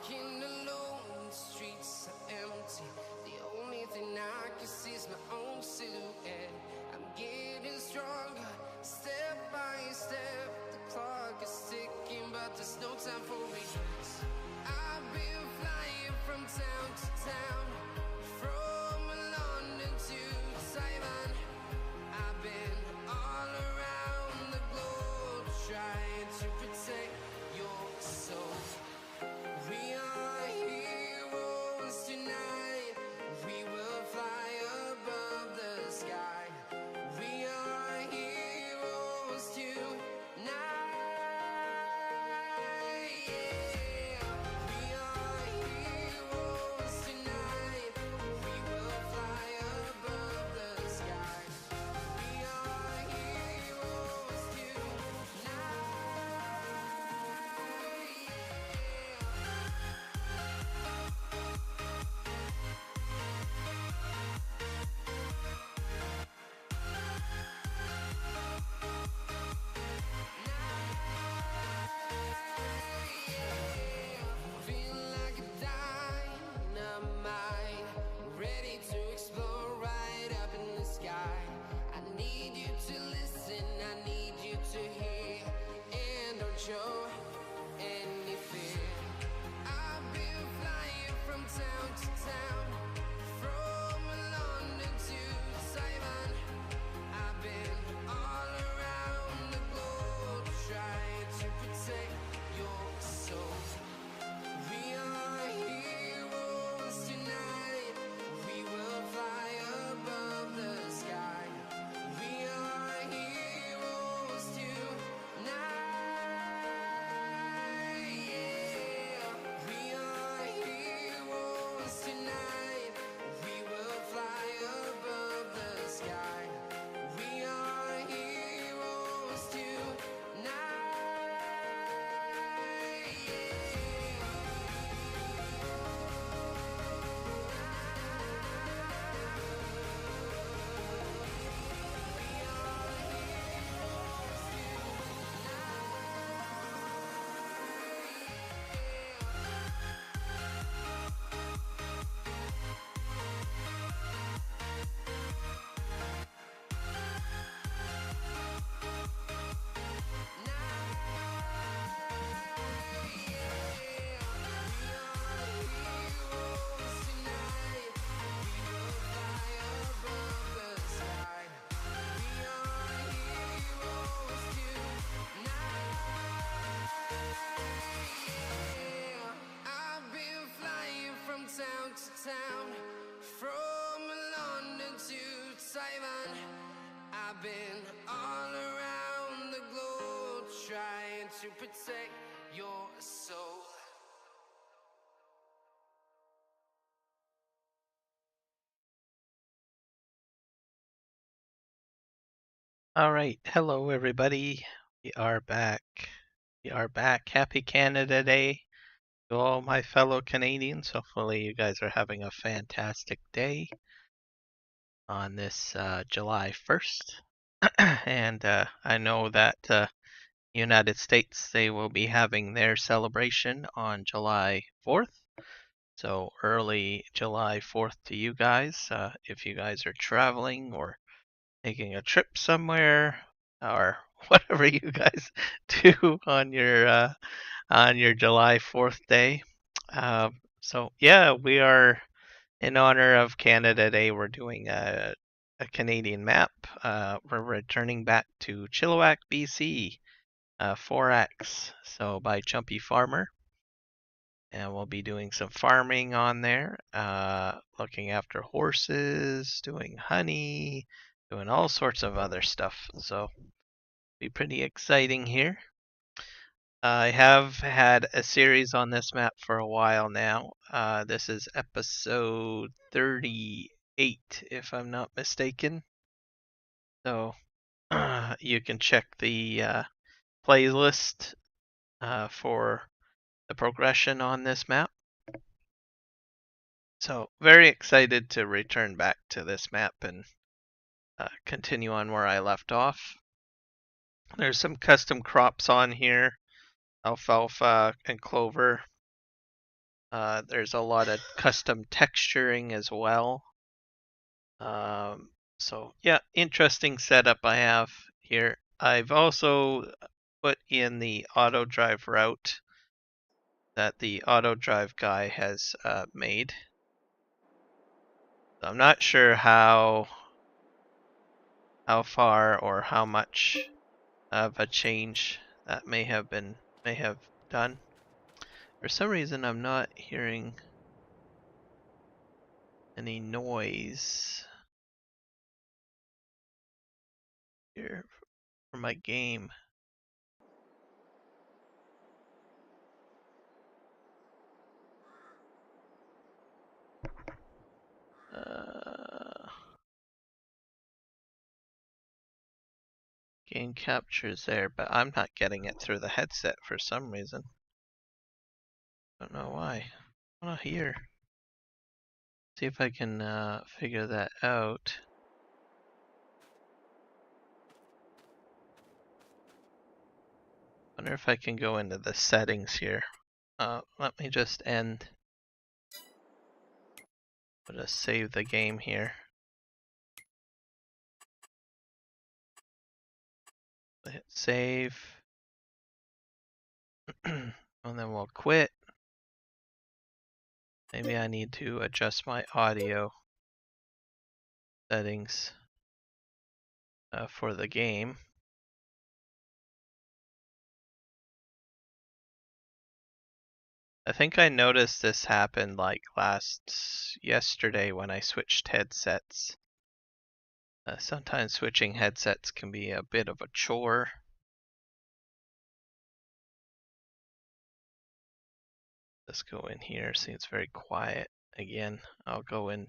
Walking alone, the streets are empty. The only thing I can see is my own silhouette. I'm getting stronger, step by step. The clock is ticking, but there's no time for regrets. I've been flying from town to town, from London to Taiwan. I've been all around the globe, trying to protect your soul. We are heroes tonight. We will fly above the sky. We are heroes tonight. Yeah. We are heroes tonight. We will fly above the sky. We are heroes tonight. Feel like a dynamite, ready to explode right up in the sky. I need you to listen, I need you to hear, and don't show any fear. I've been flying from town to town, from London to Taiwan. I've been all around the globe, trying to protect your soul. We are heroes tonight. We will fly above the sky. We are heroes tonight. Yeah. We are heroes tonight. We will fly above the sky. We are heroes tonight. I've been flying from town to town, from London to Taiwan. I've been all around the globe, trying to protect your soul. All right, hello everybody. We are back. We are back. Happy Canada Day to all my fellow Canadians. Hopefully, you guys are having a fantastic day on this July 1st. And I know that United States, they will be having their celebration on July 4th. So early July 4th to you guys. If you guys are traveling or taking a trip somewhere or whatever you guys do on your July 4th day. So yeah, we are in honor of Canada Day. We're doing a Canadian map. We're returning back to Chilliwack BC, 4X. So by Chumpy Farmer. And we'll be doing some farming on there, looking after horses, doing honey, doing all sorts of other stuff. So be pretty exciting here. I have had a series on this map for a while now. This is episode 38, if I'm not mistaken. So you can check the playlist for the progression on this map. So very excited to return back to this map and continue on where I left off. There's some custom crops on here, alfalfa and clover. There's a lot of custom texturing as well. So yeah, interesting setup I have here. I've also put in the auto drive route that the auto drive guy has made. I'm not sure how far or how much of a change that may have done. For some reason, I'm not hearing any noise here for my game. Game capture's there, but I'm not getting it through the headset for some reason. Don't know why. I'm not here. See if I can figure that out. Wonder if I can go into the settings here. Let me just end. I'll just save the game here. Hit save. And then we'll quit. Maybe I need to adjust my audio settings for the game. I think I noticed this happened like yesterday when I switched headsets. Sometimes switching headsets can be a bit of a chore. Let's go in here. See, it's very quiet. Again, I'll go in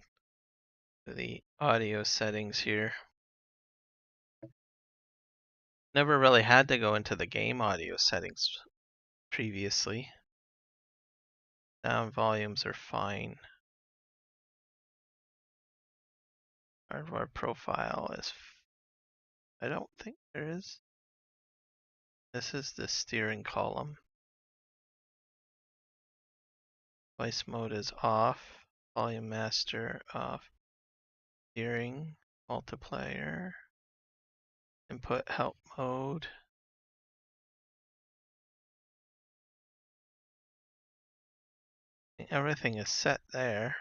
to the audio settings here. Never really had to go into the game audio settings previously. Sound volumes are fine. Hardware profile is. I don't think there is. This is the steering column. Voice mode is off. Volume master off. Steering, multiplayer, input help mode. Everything is set there.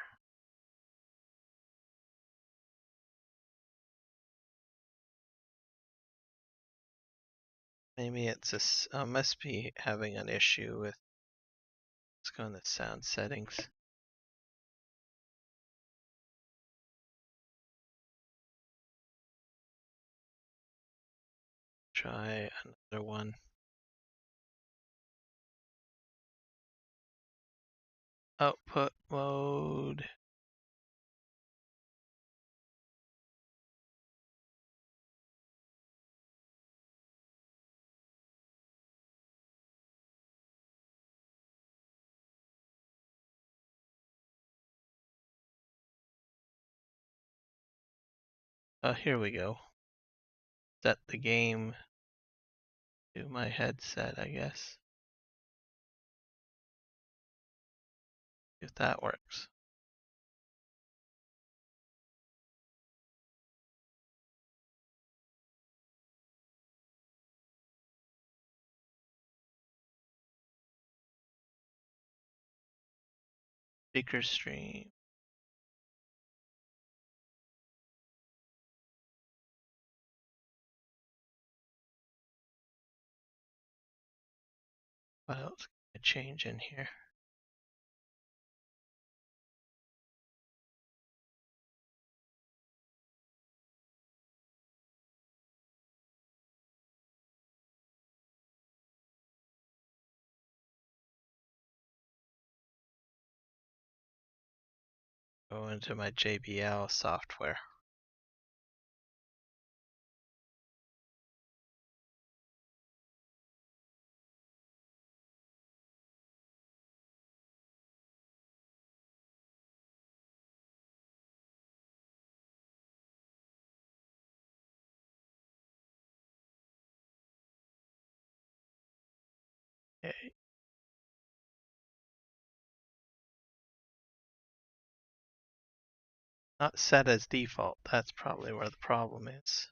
Maybe it's must be having an issue with. Let's go in the sound settings. Try another one. Output mode. Oh, here we go. Set the game to my headset, I guess. If that works. Speaker stream. What else can I change in here? Go into my JBL software. Okay. Not set as default. That's probably where the problem is.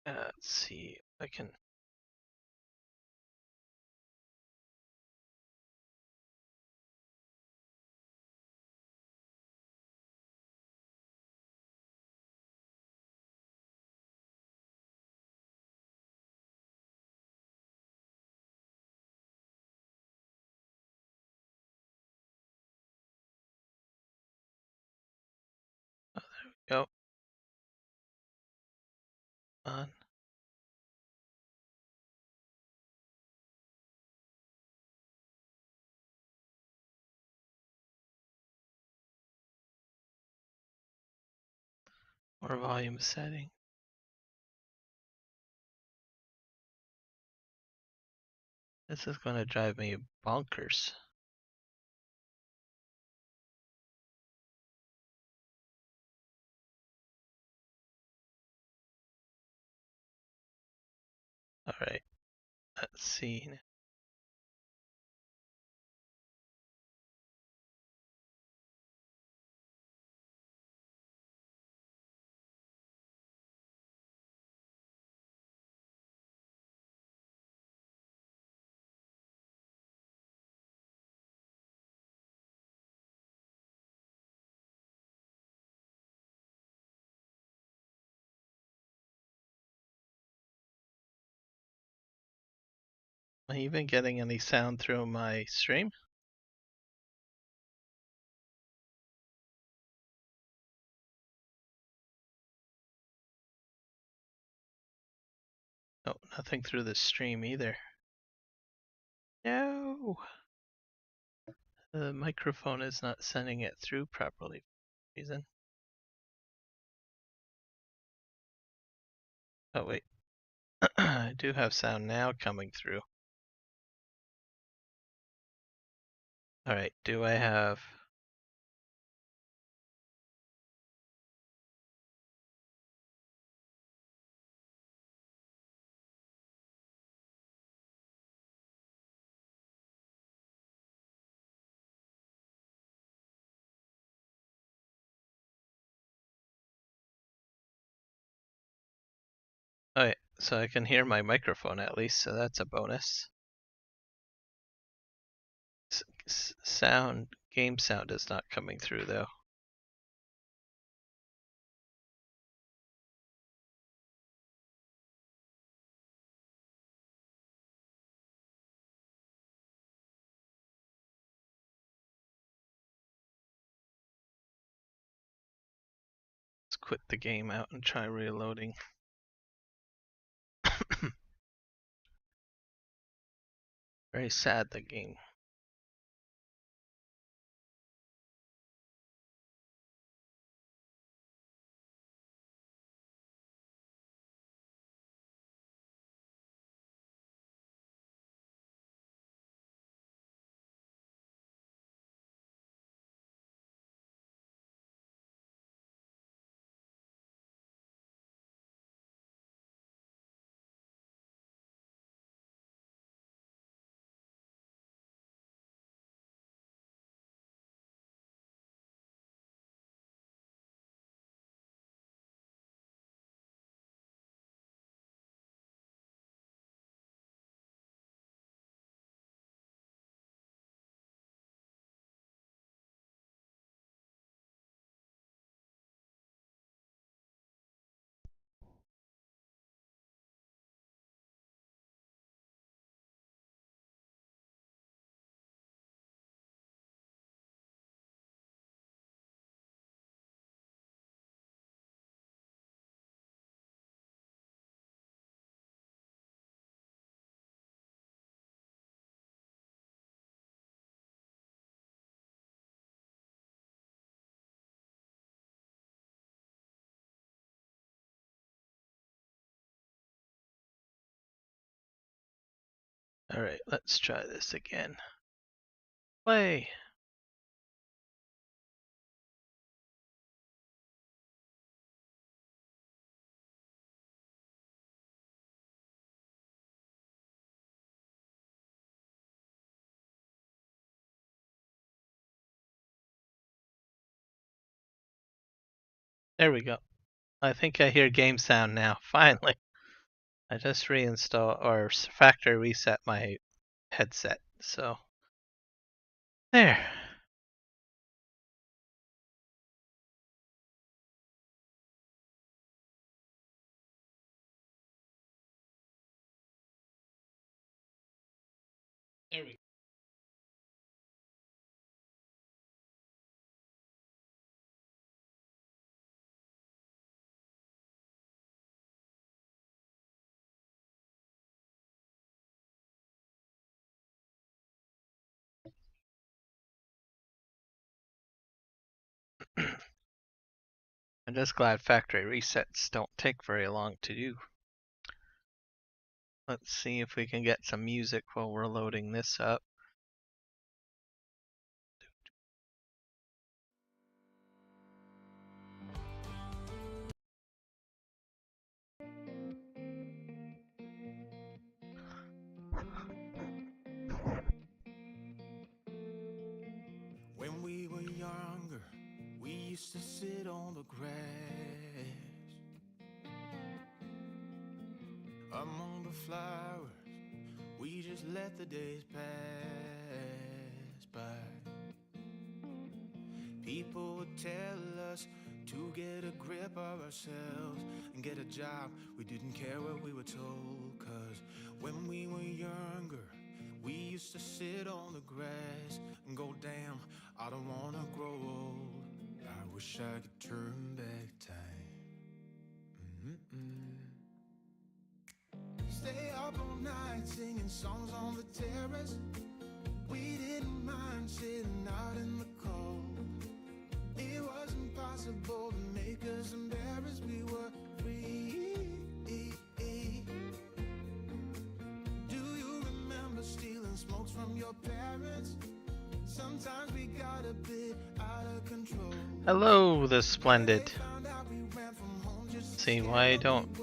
Let's see if I can. Go on. More volume setting. This is going to drive me bonkers. All right, let's see. Am I even getting any sound through my stream? No, nothing through the stream either. No! The microphone is not sending it through properly for some reason. Oh wait, I do have sound now coming through. All right, do I have? Okay, so I can hear my microphone at least, so that's a bonus. Game sound is not coming through though. Let's quit the game out and try reloading. Very sad, the game. All right, let's try this again. Play. There we go. I think I hear game sound now. Finally. I just reinstall or factory reset my headset. So there. There we go. I'm just glad factory resets don't take very long to do. Let's see if we can get some music while we're loading this up. When we were younger, we used to sit on the grass among the flowers. We just let the days pass by. People would tell us to get a grip of ourselves and get a job. We didn't care what we were told, 'cause when we were younger, we used to sit on the grass and go, damn, I don't wanna grow old. I wish I could turn back time. Stay up all night singing songs on the terrace. We didn't mind sitting out in the cold. It wasn't possible to make us embarrassed. We were free. Do you remember stealing smokes from your parents? Sometimes we got a bit out of control. Hello, the splendid. See, why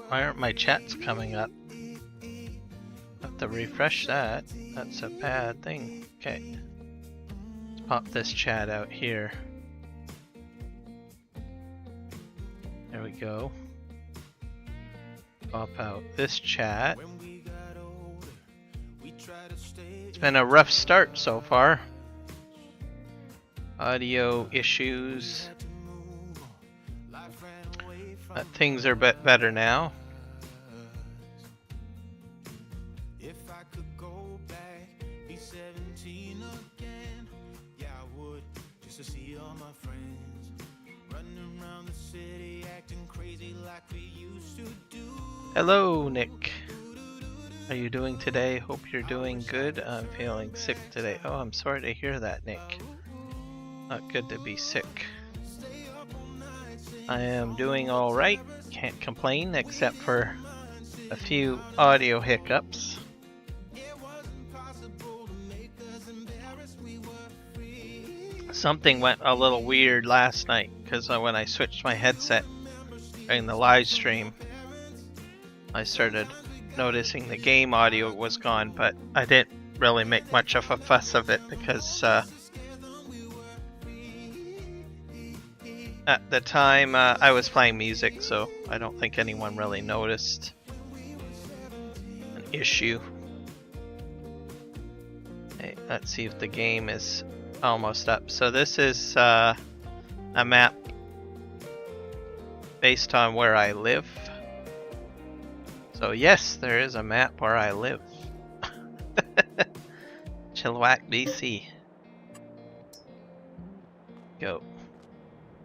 aren't my chats coming up? Have to refresh that. That's a bad thing. Okay. Let's pop this chat out here. There we go. Pop out this chat. It's been a rough start so far. Audio issues. But things are a bit better now. If I could go back, be 17 again, yeah, I would, just to see all my friends running around the city acting crazy like we used to do. Hello, Nick. How are you doing today? Hope you're doing good. I'm feeling sick today. Oh, I'm sorry to hear that, Nick. Not good to be sick. I am doing all right. Can't complain except for a few audio hiccups. Something went a little weird last night because when I switched my headset during the live stream, I started noticing the game audio was gone, but I didn't really make much of a fuss of it because at the time I was playing music, so I don't think anyone really noticed an issue. Okay, let's see if the game is almost up. So this is a map based on where I live. So yes, there is a map where I live. Chilliwack BC. Go.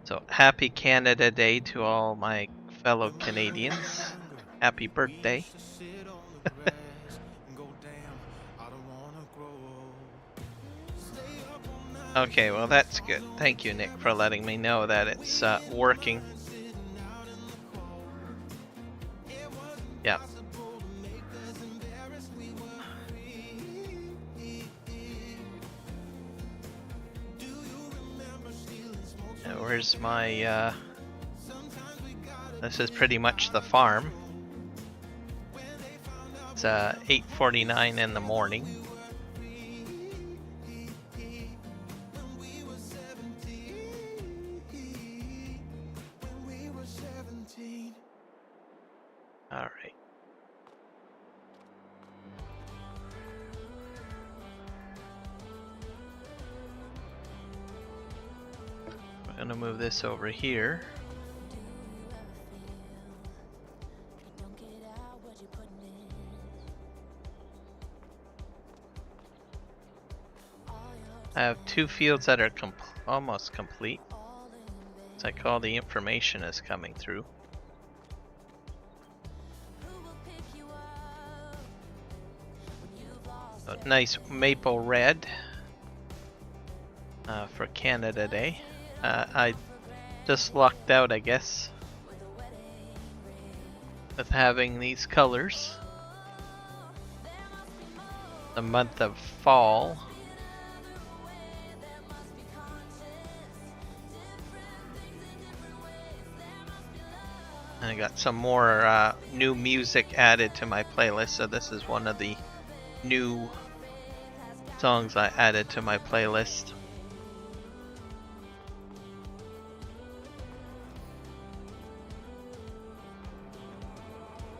So happy Canada Day to all my fellow Canadians. Happy birthday. Okay, well that's good. Thank you, Nick, for letting me know that it's working. Yeah. Where's my this is pretty much the farm. It's 8:49 in the morning. All right. I'm gonna move this over here. I have 2 fields that are almost complete. It's like all the information is coming through. A nice maple red for Canada Day. I just lucked out, I guess, with having these colors. The month of fall. And I got some more new music added to my playlist, so this is one of the new songs I added to my playlist.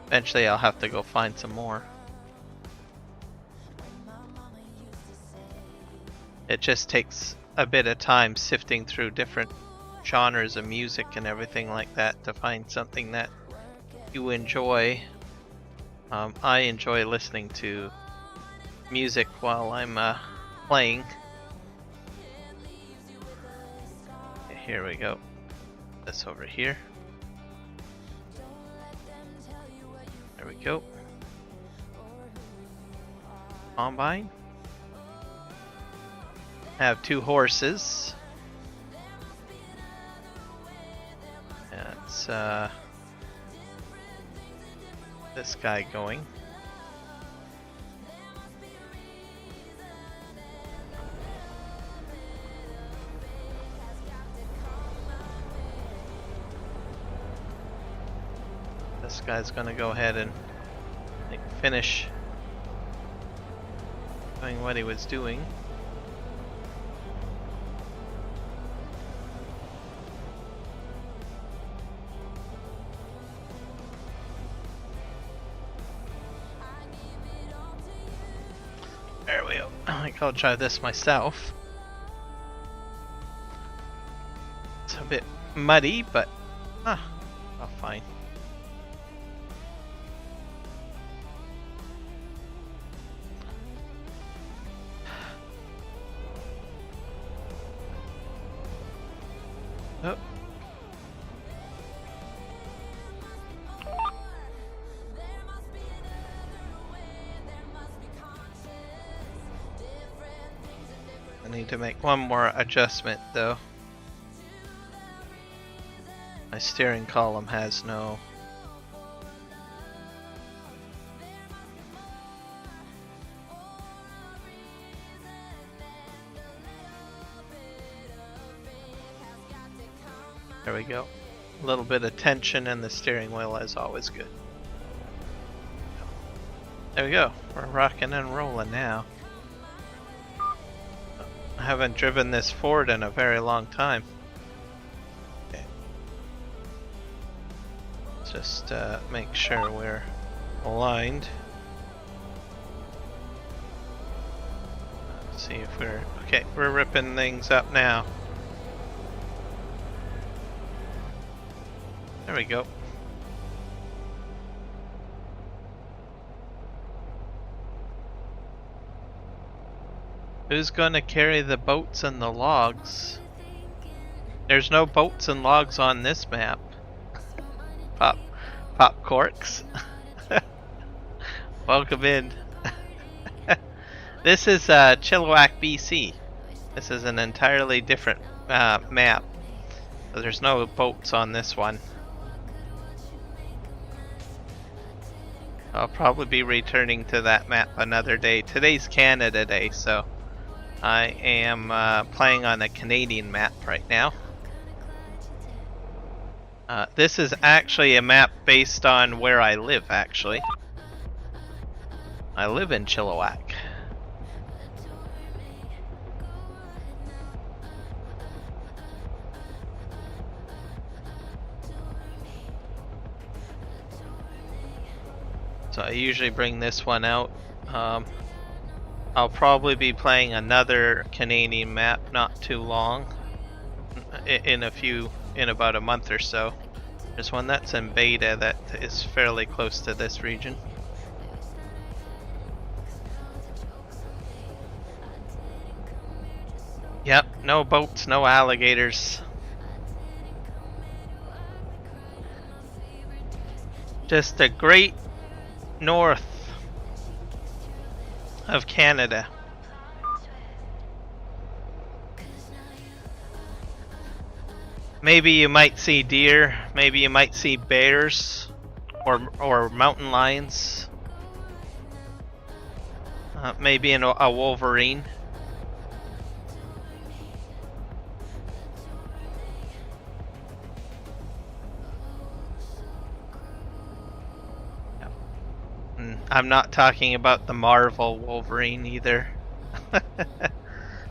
Eventually I'll have to go find some more. It just takes a bit of time sifting through different genres of music and everything like that to find something that you enjoy. I enjoy listening to music while I'm playing. Okay, here we go. This over here. There we go. Combine. I have 2 horses. That's this guy going. This guy's gonna go ahead and finish doing what he was doing. There we go. I think I'll try this myself. It's a bit muddy, but I'll fine. Oh. I need to make one more adjustment though. My steering column has no There we go. A little bit of tension in the steering wheel is always good. There we go. We're rocking and rolling now. I haven't driven this Ford in a very long time. Okay. Just make sure we're aligned. Let's see if we're... Okay, we're ripping things up now. There we go. Who's gonna carry the boats and the logs? There's no boats and logs on this map. Pop corks. Welcome in. This is Chilliwack BC. This is an entirely different map. So there's no boats on this one. I'll probably be returning to that map another day. Today's Canada Day, so I am playing on a Canadian map right now. This is actually a map based on where I live, actually. I live in Chilliwack. So I usually bring this one out. I'll probably be playing another Canadian map not too long. In about a month or so. There's one that's in beta that is fairly close to this region. Yep, no boats, no alligators. Just the great north of Canada. Maybe you might see deer, maybe you might see bears, or mountain lions. Maybe a wolverine. I'm not talking about the Marvel Wolverine either.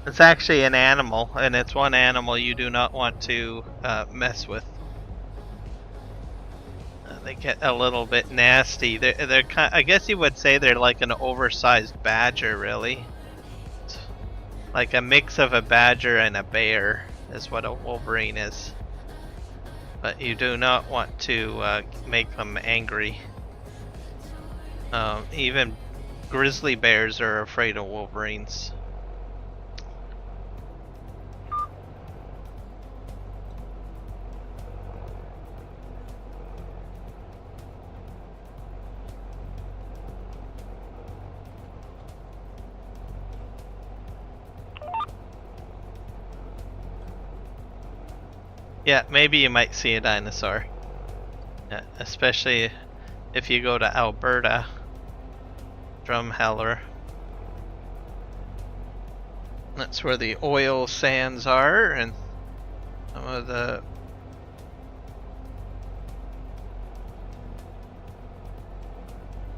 It's actually an animal, and it's one animal you do not want to mess with. They get a little bit nasty. They're kind. I guess you would say they're like an oversized badger, really. It's like a mix of a badger and a bear is what a wolverine is. But you do not want to make them angry. Even grizzly bears are afraid of wolverines. Yeah, maybe you might see a dinosaur. Yeah, especially if you go to Alberta. Drumheller. That's where the oil sands are, and some of the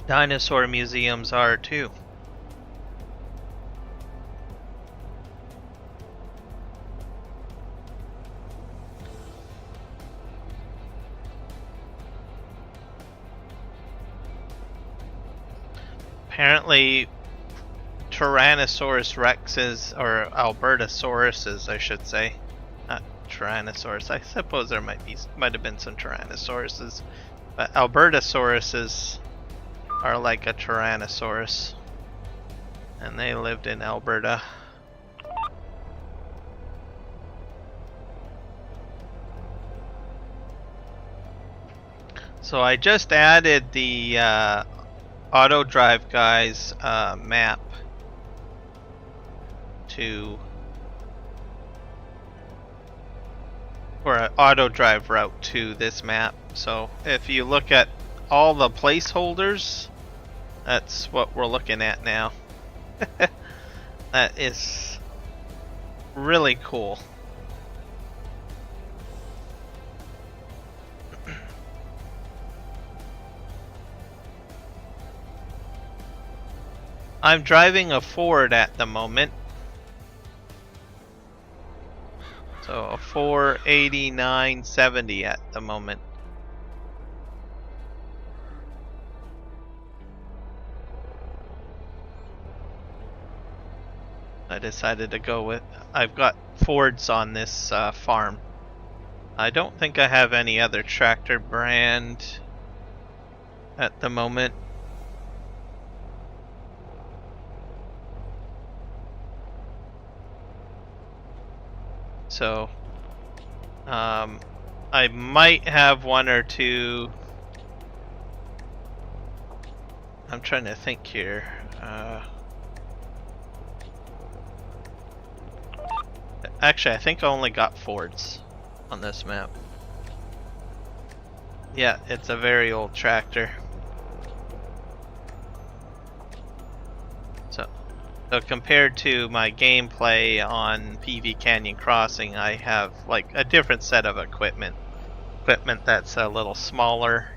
dinosaur museums are too. Apparently, Tyrannosaurus rexes, or Albertosauruses, I should say, not Tyrannosaurus. I suppose there might have been some Tyrannosauruses, but Albertosauruses are like a Tyrannosaurus, and they lived in Alberta. So I just added the Auto Drive Guys map to, or an auto drive route to this map. So if you look at all the placeholders, that's what we're looking at now. That is really cool. I'm driving a Ford at the moment. So a 48970 at the moment. I decided to go with, I've got Fords on this farm. I don't think I have any other tractor brand at the moment. So, I might have one or two. I'm trying to think here. Actually, I think I only got Fords on this map. Yeah, it's a very old tractor. So compared to my gameplay on PV Canyon Crossing, I have like a different set of equipment that's a little smaller.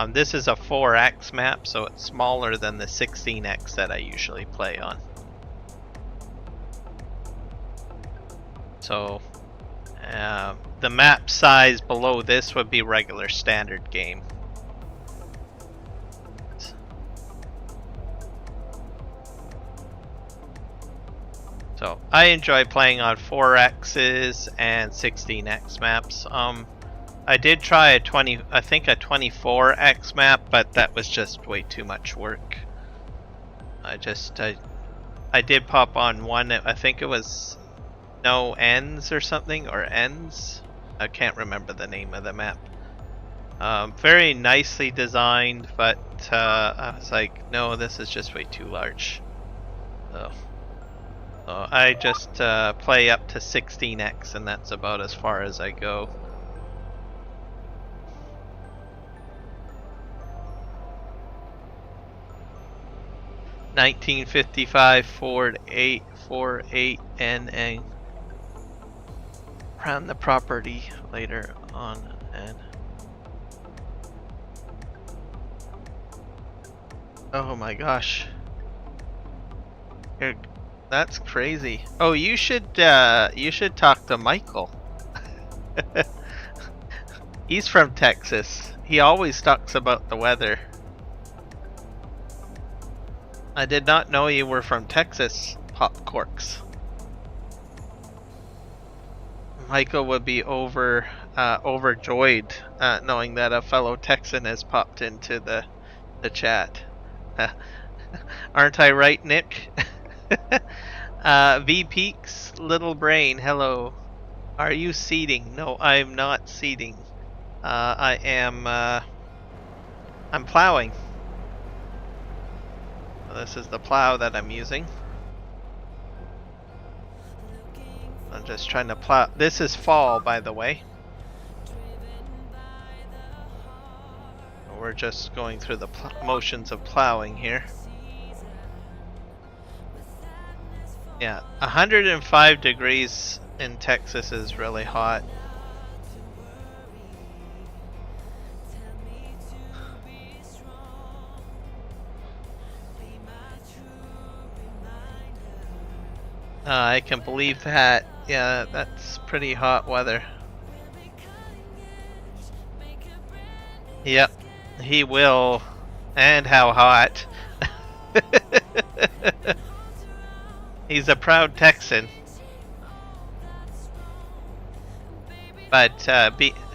This is a 4X map, so it's smaller than the 16X that I usually play on. So the map size below this would be regular standard game. I enjoy playing on 4X's and 16X maps. I did try a 24X map, but that was just way too much work. I did pop on one. I think it was No Ends or something, or Ends. I can't remember the name of the map. Very nicely designed, but I was like, no, this is just way too large. So I just play up to 16X, and that's about as far as I go. (1955) Ford 848 NA. Around the property later on, and oh my gosh, that's crazy. Oh, you should talk to Michael. He's from Texas. He always talks about the weather. I did not know you were from Texas, Hop Corks. Michael would be overjoyed knowing that a fellow Texan has popped into the chat. Aren't I right, Nick? V Peaks, Little Brain, hello. Are you seeding? No, I'm not seeding. I am. I'm plowing. This is the plow that I'm using. I'm just trying to plow. This is fall, by the way. We're just going through the motions of plowing here. Yeah, 105 degrees in Texas is really hot. I can believe that. Yeah, that's pretty hot weather. Yep, he will. And how hot. He's a proud Texan. But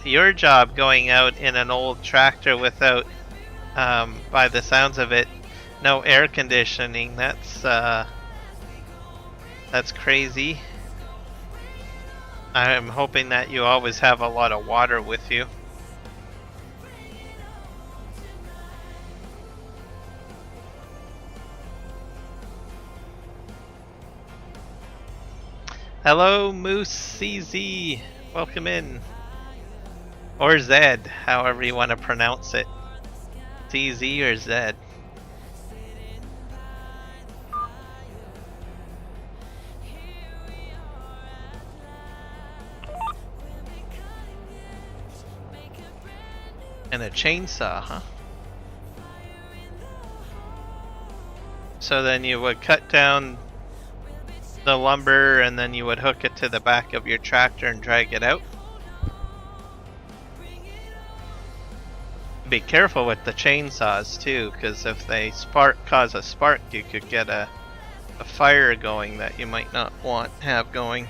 your job going out in an old tractor without, by the sounds of it, no air conditioning, that's crazy. I'm hoping that you always have a lot of water with you. Hello, Moose CZ. Welcome in. Or Zed, however you want to pronounce it. CZ or Zed. And a chainsaw, huh? So then you would cut down the lumber and then you would hook it to the back of your tractor and drag it out. Be careful with the chainsaws too, because if they cause a spark, you could get a fire going that you might not want to have going.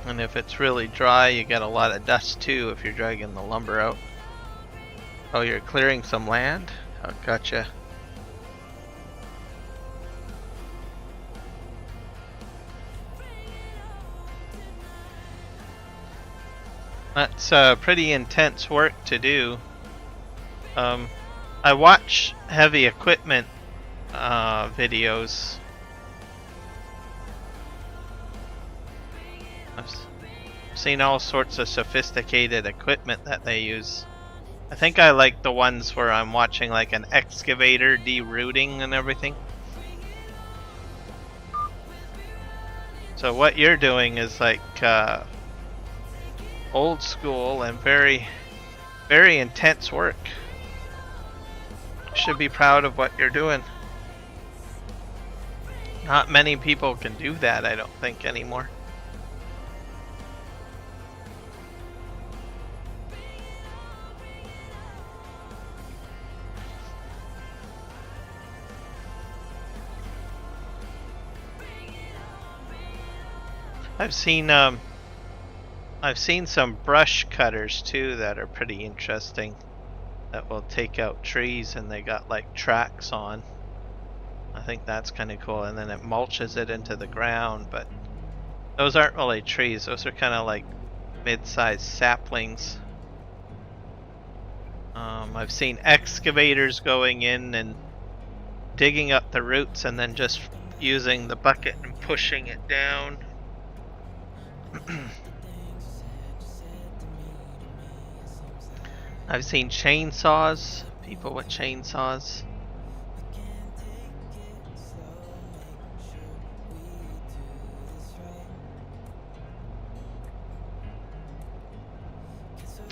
And if it's really dry, you get a lot of dust too if you're dragging the lumber out. Oh, you're clearing some land? Oh, gotcha. That's pretty intense work to do. I watch heavy equipment videos. I've seen all sorts of sophisticated equipment that they use. I think I like the ones where I'm watching like an excavator derooting and everything. So what you're doing is like old school and very, very intense work. You should be proud of what you're doing. Not many people can do that, I don't think, anymore. I've seen some brush cutters too that are pretty interesting, that will take out trees and they got like tracks on. I think that's kind of cool, and then it mulches it into the ground, but those aren't really trees, those are kind of like mid-sized saplings. I've seen excavators going in and digging up the roots and then just using the bucket and pushing it down. I've seen chainsaws, people with chainsaws.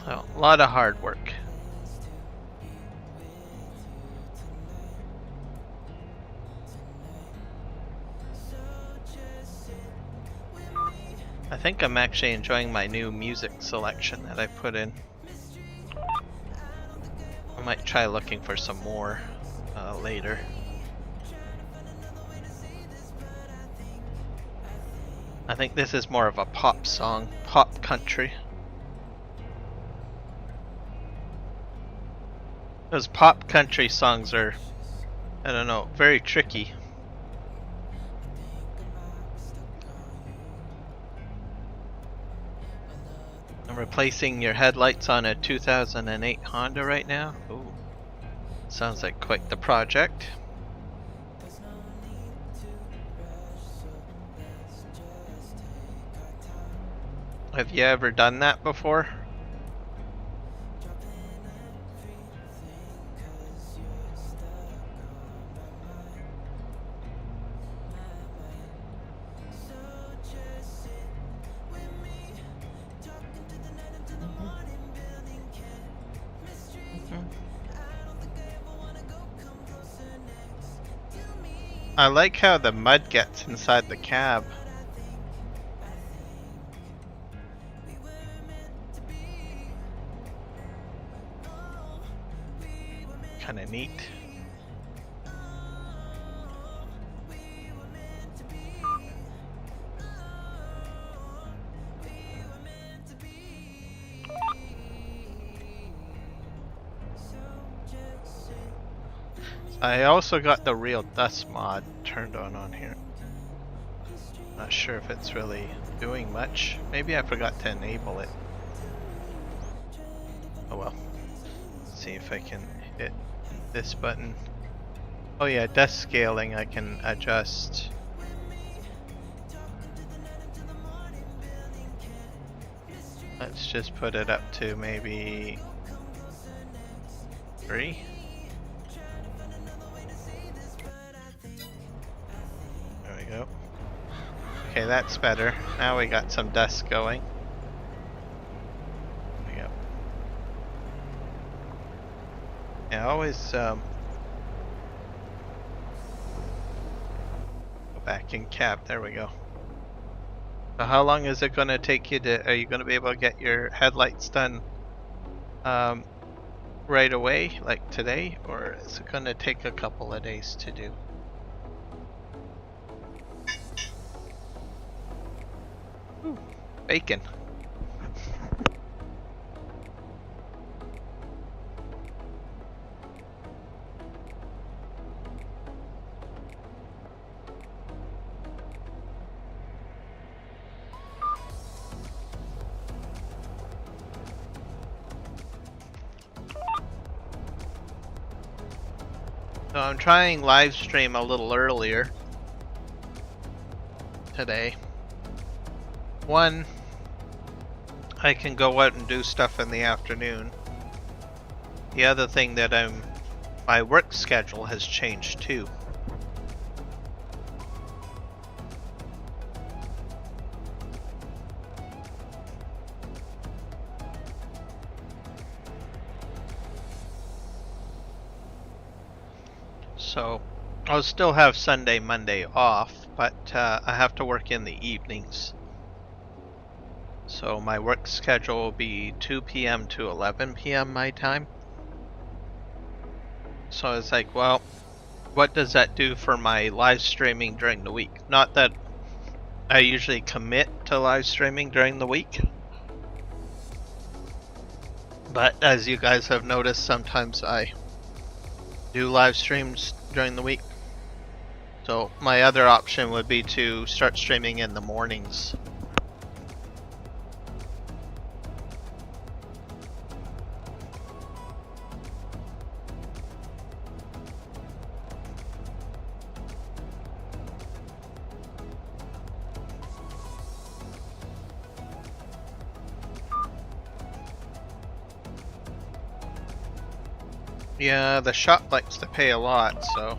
Oh, a lot of hard work. I think I'm actually enjoying my new music selection that I put in. I might try looking for some more later. I think this is more of a pop song, pop country. Those pop country songs are, I don't know, very tricky. I'm replacing your headlights on a 2008 Honda right now. Ooh, sounds like quite the project. Have you ever done that before? I like how the mud gets inside the cab. Kinda neat. I also got the real dust mod turned on here. Not sure if it's really doing much. Maybe I forgot to enable it. Oh well. Let's see if I can hit this button. Oh yeah, dust scaling I can adjust. Let's just put it up to maybe 3. There we go. Okay, that's better. Now we got some dust going. There we go. Yeah, always go back in cab. There we go. So how long is it going to take you to, are you going to be able to get your headlights done right away, like today, or is it going to take a couple of days to do? Ooh, bacon. So I'm trying live stream a little earlier today. One, I can go out and do stuff in the afternoon. The other thing that my work schedule has changed too. So I'll still have Sunday, Monday off, but I have to work in the evenings. So my work schedule will be 2 p.m. to 11 p.m. my time. So it's like, well, what does that do for my live streaming during the week? Not that I usually commit to live streaming during the week. But as you guys have noticed, sometimes I do live streams during the week. So my other option would be to start streaming in the mornings. Yeah, the shop likes to pay a lot, so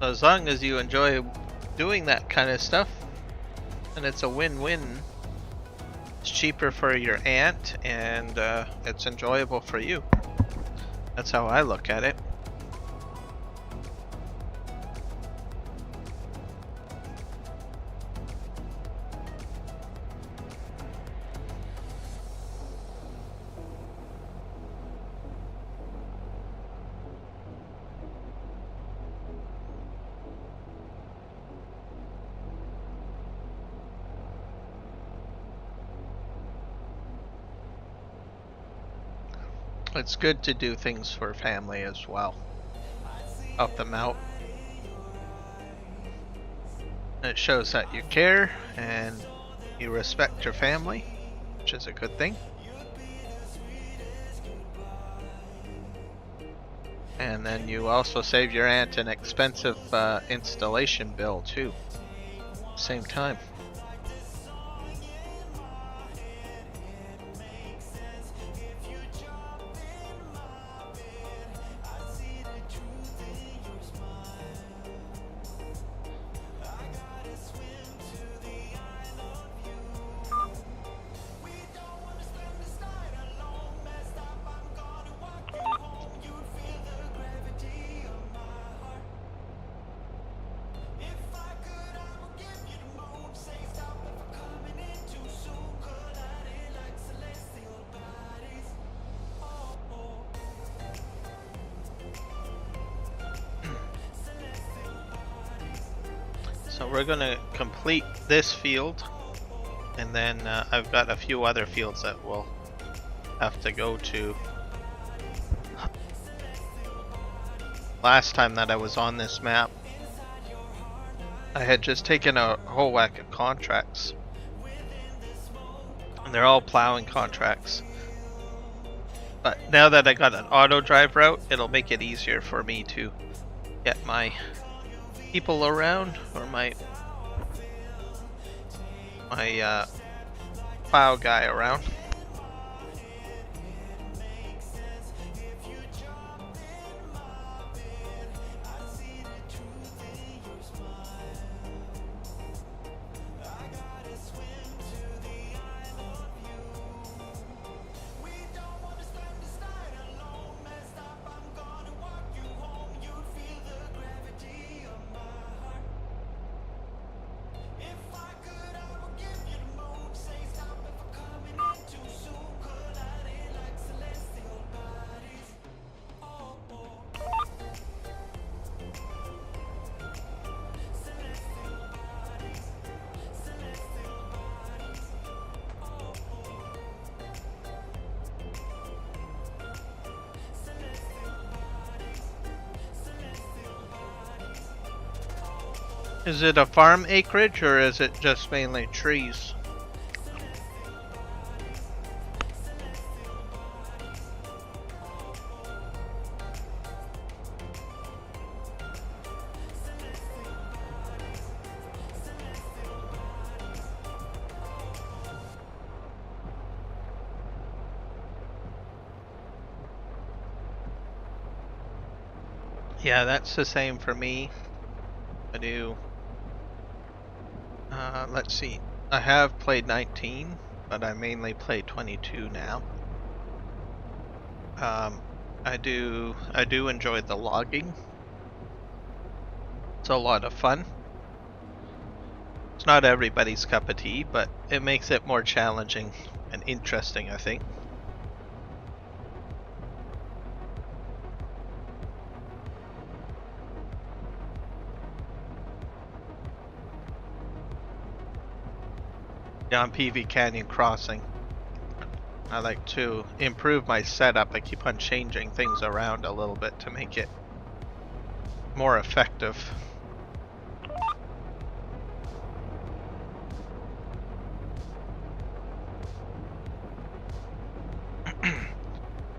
as long as you enjoy doing that kind of stuff, and it's a win-win. It's cheaper for your aunt, and it's enjoyable for you. That's how I look at it. It's good to do things for family as well. Help them out. It shows that you care and you respect your family, which is a good thing. And then you also save your aunt an expensive installation bill too. Same time. So we're gonna complete this field, and then I've got a few other fields that we'll have to go to. Last time that I was on this map, I had just taken a whole whack of contracts, and they're all plowing contracts. But now that I got an auto drive route, it'll make it easier for me to get my people around, or my plow guy around. Is it a farm acreage, or is it just mainly trees? Yeah, that's the same for me. I do. Let's see. I have played 19, but I mainly play 22 now. I do enjoy the logging. It's a lot of fun. It's not everybody's cup of tea, but it makes it more challenging and interesting, I think. Yeah, on PV Canyon Crossing. I like to improve my setup. I keep on changing things around a little bit to make it more effective.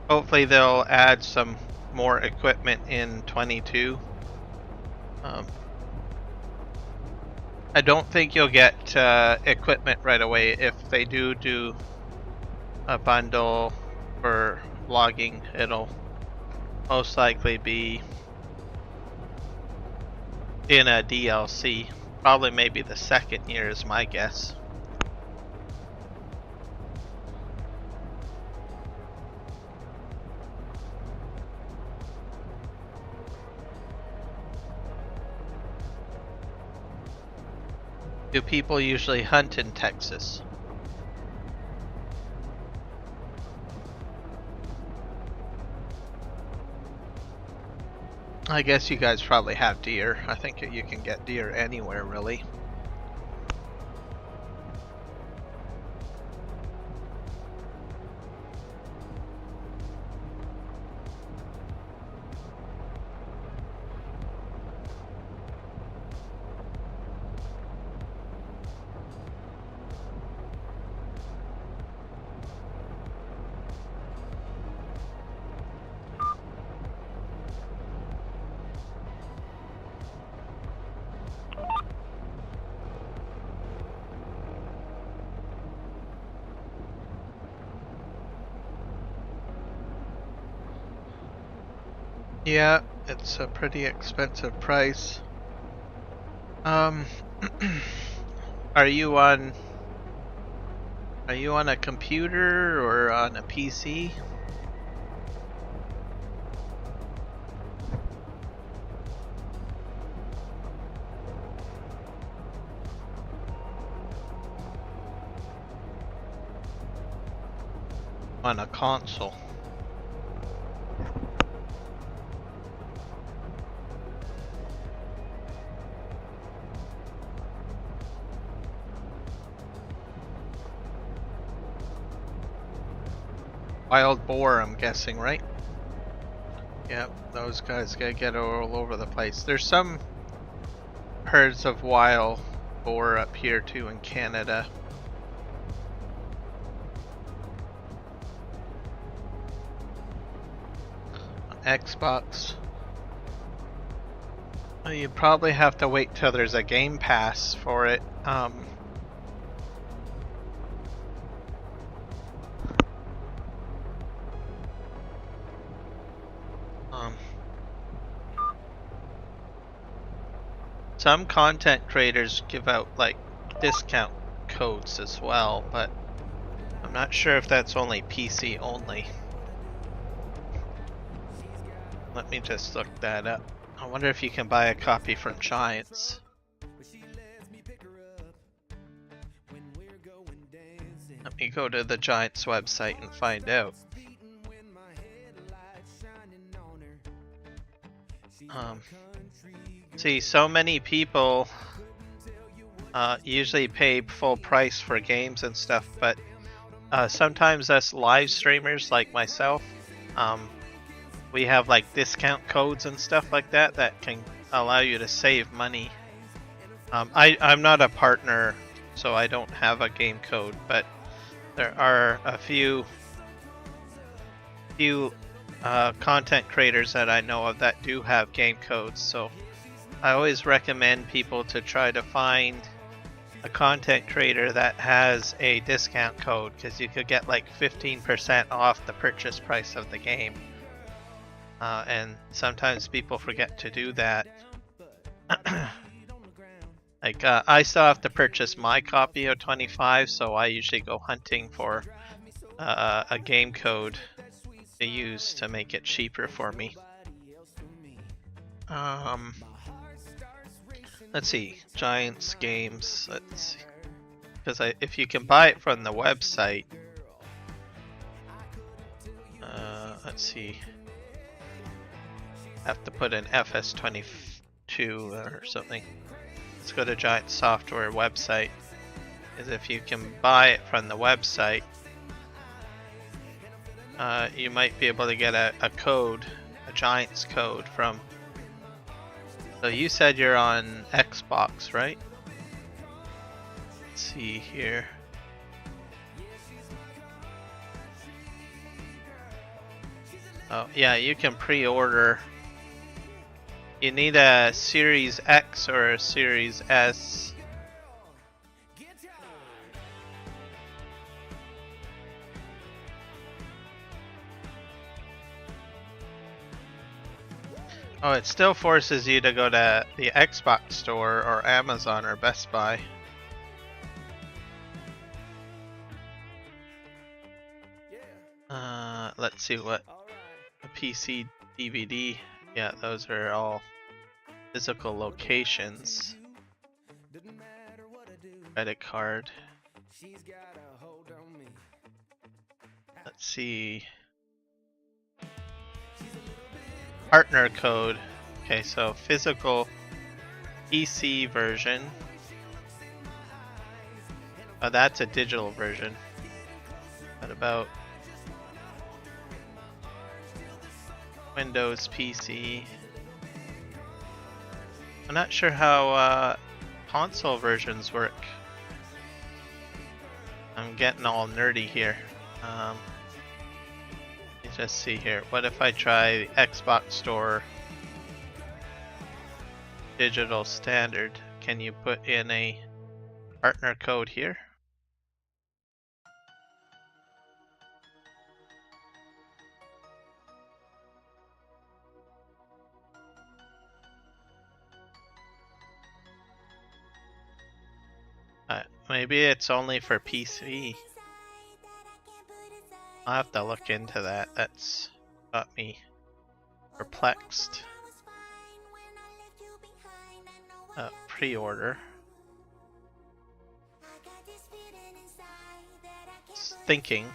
Hopefully they'll add some more equipment in 22. I don't think you'll get equipment right away. If they do a bundle for logging, it'll most likely be in a DLC. Probably maybe the second year is my guess. Do people usually hunt in Texas? I guess you guys probably have deer. I think you can get deer anywhere, really. Yeah, it's a pretty expensive price. Are you on a computer or on a PC? On a console. Wild boar, I'm guessing, right? Yep, those guys gotta get all over the place. There's some herds of wild boar up here too in Canada. On Xbox. You probably have to wait till there's a Game Pass for it. Some content creators give out like discount codes as well, but I'm not sure if that's only PC only. Let me just look that up. I wonder if you can buy a copy from Giants. Let me go to the Giants website and find out. See, so many people usually pay full price for games and stuff, but sometimes us live streamers like myself, we have like discount codes and stuff like that that can allow you to save money. I'm not a partner, so I don't have a game code, but there are a few content creators that I know of that do have game codes, so I always recommend people to try to find a content creator that has a discount code, because you could get like 15% off the purchase price of the game. And sometimes people forget to do that. Like I still have to purchase my copy of 25, so I usually go hunting for a game code to use to make it cheaper for me. Let's see, Giants games. Let's see, because if you can buy it from the website, let's see. Have to put in FS22 or something. Let's go to Giant Software website. is if you can buy it from the website, you might be able to get a code, a Giants code from. So you said you're on Xbox, right? Let's see here. Oh, yeah, you can pre-order. You need a Series X or a Series S. Oh, it still forces you to go to the Xbox store or Amazon or Best Buy. Let's see what a PC DVD. Yeah, those are all physical locations. Credit card. Let's see. Partner code. Okay, so physical PC version. Oh, that's a digital version. What about Windows PC? I'm not sure how console versions work. I'm getting all nerdy here. Let me just see here. What if I try the Xbox Store Digital Standard? Can you put in a partner code here? Maybe it's only for PC. I'll have to look into that. That's got me perplexed. Pre-order. Thinking.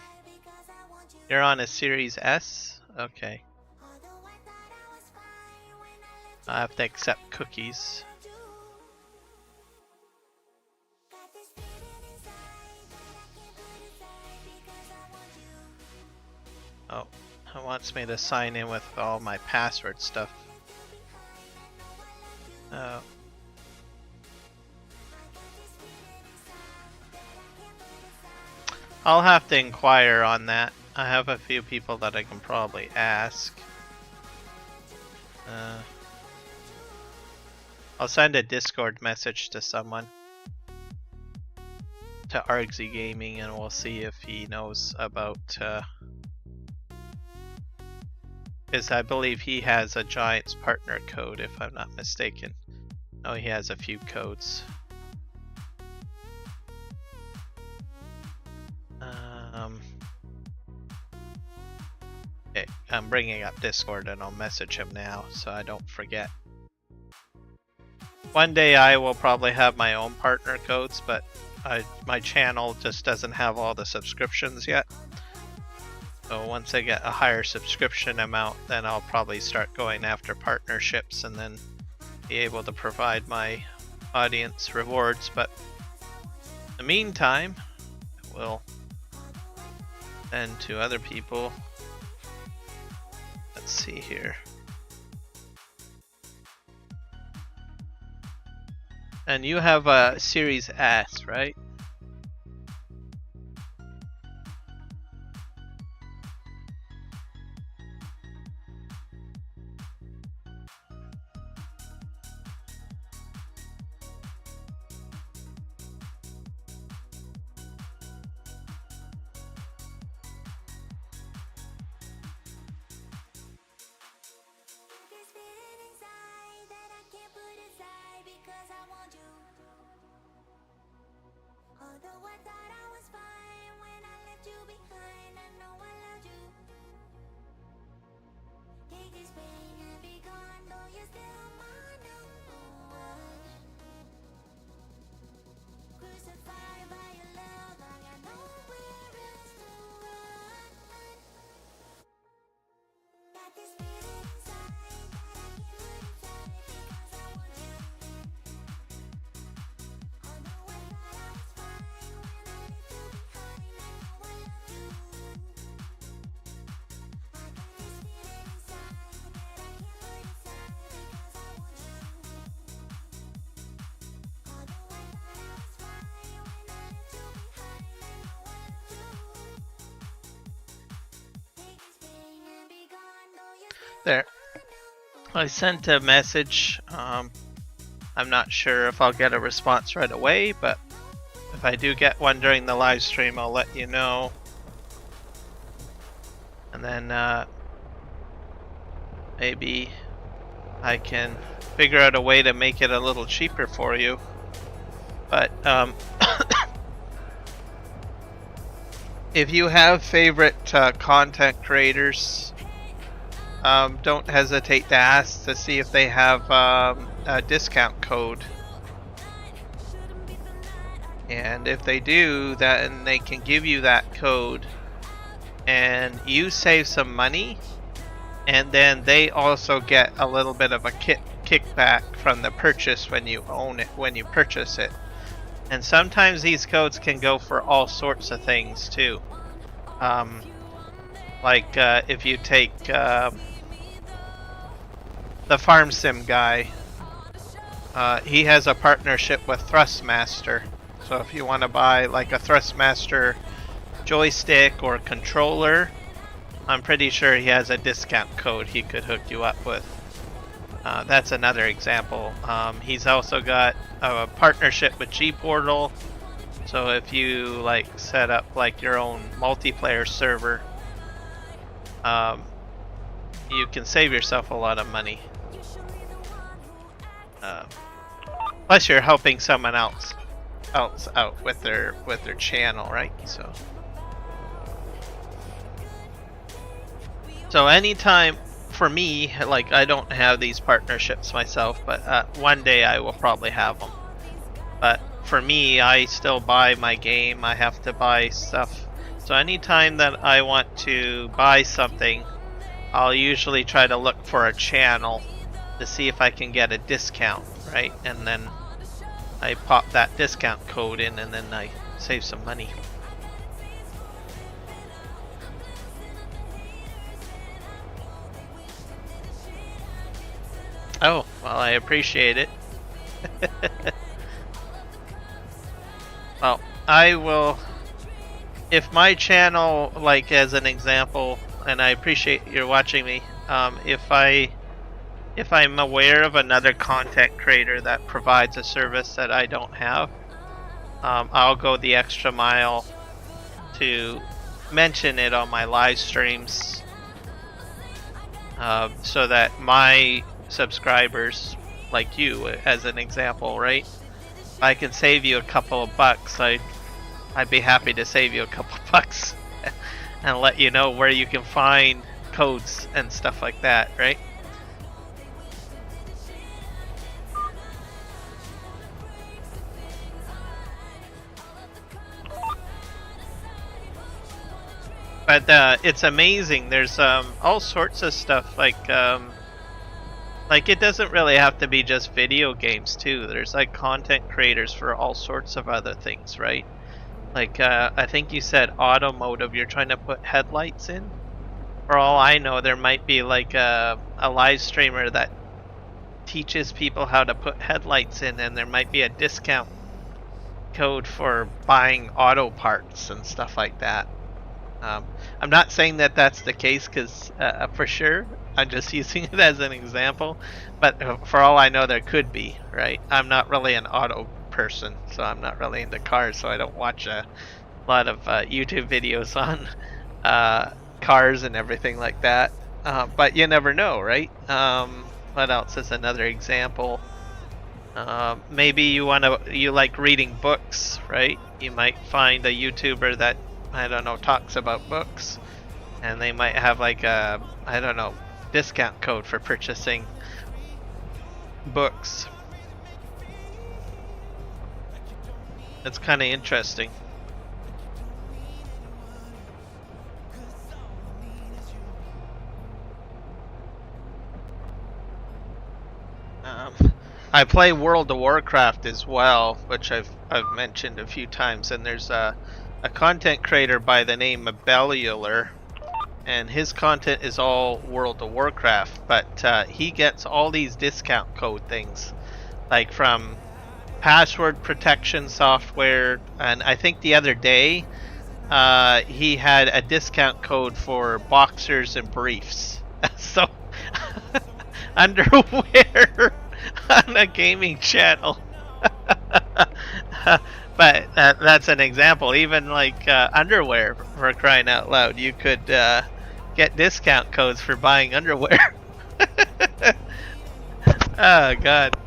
You're on a Series S? Okay. I have to accept cookies. Oh, it wants me to sign in with all my password stuff. Oh. I'll have to inquire on that. I have a few people that I can probably ask. I'll send a Discord message to someone. To Argsy Gaming, and we'll see if he knows about because I believe he has a Giants partner code, if I'm not mistaken. Oh, he has a few codes. Okay, I'm bringing up Discord and I'll message him now so I don't forget. One day I will probably have my own partner codes, but my channel just doesn't have all the subscriptions yet. So once I get a higher subscription amount, then I'll probably start going after partnerships and then be able to provide my audience rewards. But in the meantime, I will send to other people. Let's see here. And you have a Series S, right? there. I sent a message. I'm not sure if I'll get a response right away, but if I do get one during the live stream, I'll let you know. And then maybe I can figure out a way to make it a little cheaper for you. But if you have favorite content creators, don't hesitate to ask to see if they have a discount code. And if they do, then they can give you that code and you save some money, and then they also get a little bit of a kickback from the purchase when you own it, when you purchase it. And sometimes these codes can go for all sorts of things too. Like if you take the Farm Sim guy, he has a partnership with Thrustmaster. So if you want to buy like a Thrustmaster joystick or controller, I'm pretty sure he has a discount code he could hook you up with. That's another example. He's also got a partnership with G-Portal. So if you like set up like your own multiplayer server, you can save yourself a lot of money. Plus you're helping someone else out with their channel, right? So anytime, for me, like I don't have these partnerships myself, but one day I will probably have them. But for me, I still buy my game. I have to buy stuff. So anytime that I want to buy something, I'll usually try to look for a channel to see if I can get a discount, right? And then I pop that discount code in, and then I save some money. Oh, well, I appreciate it. Well, I will, if my channel, like as an example, and I appreciate you're watching me, if I'm aware of another content creator that provides a service that I don't have, I'll go the extra mile to mention it on my live streams, so that my subscribers, like you as an example, right? I can save you a couple of bucks. I'd be happy to save you a couple of bucks and let you know where you can find codes and stuff like that, right? But it's amazing. There's all sorts of stuff like it doesn't really have to be just video games too. There's like content creators for all sorts of other things, right? Like I think you said automotive, you're trying to put headlights in. For all I know, there might be like a live streamer that teaches people how to put headlights in, and there might be a discount code for buying auto parts and stuff like that. I'm not saying that that's the case, because for sure, I'm just using it as an example, but for all I know, there could be, right? I'm not really an auto person, so I'm not really into cars, so I don't watch a lot of YouTube videos on cars and everything like that. But you never know, right? What else is another example? Maybe you like reading books, right? You might find a YouTuber that, I don't know, talks about books, and they might have like a, I don't know, discount code for purchasing books. It's kind of interesting. I play World of Warcraft as well, which I've mentioned a few times, and there's a content creator by the name of Bellular, and his content is all World of Warcraft, but he gets all these discount code things, like from password protection software, and I think the other day he had a discount code for boxers and briefs. So underwear on a gaming channel. But that's an example. Even like underwear, for crying out loud, you could get discount codes for buying underwear. Oh god.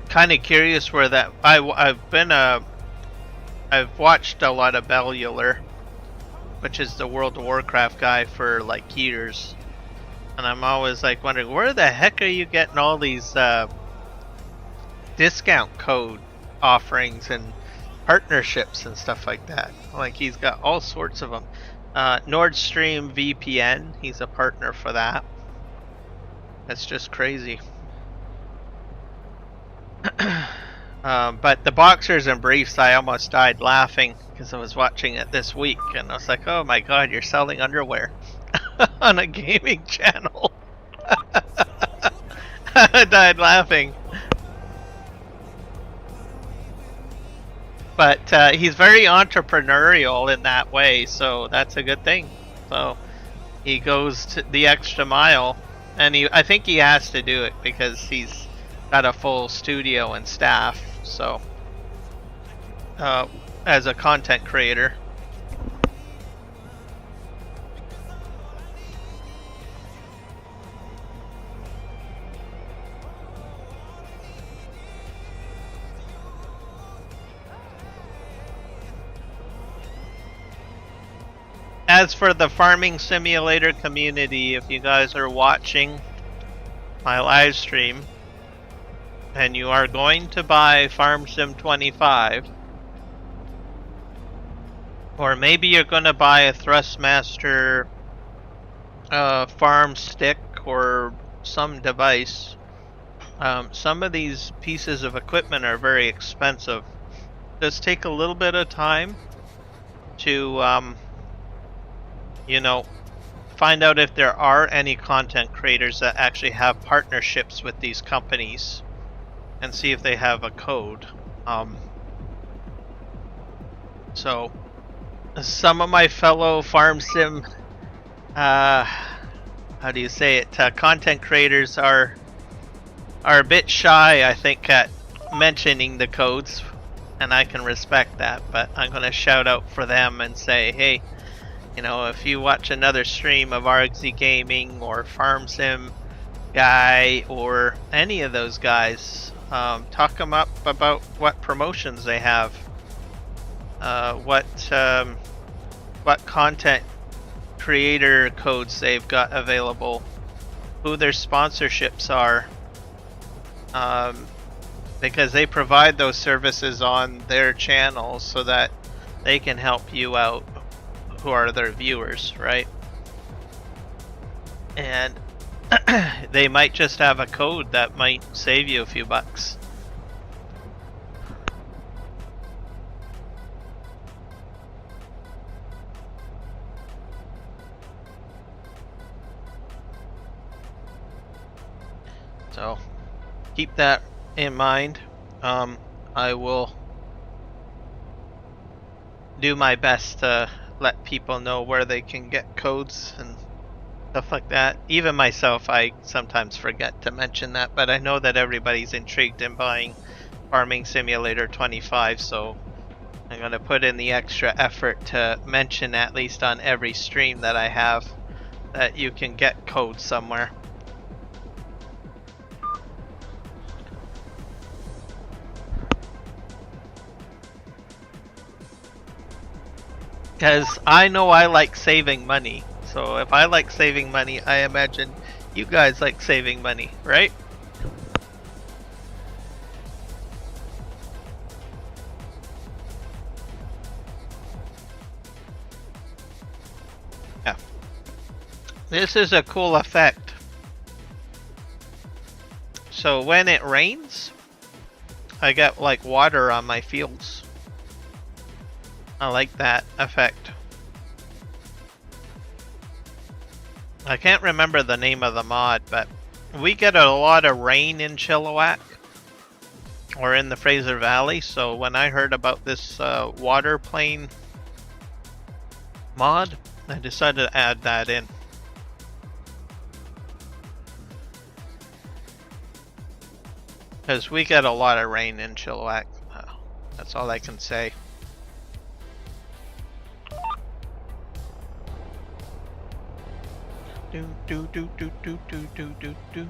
Kind of curious where that I've watched a lot of Bellular, which is the World of Warcraft guy, for like years, and I'm always like wondering, where the heck are you getting all these discount code offerings and partnerships and stuff like that? Like, he's got all sorts of them. Nord Stream VPN, he's a partner for that. That's just crazy. But the boxers and briefs, I almost died laughing because I was watching it this week, and I was like, oh my god, you're selling underwear on a gaming channel. I died laughing. But he's very entrepreneurial in that way, so that's a good thing. So he goes to the extra mile, and I think he has to do it because he's got a full studio and staff. So as a content creator. As for the farming simulator community, if you guys are watching my live stream and you are going to buy Farm Sim 25, or maybe you're going to buy a Thrustmaster farm stick or some device, some of these pieces of equipment are very expensive. Just take a little bit of time to you know, find out if there are any content creators that actually have partnerships with these companies and see if they have a code. So some of my fellow farm sim how do you say it, content creators are a bit shy, I think, at mentioning the codes, and I can respect that, but I'm going to shout out for them and say, hey, you know, if you watch another stream of Argsy Gaming or Farm Sim guy or any of those guys, talk them up about what promotions they have, what content creator codes they've got available, who their sponsorships are, because they provide those services on their channel so that they can help you out, who are their viewers, right? And they might just have a code that might save you a few bucks. So keep that in mind. I will do my best to let people know where they can get codes and stuff like that. Even myself, I sometimes forget to mention that, but I know that everybody's intrigued in buying Farming Simulator 25, so I'm going to put in the extra effort to mention, at least on every stream that I have, that you can get codes somewhere. Because I know I like saving money. So if I like saving money, I imagine you guys like saving money, right? Yeah. This is a cool effect. So when it rains, I get like water on my fields. I like that effect. I can't remember the name of the mod, but we get a lot of rain in Chilliwack or in the Fraser Valley, so when I heard about this water plane mod, I decided to add that in. Because we get a lot of rain in Chilliwack. That's all I can say. Do do do do do do do do do.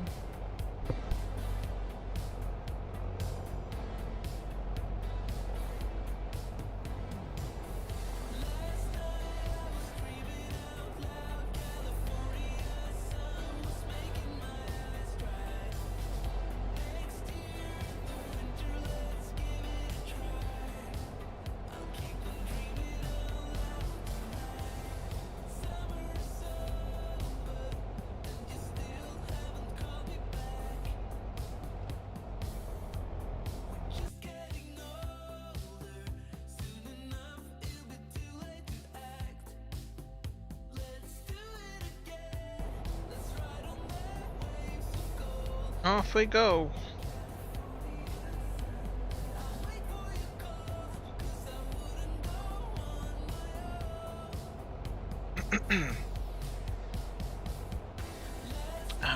Off we go.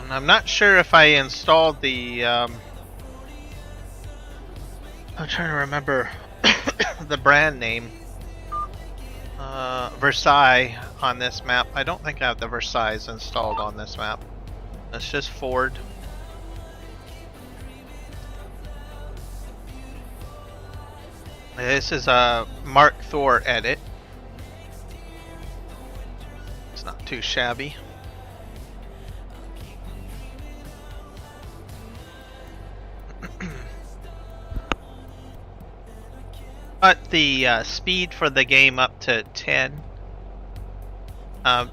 I'm not sure if I installed the I'm trying to remember the brand name. Versailles on this map. I don't think I have the Versailles installed on this map. It's just Ford. This is a Mark Thor edit. It's not too shabby. Got the speed for the game up to 10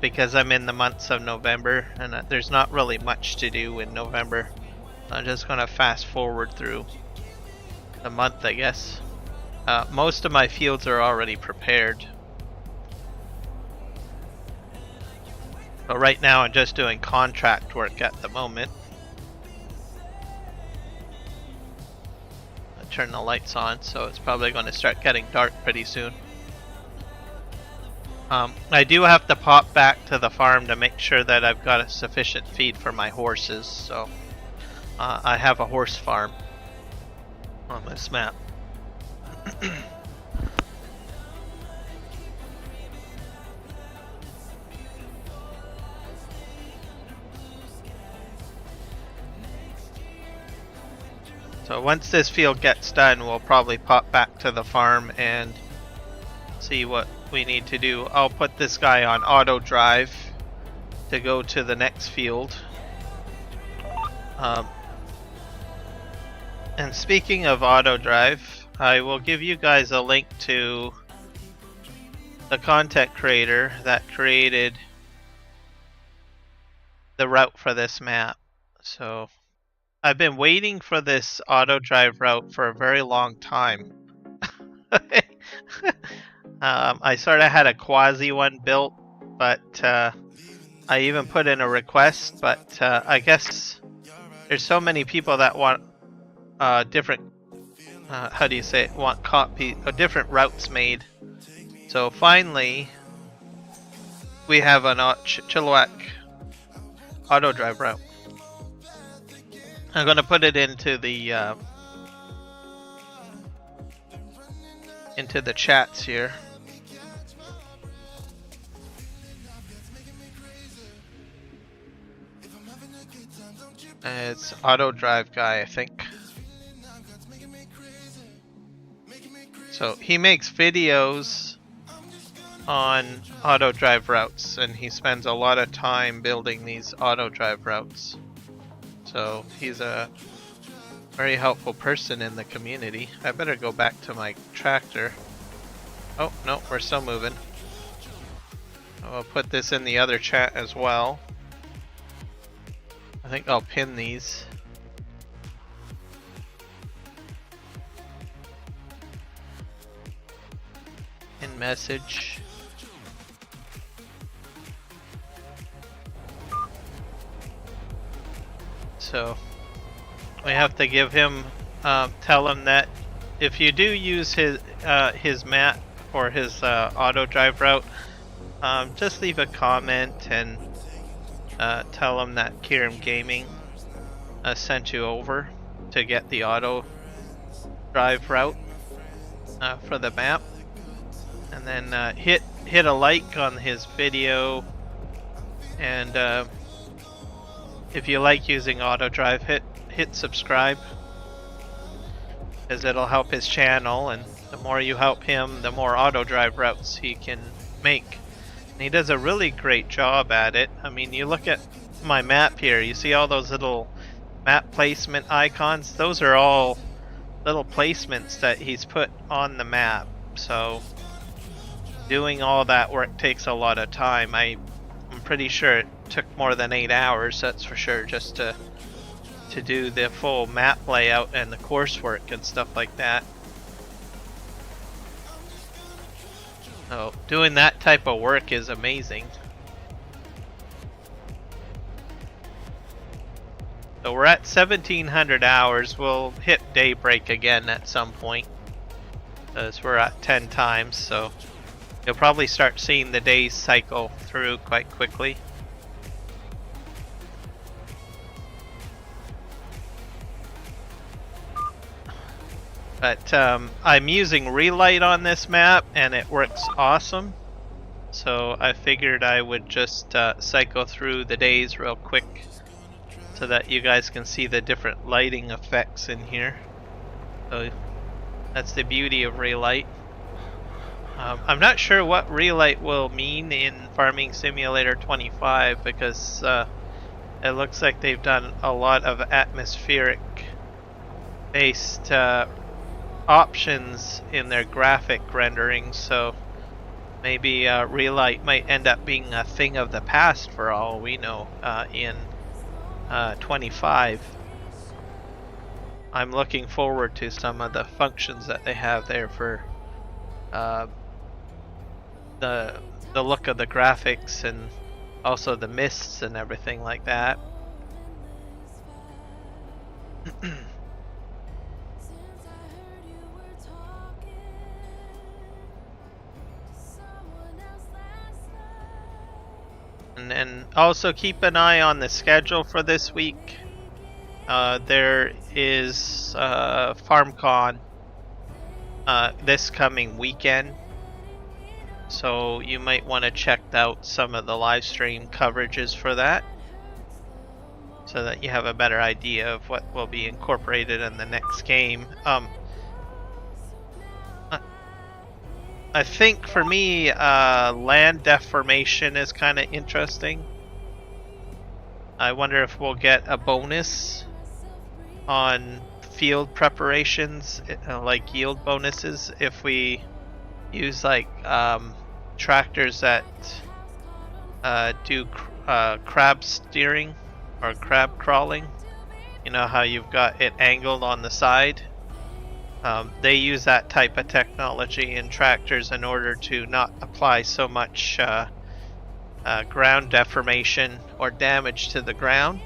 because I'm in the months of November and there's not really much to do in November. I'm just gonna fast forward through the month, I guess. Most of my fields are already prepared. But right now I'm just doing contract work at the moment. I turn the lights on, so it's probably going to start getting dark pretty soon. I do have to pop back to the farm to make sure that I've got a sufficient feed for my horses, so I have a horse farm on this map. So once this field gets done, we'll probably pop back to the farm and see what we need to do. I'll put this guy on auto drive to go to the next field. And speaking of auto drive, I will give you guys a link to the content creator that created the route for this map. So I've been waiting for this auto drive route for a very long time. I sort of had a quasi one built, but I even put in a request, but I guess there's so many people that want different how do you say it? Want different routes made. So finally, we have an Chilliwack auto drive route. I'm gonna put it into the chats here. It's auto drive guy, I think. So he makes videos on auto drive routes, and he spends a lot of time building these auto drive routes. So he's a very helpful person in the community. I better go back to my tractor. Oh, no, we're still moving. I'll put this in the other chat as well. I think I'll pin these. In message. So we have to give him, tell him that if you do use his map or his auto drive route, just leave a comment and tell him that Argsy Gaming sent you over to get the auto drive route for the map, and then hit a like on his video, and if you like using auto drive, hit subscribe, because it'll help his channel, and the more you help him, the more auto drive routes he can make. And he does a really great job at it. I mean, you look at my map here, you see all those little map placement icons? Those are all little placements that he's put on the map. So doing all that work takes a lot of time. I'm pretty sure it took more than 8 hours, that's for sure, just to do the full map layout and the coursework and stuff like that. So doing that type of work is amazing. So we're at 1700 hours. We'll hit daybreak again at some point, as we're at 10 times, so you'll probably start seeing the days cycle through quite quickly. But I'm using Relight on this map and it works awesome. So I figured I would just cycle through the days real quick so that you guys can see the different lighting effects in here. So that's the beauty of Relight. I'm not sure what Relight will mean in Farming Simulator 25, because it looks like they've done a lot of atmospheric based options in their graphic rendering, so maybe Relight might end up being a thing of the past for all we know in 25. I'm looking forward to some of the functions that they have there for the look of the graphics, and also the mists and everything like that. And then also keep an eye on the schedule for this week. There is FarmCon this coming weekend, so you might want to check out some of the live stream coverages for that, so that you have a better idea of what will be incorporated in the next game. I think for me, land deformation is kind of interesting. I wonder if we'll get a bonus on field preparations, like yield bonuses, if we use like tractors that do crab steering or crab crawling. You know how you've got it angled on the side? They use that type of technology in tractors in order to not apply so much ground deformation or damage to the ground.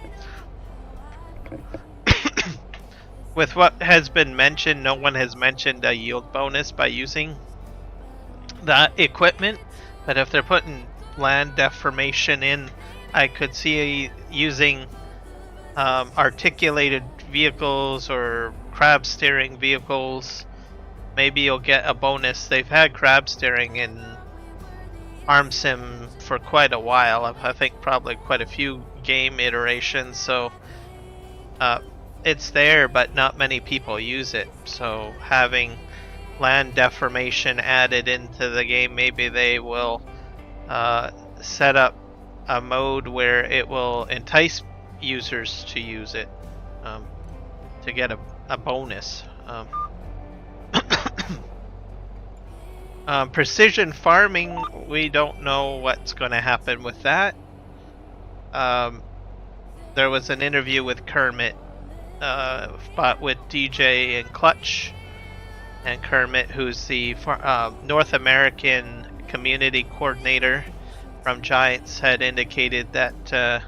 With what has been mentioned, no one has mentioned a yield bonus by using that equipment, but if they're putting land deformation in, I could see using articulated vehicles or crab steering vehicles. Maybe you'll get a bonus. They've had crab steering in Arm Sim for quite a while. I think probably quite a few game iterations, so it's there, but not many people use it. So having land deformation added into the game, maybe they will set up a mode where it will entice users to use it to get a bonus. Precision farming, we don't know what's going to happen with that. There was an interview with Kermit, but with DJ and Clutch, and Kermit, who's the North American community coordinator from Giants, had indicated that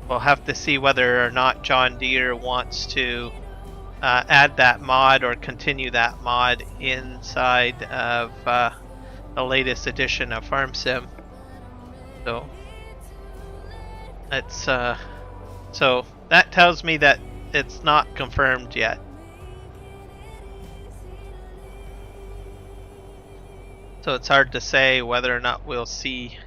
we'll have to see whether or not John Deere wants to add that mod or continue that mod inside of the latest edition of Farm Sim. So it's so that tells me that it's not confirmed yet. So it's hard to say whether or not we'll see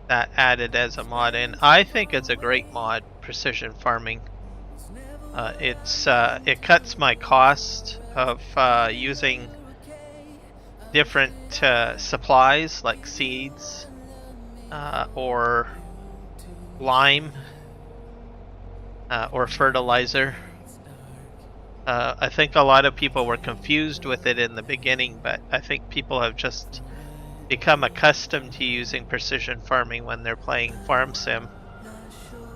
that added as a mod in. I think it's a great mod, precision farming. It cuts my cost of using different supplies like seeds or lime or fertilizer. I think a lot of people were confused with it in the beginning, but I think people have just become accustomed to using precision farming when they're playing Farm Sim.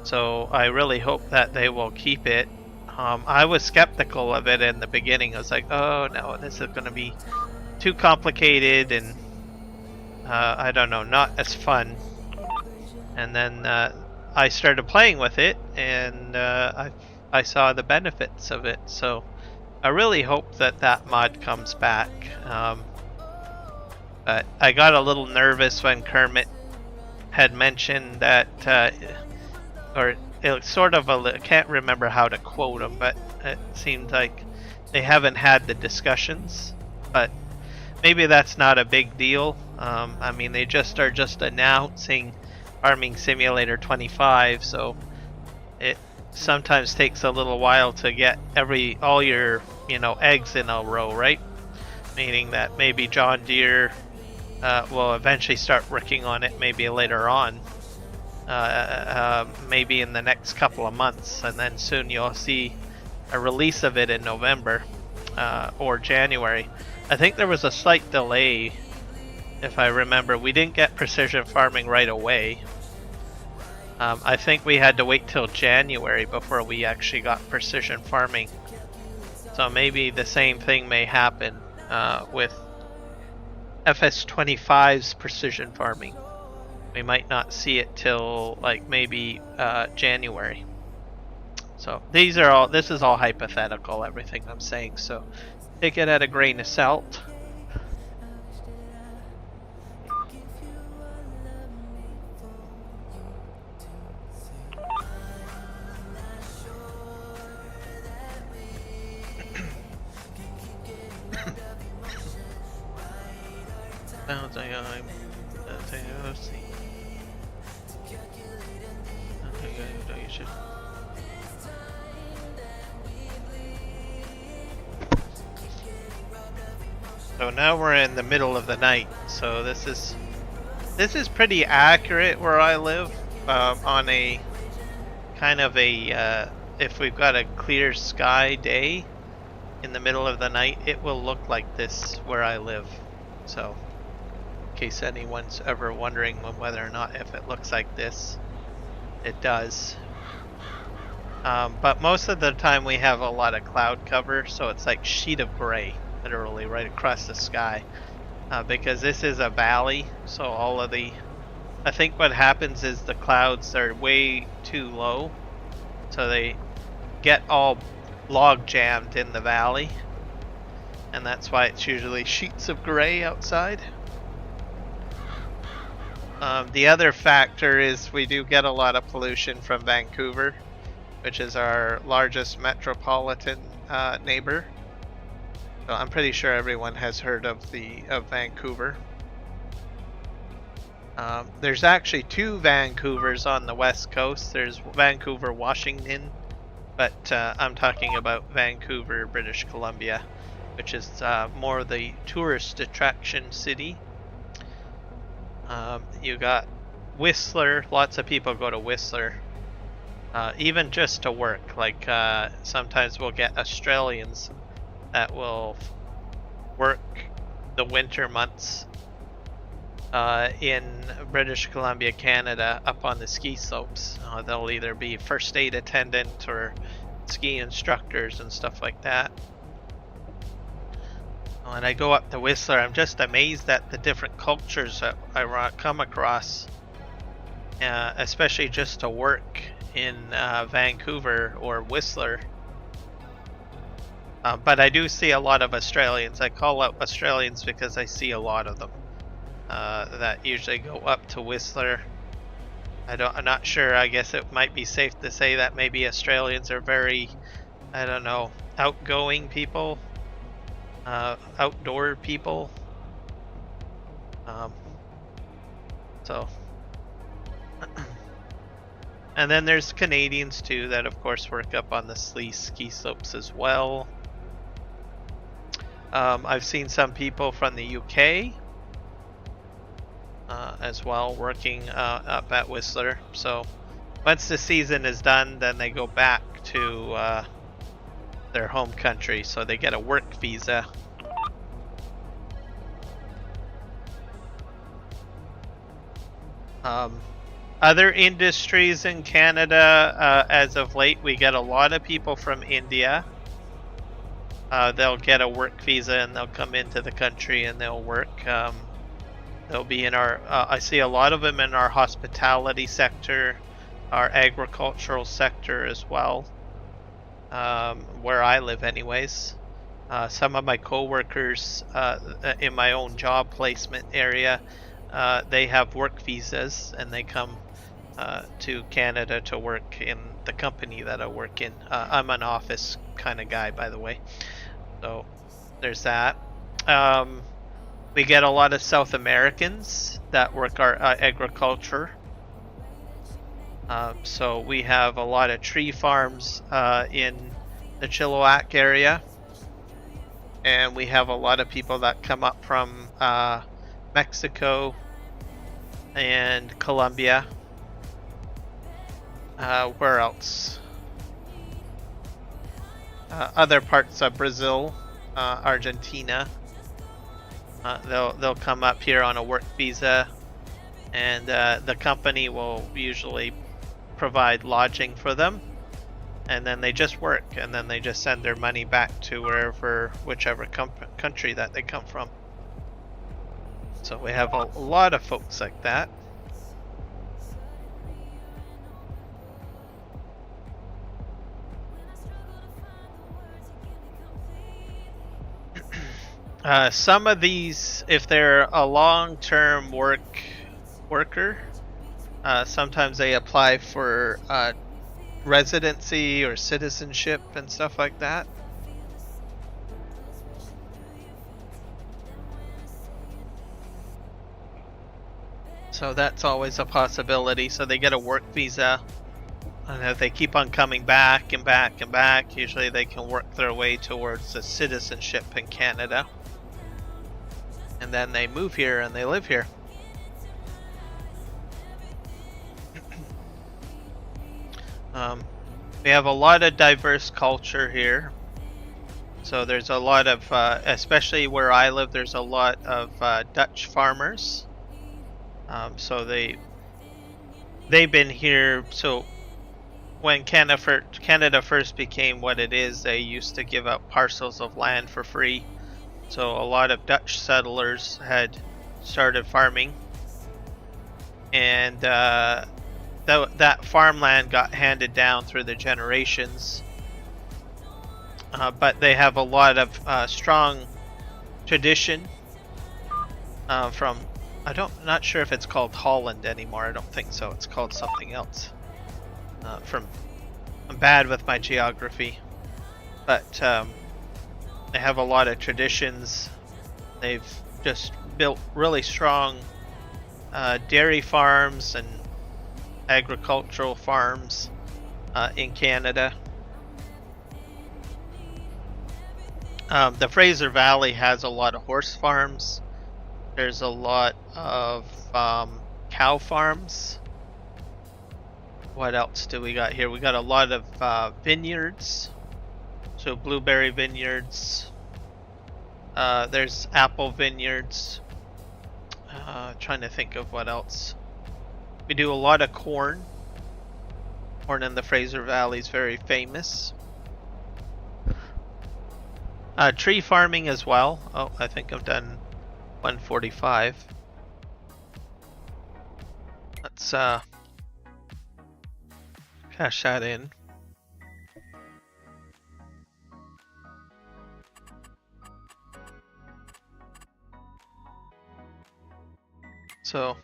So I really hope that they will keep it. I was skeptical of it in the beginning. I was like, oh no, this is going to be too complicated and I don't know, not as fun. And then I started playing with it and I saw the benefits of it. So I really hope that that mod comes back. But I got a little nervous when Kermit had mentioned that, or it sort of, I can't remember how to quote him, but it seemed like they haven't had the discussions. But maybe that's not a big deal. I mean, they are just announcing Farming Simulator 25, so it sometimes takes a little while to get all your eggs in a row, right? Meaning that maybe John Deere will eventually start working on it maybe later on, maybe in the next couple of months, and then soon you'll see a release of it in November or January. I think there was a slight delay, if I remember. We didn't get precision farming right away. I think we had to wait till January before we actually got precision farming. So maybe the same thing may happen with FS25's precision farming. We might not see it till like maybe January. So this is all hypothetical, everything I'm saying, so take it at a grain of salt. Sounds like So now we're in the middle of the night. So this is pretty accurate where I live. On a kind of a if we've got a clear sky day in the middle of the night, it will look like this where I live. So in case anyone's ever wondering whether or not if it looks like this, it does. But most of the time we have a lot of cloud cover, so it's like sheet of gray, literally right across the sky. Because this is a valley, so I think what happens is the clouds are way too low, so they get all log jammed in the valley, and that's why it's usually sheets of gray outside. The other factor is we do get a lot of pollution from Vancouver, which is our largest metropolitan neighbor. So I'm pretty sure everyone has heard of Vancouver. There's actually two Vancouvers on the west coast. There's Vancouver, Washington, but I'm talking about Vancouver, British Columbia, which is more the tourist attraction city. You got Whistler. Lots of people go to Whistler, even just to work. Like sometimes we'll get Australians that will work the winter months in British Columbia, Canada, up on the ski slopes. They'll either be first aid attendant or ski instructors and stuff like that. When I go up to Whistler, I'm just amazed at the different cultures that I come across, especially just to work in Vancouver or Whistler. But I do see a lot of Australians. I call out Australians because I see a lot of them that usually go up to Whistler. I'm not sure. I guess it might be safe to say that maybe Australians are very, I don't know, outgoing people, outdoor people. So, and then there's Canadians too that of course work up on the ski slopes as well. I've seen some people from the UK as well working up at Whistler. So once the season is done, then they go back to their home country, so they get a work visa. Other industries in Canada, as of late, we get a lot of people from India. They'll get a work visa and they'll come into the country and they'll work. They'll be in our, I see a lot of them in our hospitality sector, our agricultural sector as well, where I live anyways. Some of my co-workers in my own job placement area, they have work visas and they come to Canada to work in the company that I work in. I'm an office kind of guy, by the way. So there's that. We get a lot of South Americans that work our agriculture. So we have a lot of tree farms in the Chilliwack area. And we have a lot of people that come up from Mexico and Colombia. Where else? Other parts of Brazil, Argentina. They'll come up here on a work visa, and the company will usually provide lodging for them, and then they just work, and then they just send their money back to whichever country that they come from. So we have a lot of folks like that. Some of these, if they're a long-term worker, sometimes they apply for residency or citizenship and stuff like that. So that's always a possibility. So they get a work visa, and if they keep on coming back and back and back, usually they can work their way towards a citizenship in Canada. And then they move here and they live here. We have a lot of diverse culture here. So there's a lot of, especially where I live, there's a lot of Dutch farmers. So they've been here. So when Canada first became what it is, they used to give out parcels of land for free. So a lot of Dutch settlers had started farming, and that farmland got handed down through the generations. But they have a lot of strong tradition from, not sure if it's called Holland anymore. I don't think so. It's called something else. I'm bad with my geography, but they have a lot of traditions. They've just built really strong dairy farms and agricultural farms in Canada. The Fraser Valley has a lot of horse farms. There's a lot of cow farms. What else do we got here? We got a lot of vineyards. So blueberry vineyards. There's apple vineyards. Trying to think of what else. We do a lot of corn. Corn in the Fraser Valley is very famous. Tree farming as well. Oh, I think I've done 145. Let's Cash that in. So,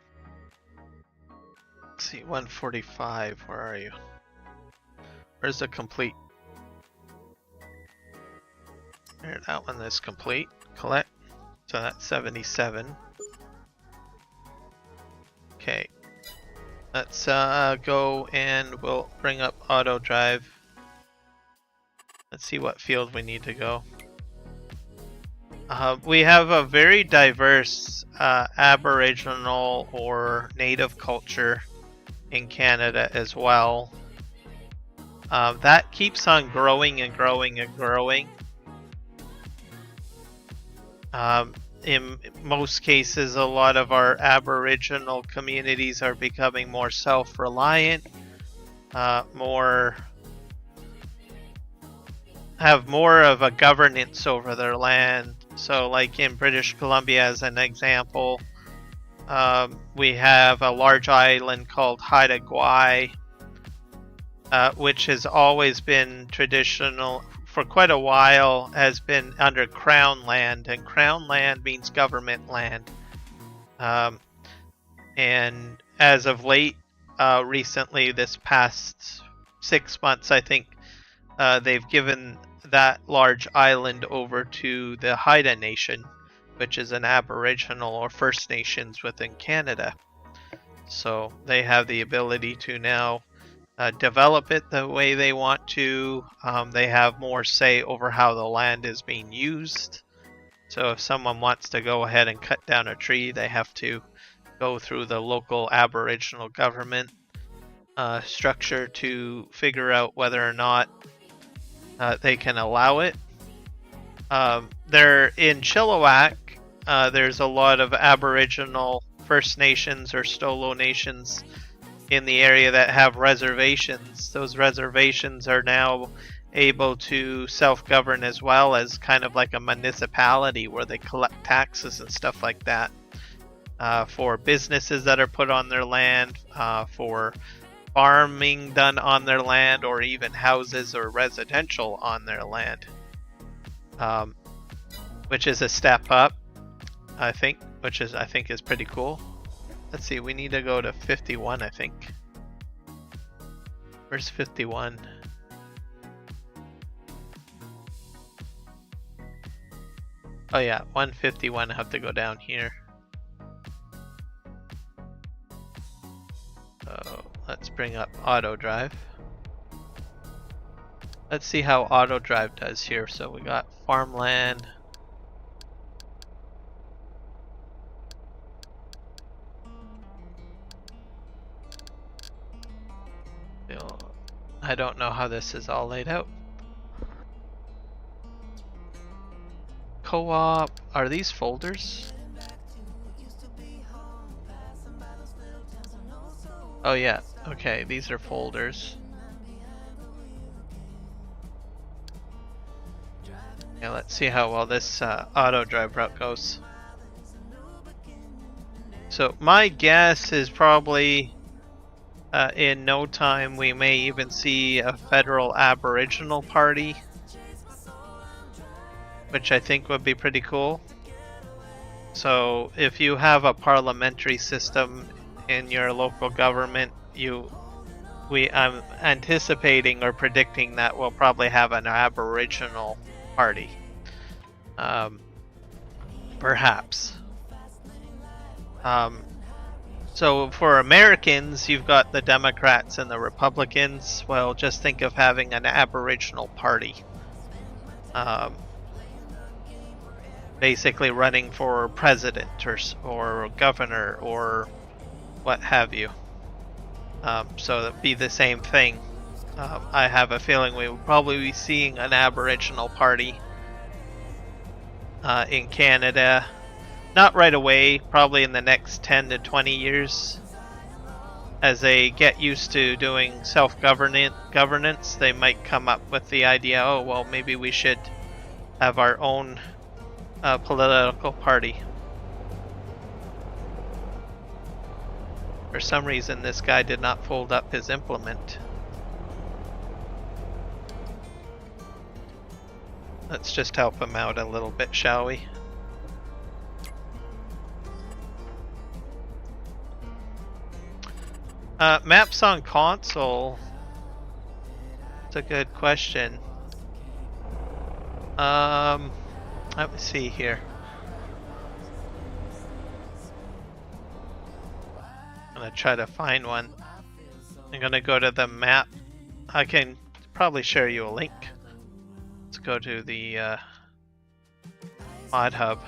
let's see, 145, where are you? Where's the complete? There, that one is complete. Collect. So that's 77. Okay. Let's go and we'll bring up auto drive. Let's see what field we need to go. We have a very diverse Aboriginal or Native culture in Canada as well. That keeps on growing and growing and growing. In most cases, a lot of our Aboriginal communities are becoming more self-reliant, have more of a governance over their land. So like in British Columbia as an example, we have a large island called Haida Gwaii, which has always been traditional for quite a while, has been under Crown land, and Crown land means government land. And as of late, recently, this past 6 months, I think, they've given that large island over to the Haida Nation, which is an Aboriginal or First Nations within Canada. So they have the ability to now develop it the way they want to. They have more say over how the land is being used. So if someone wants to go ahead and cut down a tree, they have to go through the local Aboriginal government structure to figure out whether or not they can allow it. There in Chilliwack, there's a lot of Aboriginal First Nations or Stolo Nations in the area that have reservations. Those reservations are now able to self-govern as well as kind of like a municipality where they collect taxes and stuff like that for businesses that are put on their land, for farming done on their land, or even houses or residential on their land, which is a step up, I think, which is is pretty cool. Let's see, we need to go to 51, I think. Where's 51? Oh yeah, 151, I have to go down here. So let's bring up auto drive. Let's see how auto drive does here. So we got farmland. I don't know how this is all laid out. Co-op, are these folders? Oh yeah, okay, these are folders. Yeah, let's see how well this auto drive route goes. So my guess is probably in no time we may even see a federal Aboriginal party, which I think would be pretty cool. So if you have a parliamentary system in your local government, I'm anticipating or predicting that we'll probably have an Aboriginal party. Perhaps. So for Americans, you've got the Democrats and the Republicans. Well, just think of having an Aboriginal party. Basically running for president or governor or what have you. So that'd be the same thing. I have a feeling we will probably be seeing an Aboriginal party in Canada. Not right away, probably in the next 10 to 20 years. As they get used to doing self-governance, they might come up with the idea, oh, well, maybe we should have our own political party. For some reason, this guy did not fold up his implement. Let's just help him out a little bit, shall we? Maps on console. That's a good question. Let me see here. I'm gonna try to find one. I'm gonna go to the map. I can probably share you a link. Let's go to the mod hub.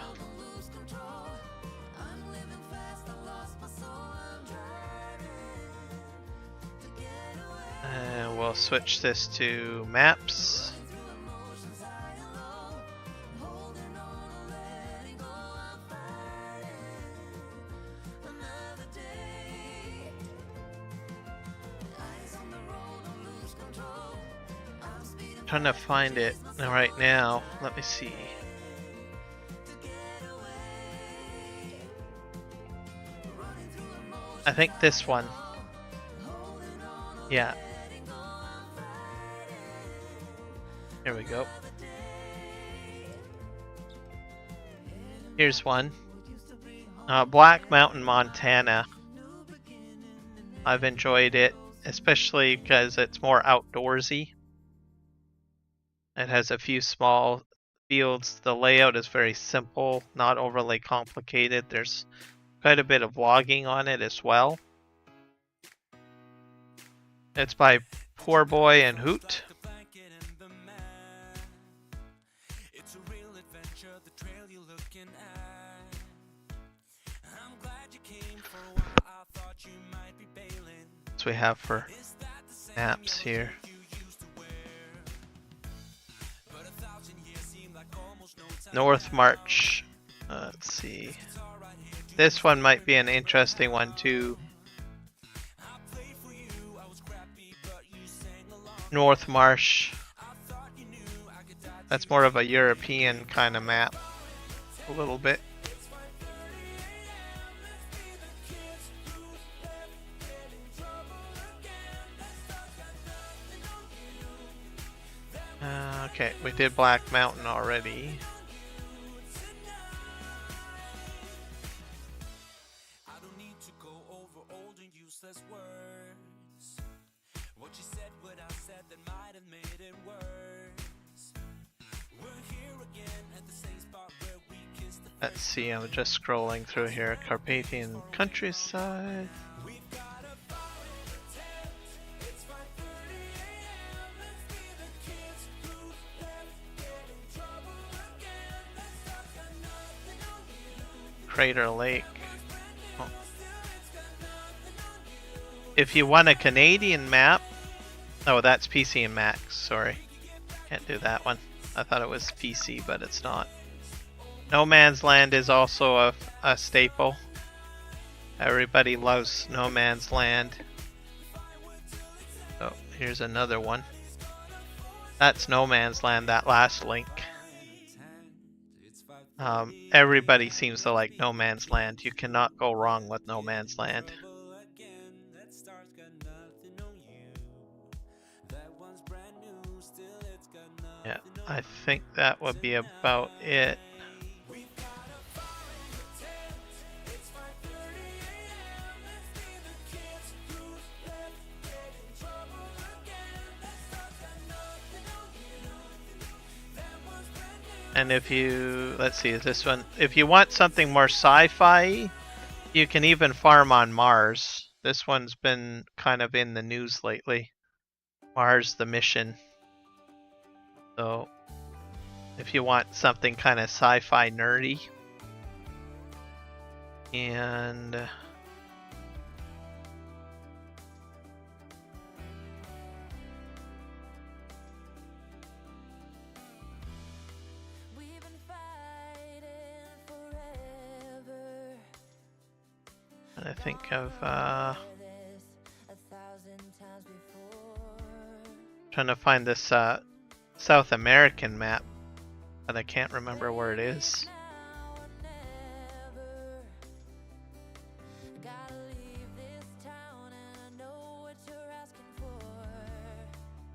And we'll switch this to maps. Trying to find it right now. Let me see. I think this one. Yeah. Here we go. Here's one. Black Mountain, Montana. I've enjoyed it, especially because it's more outdoorsy. It has a few small fields. The layout is very simple, not overly complicated. There's quite a bit of vlogging on it as well. It's by Poor Boy and Hoot. So we have for maps here. North March. Let's see. This one might be an interesting one too. North Marsh. That's more of a European kind of map. A little bit. Okay, we did Black Mountain already. Let's see, I'm just scrolling through here. Carpathian countryside. Crater Lake. Oh. If you want a Canadian map, oh, that's PC and Mac. Sorry, can't do that one. I thought it was PC, but it's not. No Man's Land is also a staple. Everybody loves No Man's Land. Oh, here's another one. That's No Man's Land, that last link. Everybody seems to like No Man's Land. You cannot go wrong with No Man's Land. Yeah, I think that would be about it. And if you, let's see, is this one? If you want something more sci-fi, you can even farm on Mars. This one's been kind of in the news lately. Mars, the mission. So, if you want something kind of sci-fi nerdy. And I think of trying to find this South American map, but I can't remember where it is.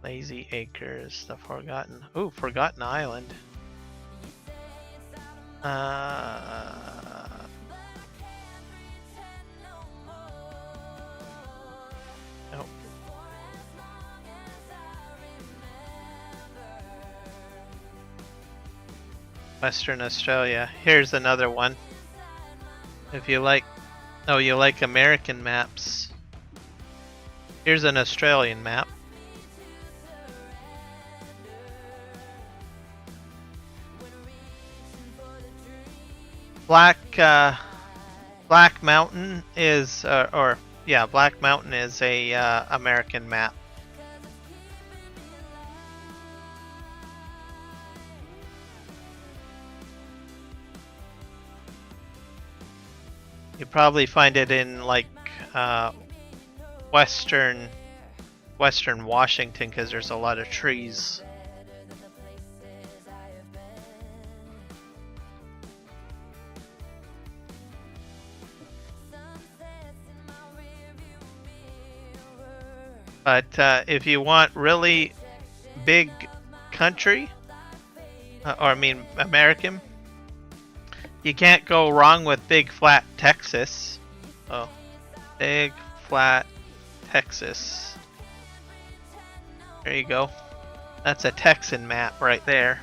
Lazy Acres, the Forgotten. Ooh, Forgotten Island. Nope. Western Australia. Here's another one. If you like, oh, you like American maps. Here's an Australian map. Black Mountain is, Black Mountain is a American map. You probably find it in like western Washington because there's a lot of trees. But if you want really big country, American, you can't go wrong with Big Flat Texas. Oh, Big Flat Texas. There you go. That's a Texan map right there.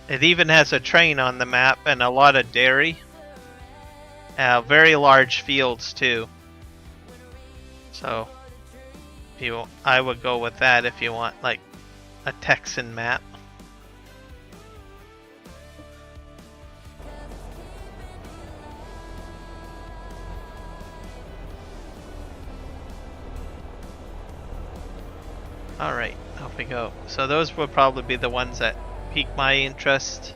It even has a train on the map and a lot of dairy. Very large fields too. So I would go with that if you want like a Texan map. Alright, off we go. So those would probably be the ones that pique my interest.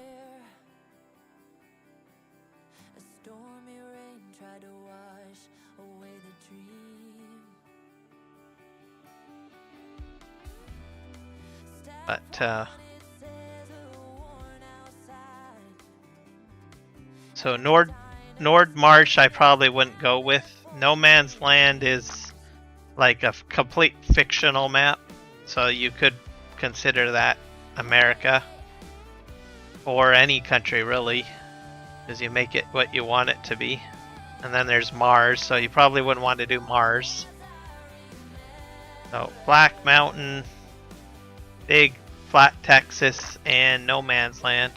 But so Nord Marsh I probably wouldn't go with. No Man's Land is like a complete fictional map, so you could consider that America or any country really, because you make it what you want it to be. And then there's Mars, so you probably wouldn't want to do Mars. So Black Mountain, Big Flat Texas, and No Man's Land.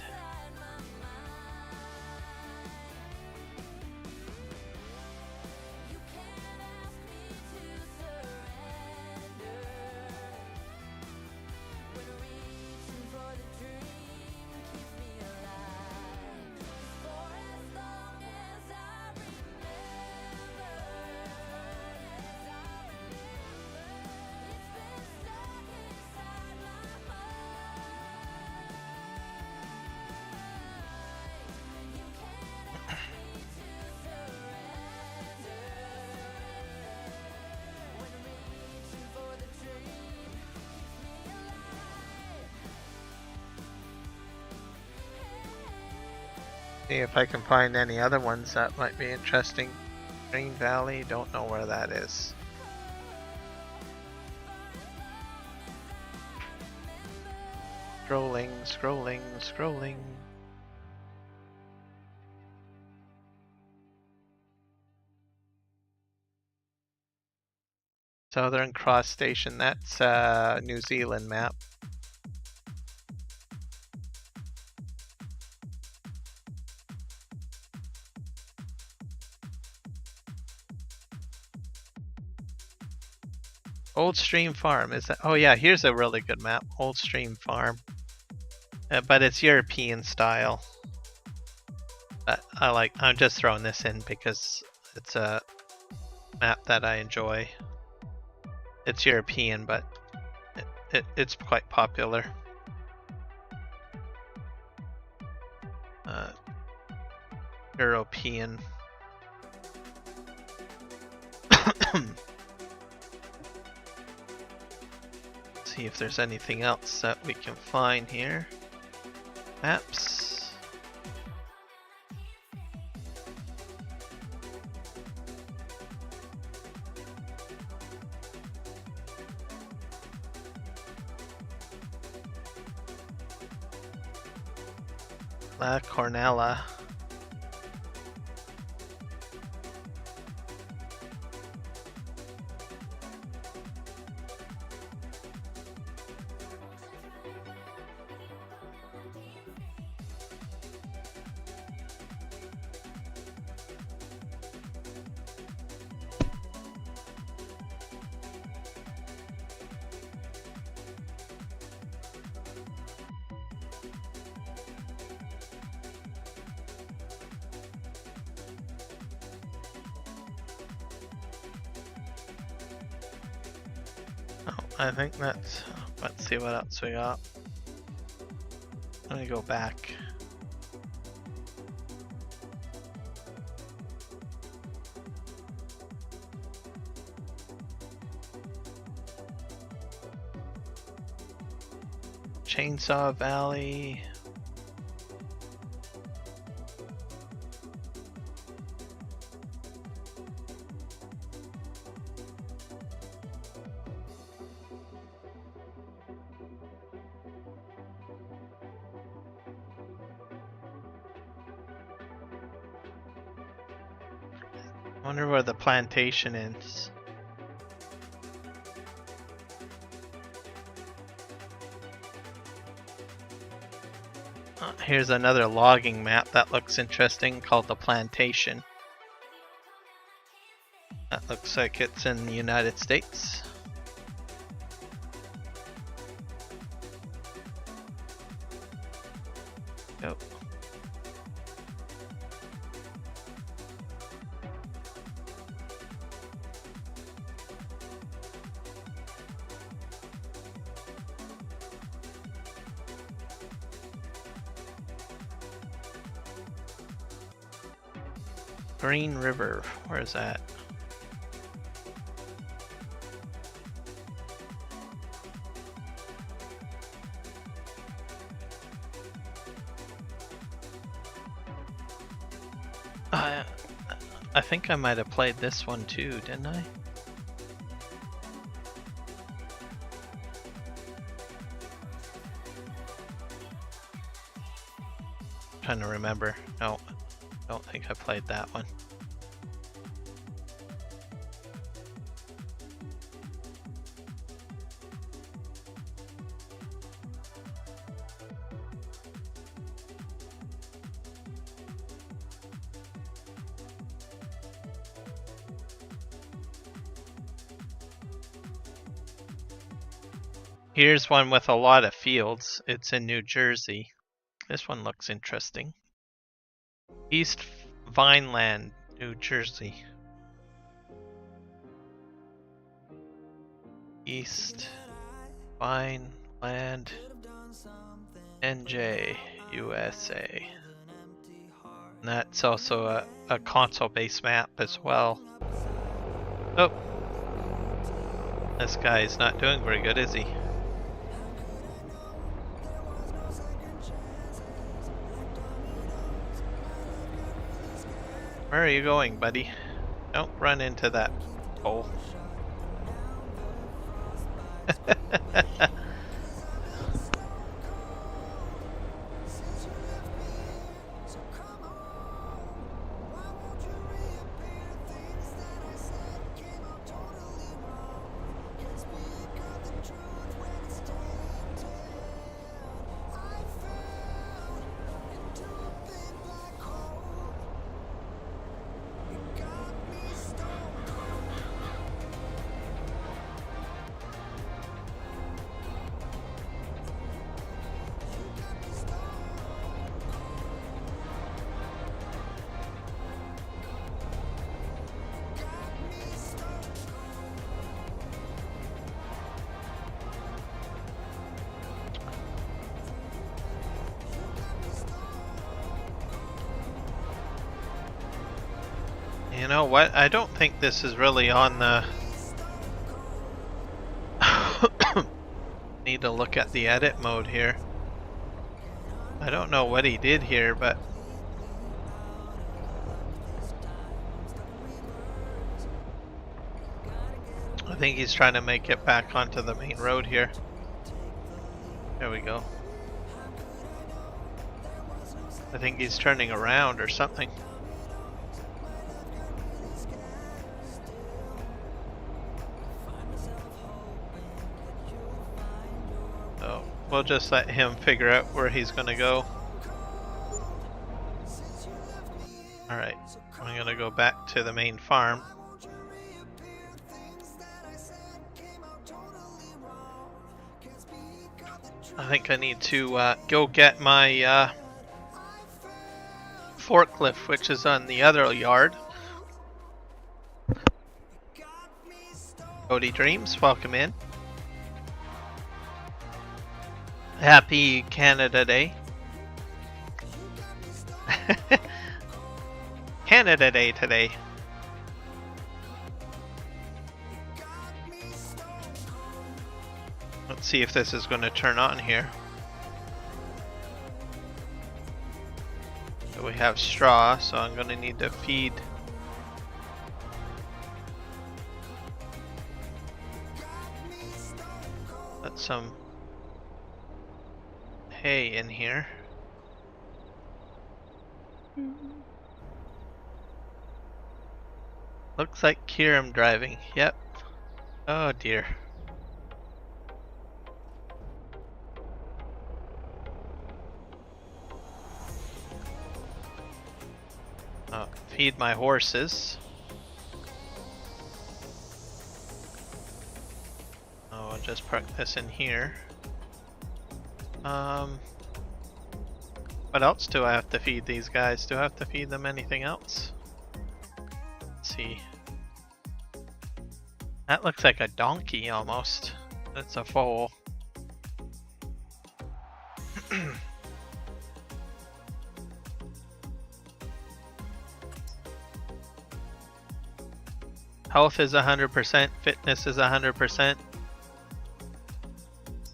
See if I can find any other ones that might be interesting. Green Valley, don't know where that is. Scrolling. Southern Cross Station, that's a New Zealand map. Old Stream Farm, is that? Oh yeah, here's a really good map. Old Stream Farm. But it's European style. I'm just throwing this in because it's a map that I enjoy. It's European, but it's quite popular. European. See if there's anything else that we can find here. Maps. La Cornella. Oh, I think that's. Let's see what else we got. Let me go back. Chainsaw Valley. I wonder where the plantation is. Here's another logging map that looks interesting called the Plantation. That looks like it's in the United States. Yep. Green River, where is that? I think I might have played this one too, didn't I? Trying to remember. No. Don't think I played that one. Here's one with a lot of fields. It's in New Jersey. This one looks interesting. East Vineland, New Jersey. East Vineland, NJ, USA. And that's also a console-based map as well. Oh, this guy is not doing very good, is he? Where are you going, buddy? Don't run into that hole. You know what? I don't think this is really on the... Need to look at the edit mode here. I don't know what he did here, but... I think he's trying to make it back onto the main road here. There we go. I think he's turning around or something. So we'll just let him figure out where he's gonna go. Alright, I'm gonna go back to the main farm. I think I need to go get my forklift, which is on the other yard. Cody Dreams, welcome in. Happy Canada Day. Canada Day today. Let's see if this is going to turn on here. So we have straw, so I'm going to need to feed. Put some hay in here. Looks like Kieran driving. Yep. Oh dear. Oh, feed my horses. Oh, I'll just park this in here. What else do I have to feed these guys? Do I have to feed them anything else? Let's see. That looks like a donkey almost. That's a foal. Health is 100%, fitness is 100%.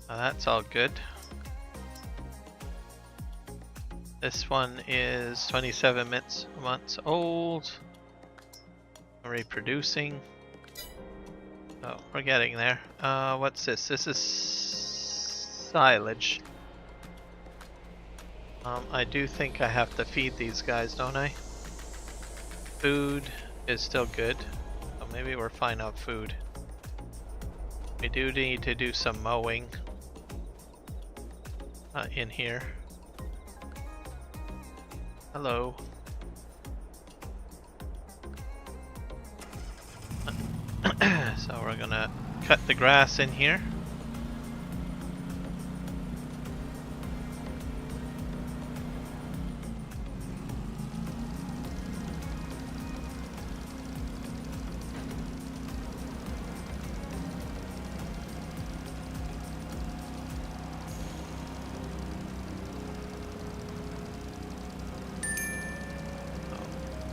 That's all good. This one is 27 months old. Reproducing. Oh, we're getting there. What's this? This is silage. I do think I have to feed these guys, don't I? Food is still good. So maybe we're fine on food. We do need to do some mowing in here. Hello. So we're gonna cut the grass in here.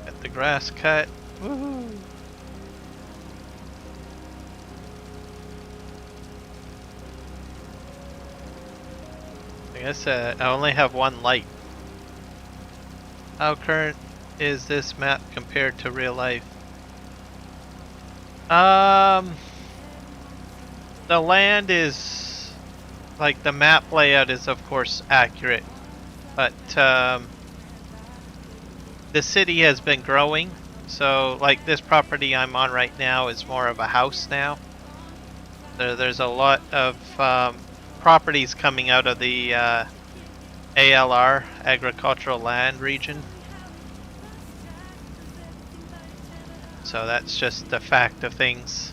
Get the grass cut. Woohoo! I guess I only have one light. How current is this map compared to real life? The land is, like, the map layout is of course accurate, but the city has been growing, so like this property I'm on right now is more of a house now. There's a lot of properties coming out of the ALR, agricultural land region. So that's just the fact of things.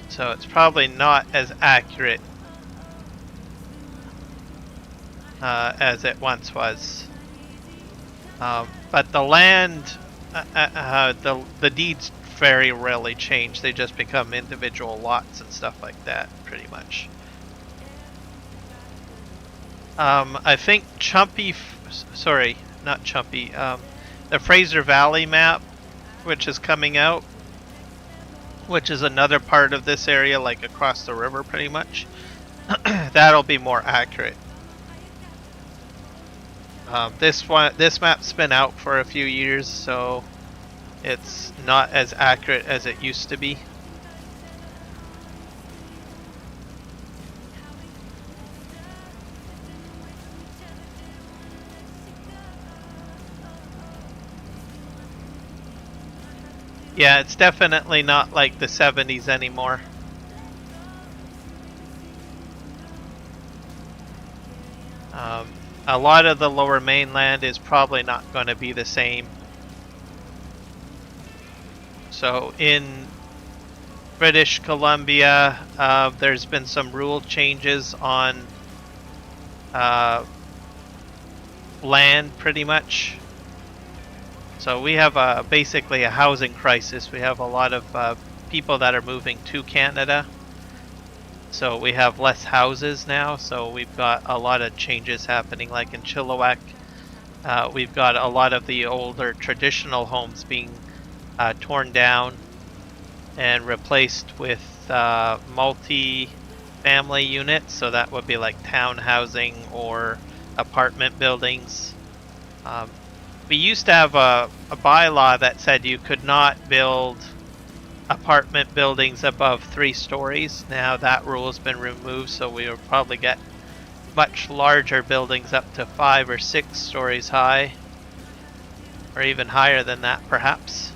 So it's probably not as accurate as it once was. But the land, the deeds very rarely change. They just become individual lots and stuff like that, pretty much. I think sorry, not Chumpy, the Fraser Valley map, which is coming out, which is another part of this area, like across the river pretty much, that'll be more accurate. This map's been out for a few years, so it's not as accurate as it used to be. Yeah, it's definitely not like the 70s anymore. A lot of the lower mainland is probably not going to be the same. So in British Columbia, there's been some rule changes on land, pretty much. So we have basically a housing crisis. We have a lot of people that are moving to Canada. So we have less houses now, so we've got a lot of changes happening, like in Chilliwack. We've got a lot of the older traditional homes being torn down and replaced with multi-family units, so that would be like town housing or apartment buildings. We used to have a bylaw that said you could not build apartment buildings above 3 stories. Now that rule has been removed, so we will probably get much larger buildings up to 5 or 6 stories high, or even higher than that perhaps.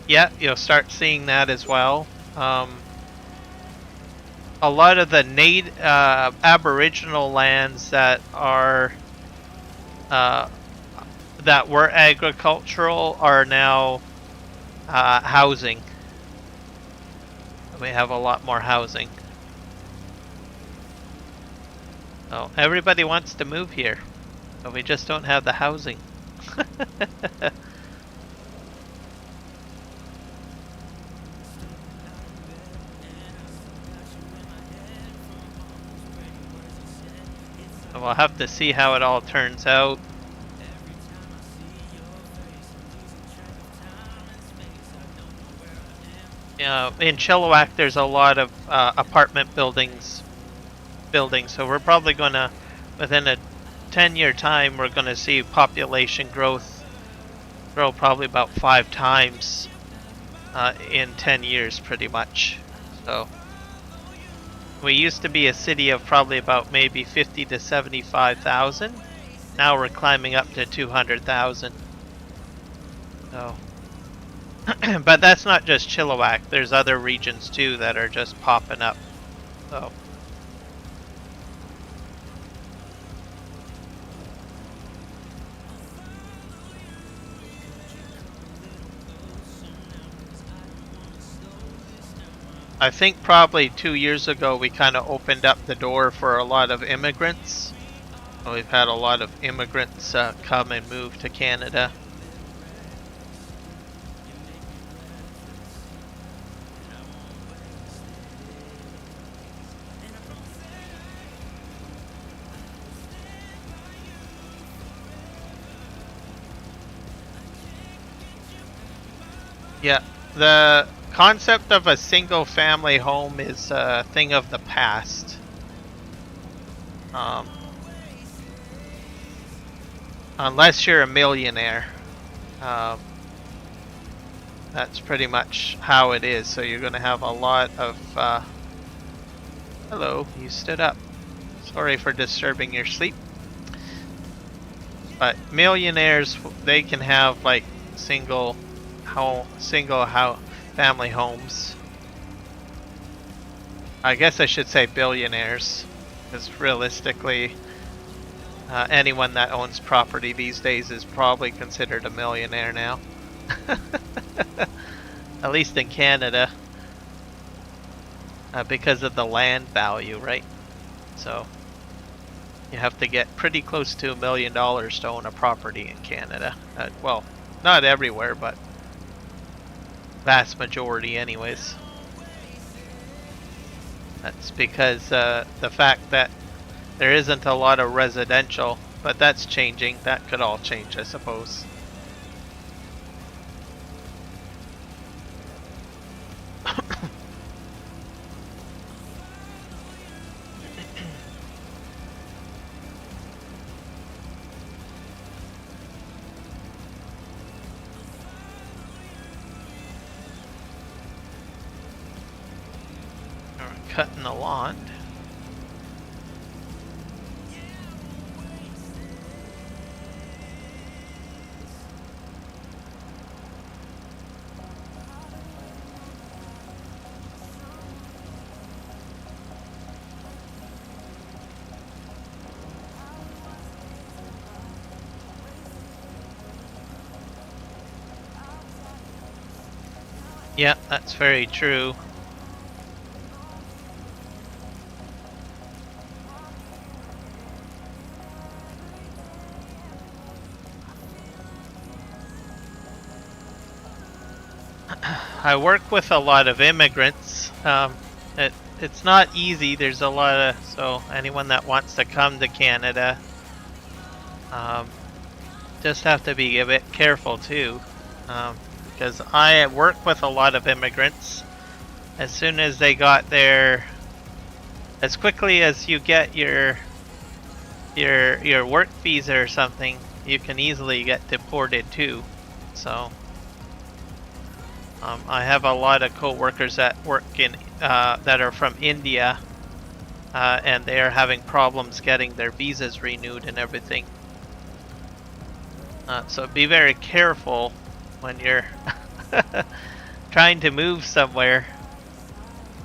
Yeah, you'll start seeing that as well. A lot of the Aboriginal lands that are that were agricultural are now housing. We have a lot more housing. So everybody wants to move here, but we just don't have the housing. We'll have to see how it all turns out. In Chilliwack, there's a lot of apartment buildings, so we're probably going to, within a 10-year time, we're going to see population growth grow probably about 5 times in 10 years, pretty much. So we used to be a city of probably about maybe 50 to 75,000. Now we're climbing up to 200,000. So. But that's not just Chilliwack. There's other regions too that are just popping up. So I think probably 2 years ago we kind of opened up the door for a lot of immigrants. We've had a lot of immigrants come and move to Canada. Yeah, the concept of a single family home is a thing of the past. Unless you're a millionaire. That's pretty much how it is. So you're going to have a lot of... Hello, you stood up. Sorry for disturbing your sleep. But millionaires, they can have like single family homes. I guess I should say billionaires, because realistically anyone that owns property these days is probably considered a millionaire now. At least in Canada, because of the land value, right? So you have to get pretty close to $1 million to own a property in Canada. Well, not everywhere, but vast majority anyways. That's because the fact that there isn't a lot of residential, but that's changing. That could all change, I suppose. Cutting the lawn. Yeah, that's very true. I work with a lot of immigrants. It's not easy. There's a lot of, so anyone that wants to come to Canada, just have to be a bit careful too, because I work with a lot of immigrants. As soon as they got there, as quickly as you get your work visa or something, you can easily get deported too. So I have a lot of co-workers that work in that are from India, and they are having problems getting their visas renewed and everything. So be very careful when you're trying to move somewhere.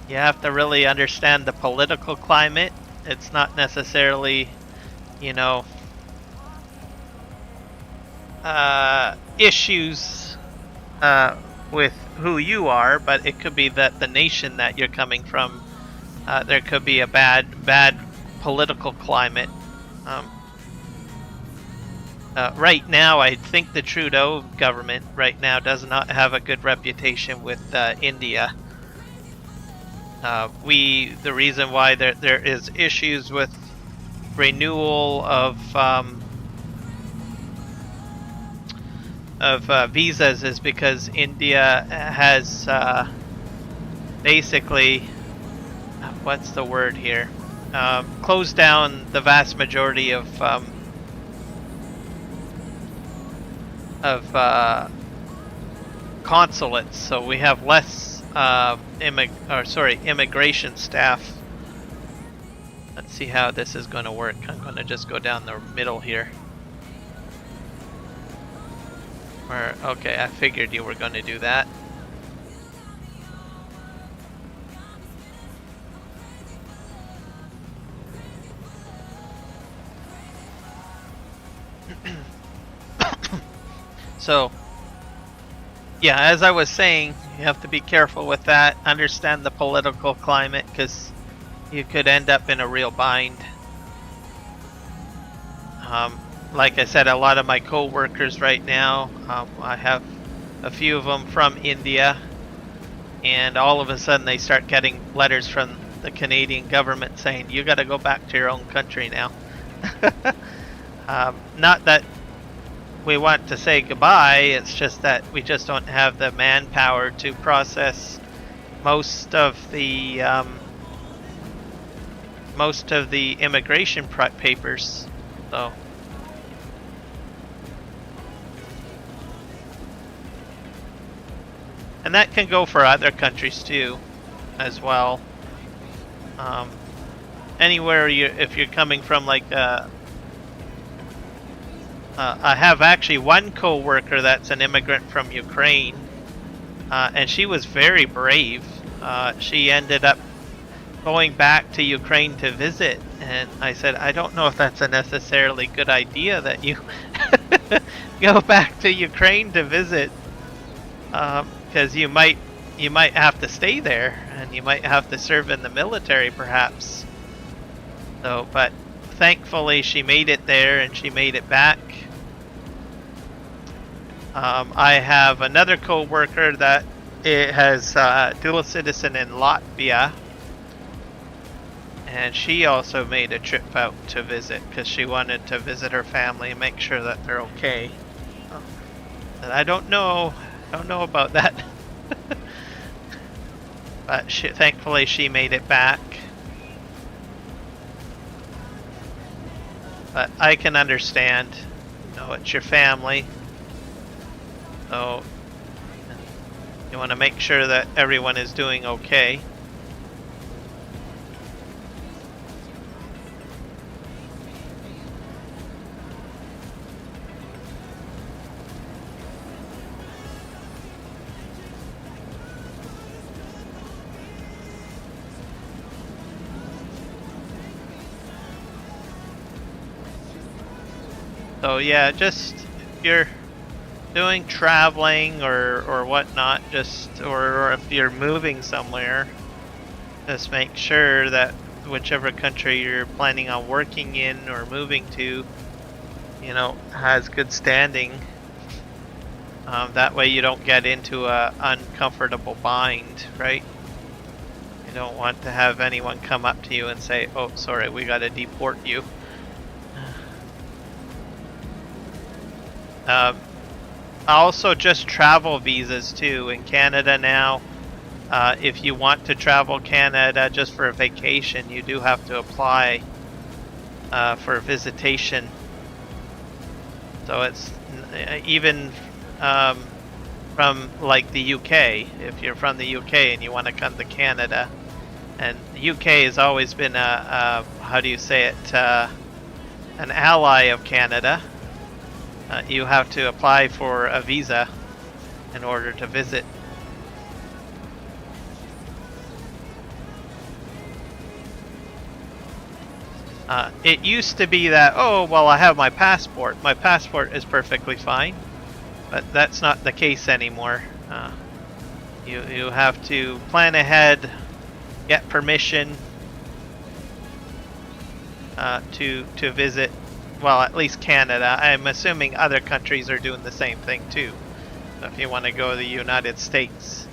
You have to really understand the political climate. It's not necessarily, you know, issues with who you are, but it could be that the nation that you're coming from, there could be a bad political climate. Right now, I think the Trudeau government right now does not have a good reputation with India. The reason why there is issues with renewal of visas is because India has basically, what's the word here, closed down the vast majority of consulates, so we have less immigration staff. Let's see how this is going to work. I'm going to just go down the middle here. Okay, I figured you were going to do that. So, yeah, as I was saying, you have to be careful with that. Understand the political climate, because you could end up in a real bind. Like I said, a lot of my co-workers right now, I have a few of them from India, and all of a sudden they start getting letters from the Canadian government saying, you got to go back to your own country now. Not that we want to say goodbye, it's just that we just don't have the manpower to process most of the immigration papers. So and that can go for other countries too, as well. Anywhere if you're coming from, like I have actually one co-worker that's an immigrant from Ukraine, and she was very brave. She ended up going back to Ukraine to visit, and I said, I don't know if that's a necessarily good idea that you go back to Ukraine to visit, because you might have to stay there, and you might have to serve in the military perhaps. So, but thankfully she made it there and she made it back. I have another co-worker that has dual citizen in Latvia, and she also made a trip out to visit because she wanted to visit her family and make sure that they're okay. And I don't know about that. But thankfully she made it back. But I can understand, it's your family. So you want to make sure that everyone is doing okay. So yeah, just doing traveling or whatnot, or if you're moving somewhere, just make sure that whichever country you're planning on working in or moving to, you know, has good standing. That way you don't get into a uncomfortable bind, right? You don't want to have anyone come up to you and say, "Oh, sorry, we got to deport you." Also, just travel visas too in Canada now. If you want to travel Canada just for a vacation, you do have to apply for visitation. So it's even from like the UK. If you're from the UK and you want to come to Canada, and the UK has always been how do you say it, an ally of Canada. You have to apply for a visa in order to visit. It used to be that, oh, well, I have my passport. My passport is perfectly fine. But that's not the case anymore. You have to plan ahead, get permission to visit. Well, at least Canada. I'm assuming other countries are doing the same thing too. So if you want to go to the United States,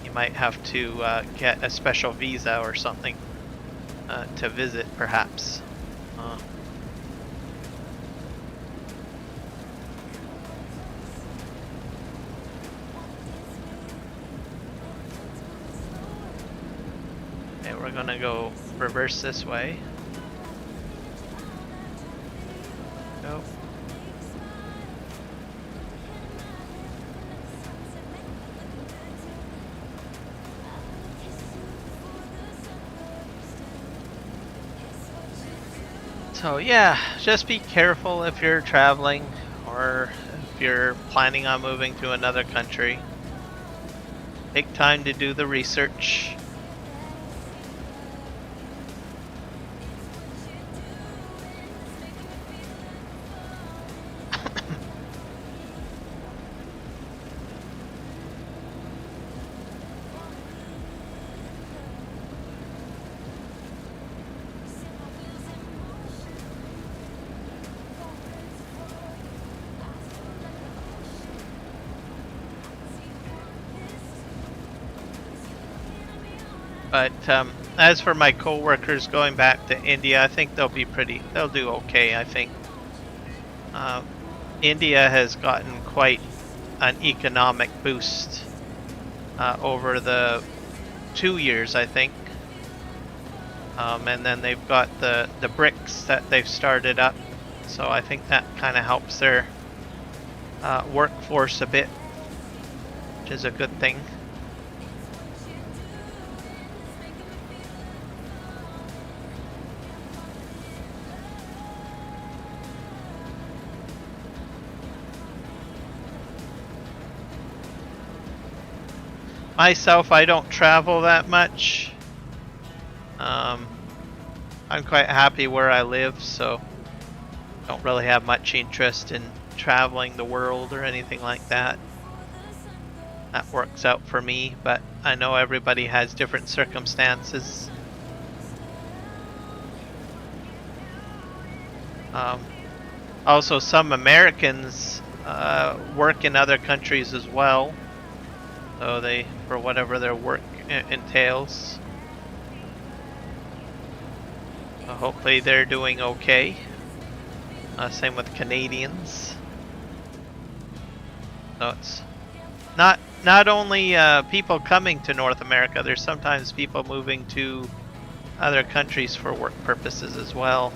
you might have to get a special visa or something to visit, perhaps. Okay, we're gonna go reverse this way. Go. So yeah, just be careful if you're traveling or if you're planning on moving to another country. Take time to do the research. But as for my co-workers going back to India, I think they'll do okay, I think. India has gotten quite an economic boost over the 2 years, I think. And then they've got the BRICS that they've started up. So I think that kind of helps their workforce a bit, which is a good thing. Myself, I don't travel that much. I'm quite happy where I live, so don't really have much interest in traveling the world or anything like that. That works out for me, but I know everybody has different circumstances. Also, some Americans work in other countries as well. So for whatever their work entails. So hopefully they're doing okay. Same with Canadians. So it's not only people coming to North America, there's sometimes people moving to other countries for work purposes as well.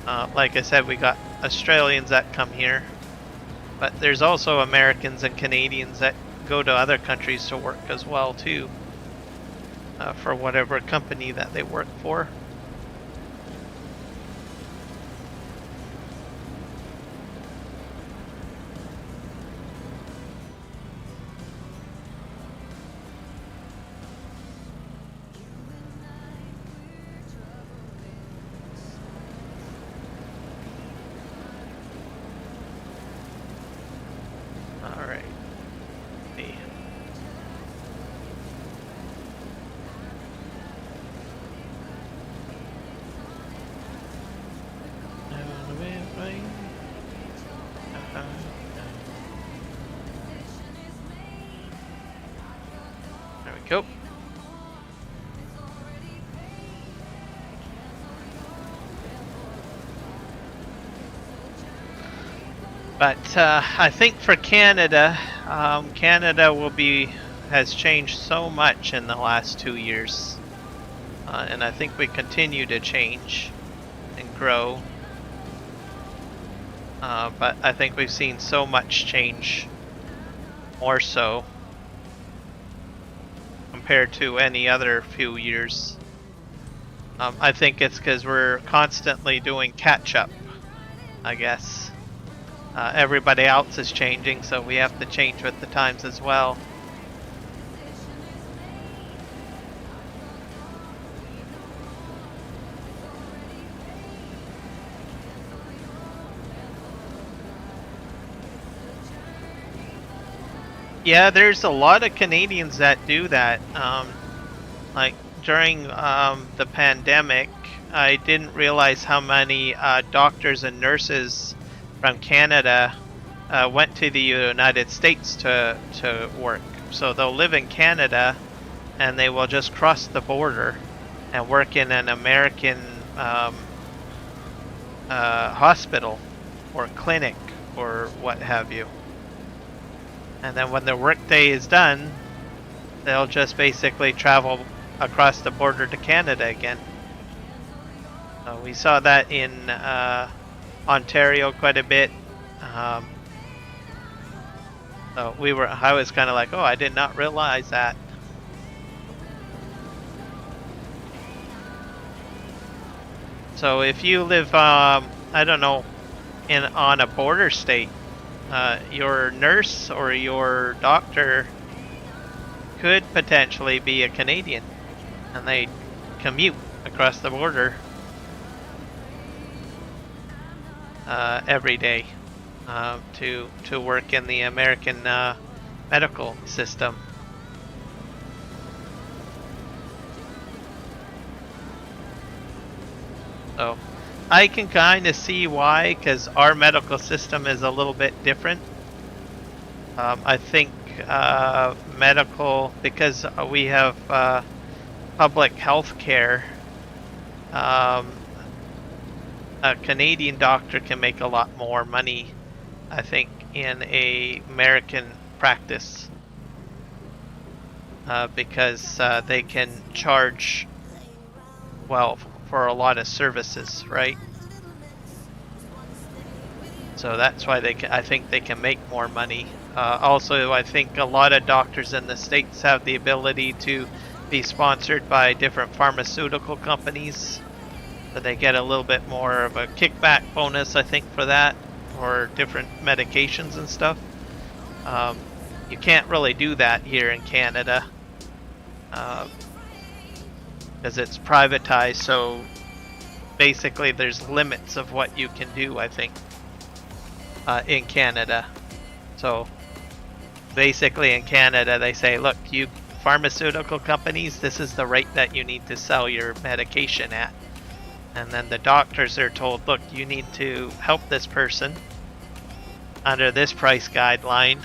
Like I said, we got Australians that come here. But there's also Americans and Canadians that go to other countries to work as well too, for whatever company that they work for. go. But I think for Canada, Canada has changed so much in the last 2 years, and I think we continue to change and grow. But I think we've seen so much change, more so compared to any other few years. I think it's because we're constantly doing catch up, I guess. Everybody else is changing, so we have to change with the times as well. Yeah, there's a lot of Canadians that do that. Like during the pandemic, I didn't realize how many doctors and nurses from Canada went to the United States to work. So they'll live in Canada and they will just cross the border and work in an American hospital or clinic or what have you. And then when their workday is done, they'll just basically travel across the border to Canada again. We saw that in Ontario quite a bit. So I was kind of like, oh, I did not realize that. So if you live, I don't know, on a border state, your nurse or your doctor could potentially be a Canadian, and they commute across the border every day to work in the American medical system. So I can kind of see why, because our medical system is a little bit different. I think medical, because we have public health care, a Canadian doctor can make a lot more money, I think, in a American practice, because they can charge well for a lot of services, right? So that's why I think they can make more money. Also, I think a lot of doctors in the States have the ability to be sponsored by different pharmaceutical companies, so they get a little bit more of a kickback bonus, I think, for that, or different medications and stuff. You can't really do that here in Canada, because it's privatized, so basically there's limits of what you can do, I think, in Canada. So basically in Canada they say, look, you pharmaceutical companies, this is the rate that you need to sell your medication at. And then the doctors are told, look, you need to help this person under this price guideline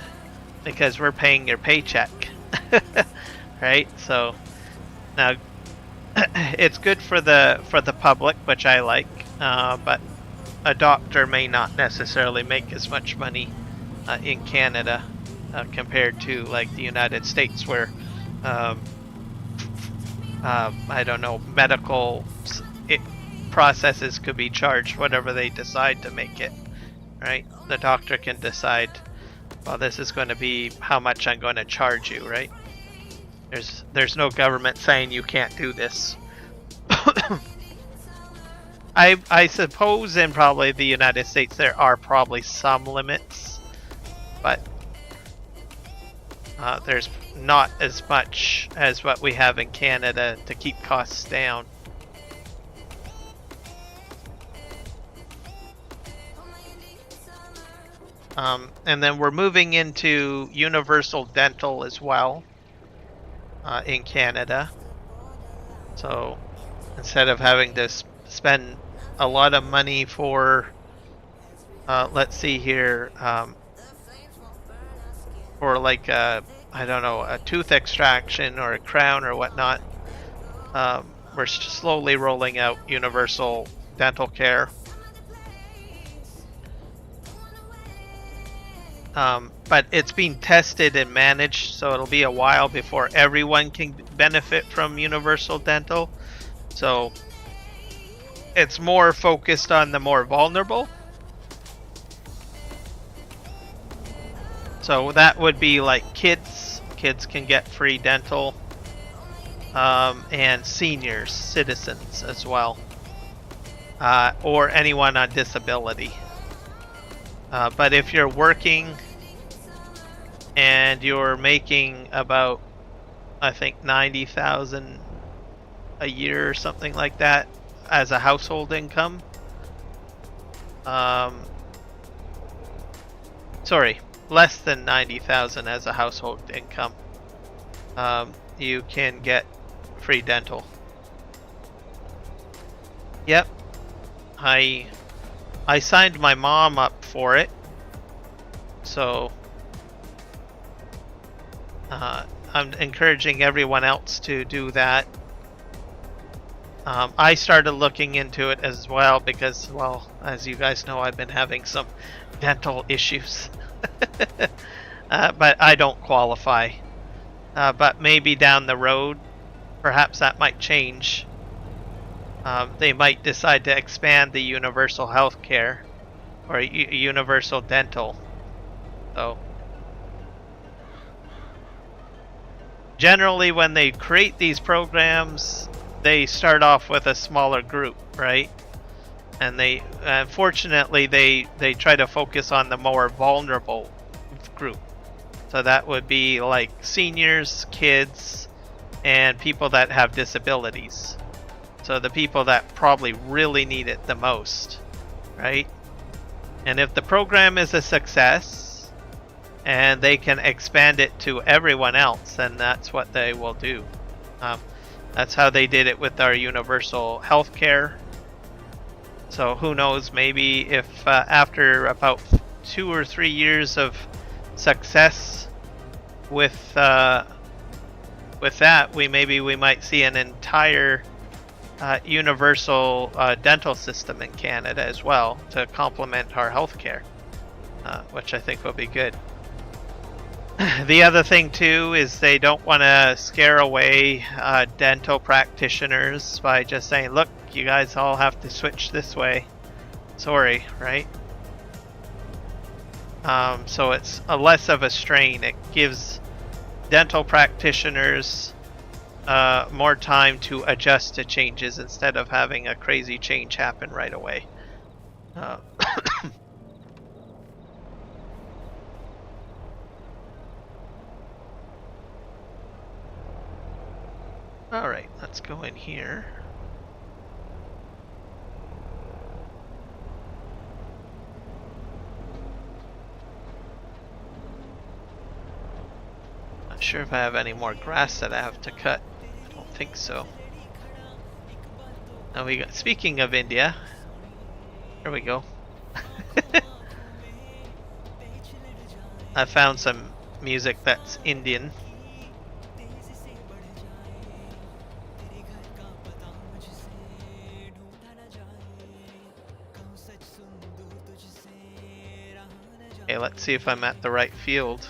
because we're paying your paycheck. Right? So now it's good for the public, which I like, but a doctor may not necessarily make as much money in Canada compared to like the United States, where I don't know, medical processes could be charged whatever they decide to make it, right? The doctor can decide, well, this is going to be how much I'm going to charge you, right? There's no government saying you can't do this. I suppose in probably the United States there are probably some limits, but there's not as much as what we have in Canada to keep costs down. And then we're moving into universal dental as well in Canada. So instead of having to spend a lot of money for, let's see here, for like a I don't know, a tooth extraction or a crown or whatnot, we're slowly rolling out universal dental care. But it's being tested and managed, so it'll be a while before everyone can benefit from universal dental. So it's more focused on the more vulnerable. So that would be like kids. Kids can get free dental, and seniors, citizens as well, or anyone on disability. But if you're working and you're making about, I think, 90,000 a year or something like that as a household income, sorry, less than 90,000 as a household income, you can get free dental. Yep, I signed my mom up for it, so I'm encouraging everyone else to do that. I started looking into it as well because, well, as you guys know, I've been having some dental issues. But I don't qualify. But maybe down the road, perhaps that might change. They might decide to expand the universal health care or universal dental. So generally when they create these programs, they start off with a smaller group, right? And they unfortunately they try to focus on the more vulnerable group. So that would be like seniors, kids, and people that have disabilities. So the people that probably really need it the most, right? And if the program is a success and they can expand it to everyone else, then that's what they will do. That's how they did it with our universal health care. So who knows, maybe if after about 2 or 3 years of success with that, we might see an entire universal dental system in Canada as well to complement our healthcare, which I think will be good. The other thing too is they don't want to scare away dental practitioners by just saying, look, you guys all have to switch this way. Sorry, right? So it's a less of a strain. It gives dental practitioners more time to adjust to changes instead of having a crazy change happen right away. All right, let's go in here. Not sure if I have any more grass that I have to cut. I don't think so. Now we got, speaking of India, here we go. I found some music that's Indian. Okay, let's see if I'm at the right field.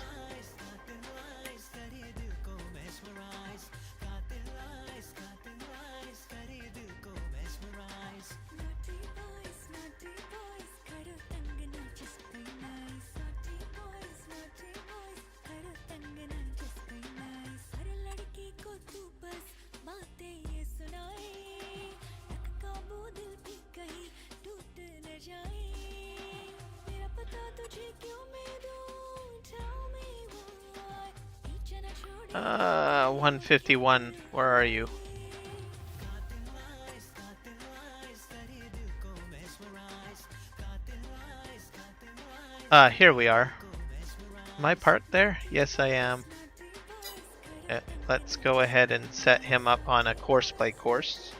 Uh, 151, where are you? Here we are. Am I parked there? Yes, I am. Let's go ahead and set him up on a course by course.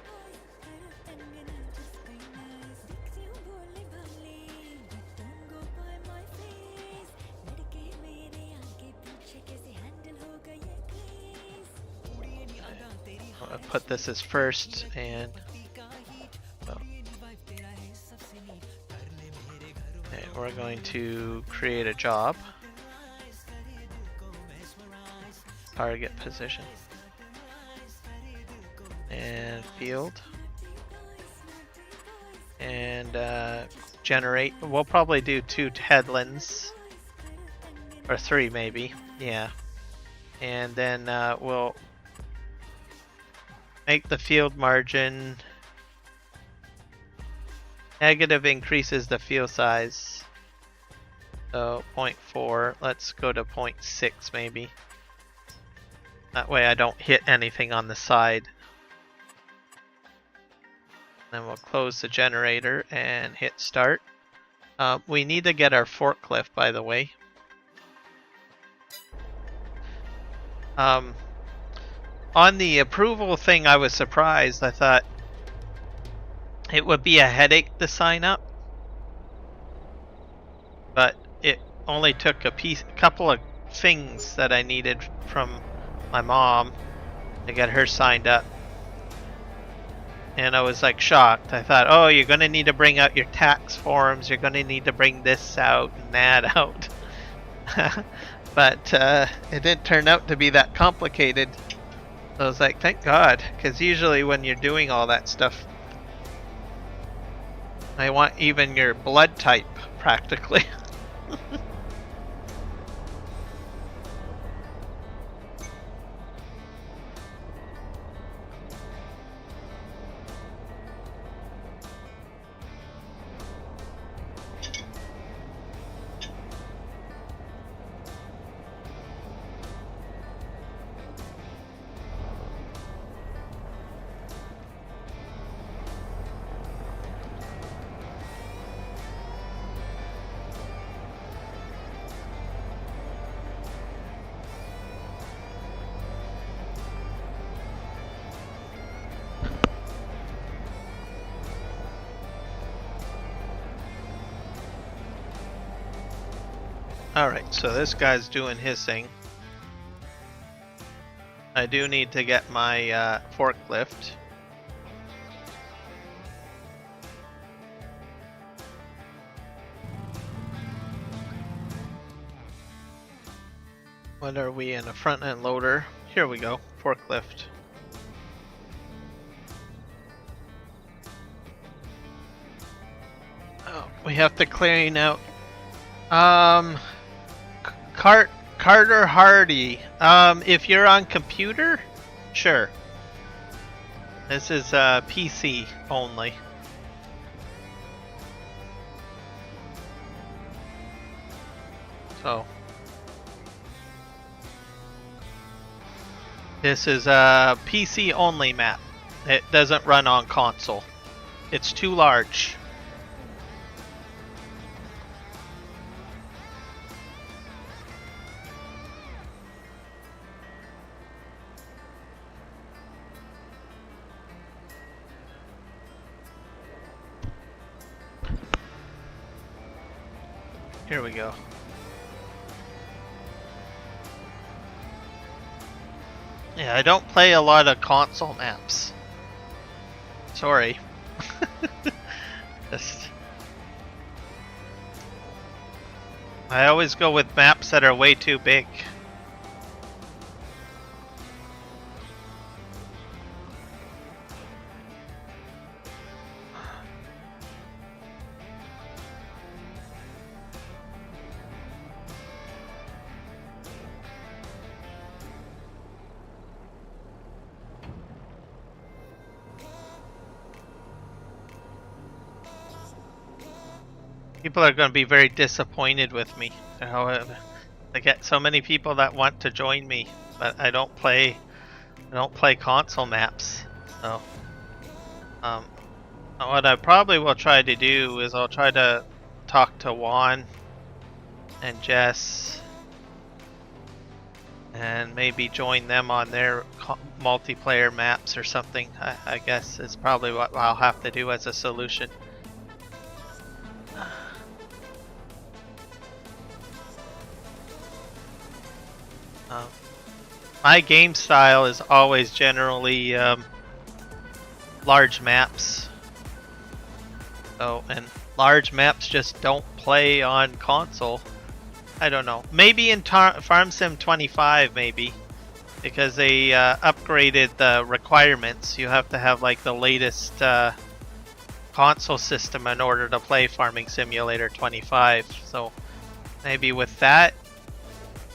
I'll put this as first, and okay, we're going to create a job. Target position. And field. And generate. We'll probably do 2 headlands. Or 3 maybe. Yeah. And then we'll make the field margin. Negative increases the field size. So 0.4. Let's go to 0.6 maybe. That way I don't hit anything on the side. Then we'll close the generator and hit start. We need to get our forklift, by the way. On the approval thing, I was surprised. I thought it would be a headache to sign up. But it only took a couple of things that I needed from my mom to get her signed up. And I was like shocked. I thought, oh, you're going to need to bring out your tax forms. You're going to need to bring this out and that out. But it didn't turn out to be that complicated. So I was like, thank God. Because usually when you're doing all that stuff, I want even your blood type practically. Alright, so this guy's doing his thing. I do need to get my forklift. What are we in? A front end loader? Here we go, forklift. Oh, we have to clean out. Carter Hardy. If you're on computer, sure. This is PC only. So this is a PC only map. It doesn't run on console. It's too large. Here we go. Yeah, I don't play a lot of console maps. Sorry. I always go with maps that are way too big. People are going to be very disappointed with me. I get so many people that want to join me, but I don't play console maps. So, what I probably will try to do is I'll try to talk to Juan and Jess, and maybe join them on their multiplayer maps or something. I guess is probably what I'll have to do as a solution. my game style is always generally large maps. So, and large maps just don't play on console. I don't know. Maybe in Farm Sim 25, maybe. Because they upgraded the requirements. You have to have like the latest console system in order to play Farming Simulator 25. So maybe with that,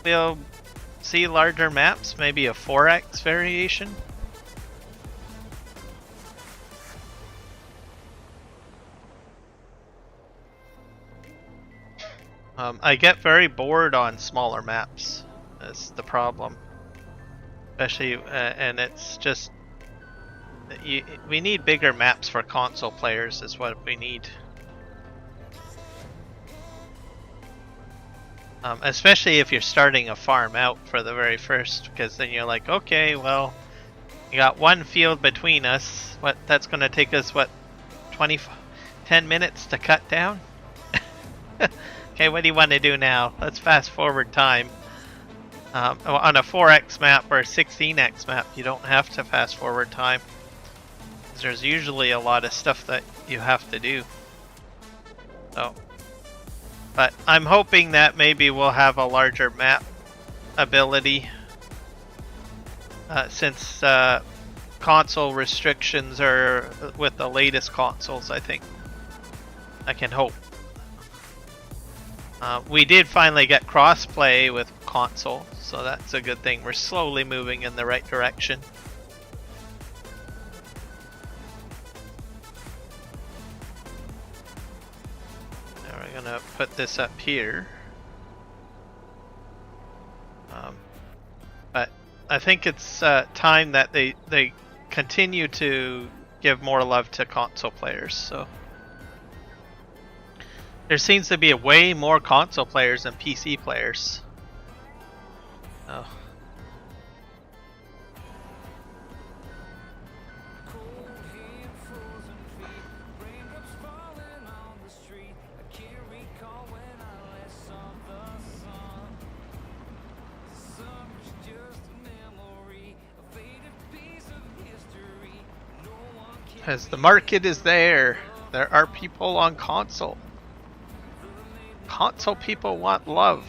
we'll see larger maps. Maybe a 4x variation. I get very bored on smaller maps. That's the problem. Especially, and it's just... we need bigger maps for console players is what we need. Especially if you're starting a farm out for the very first, because then you're like, okay, well, you got one field between us. That's going to take us, 10 minutes to cut down? Okay, what do you want to do now? Let's fast forward time. On a 4x map or a 16x map, you don't have to fast forward time. There's usually a lot of stuff that you have to do. So, but I'm hoping that maybe we'll have a larger map ability since console restrictions are with the latest consoles, I think. I can hope. We did finally get crossplay with console, so that's a good thing. We're slowly moving in the right direction. Now we're gonna put this up here. But I think it's time that they continue to give more love to console players. So. There seems to be way more console players than PC players. Oh. As the market is there, there are people on console. Console people want love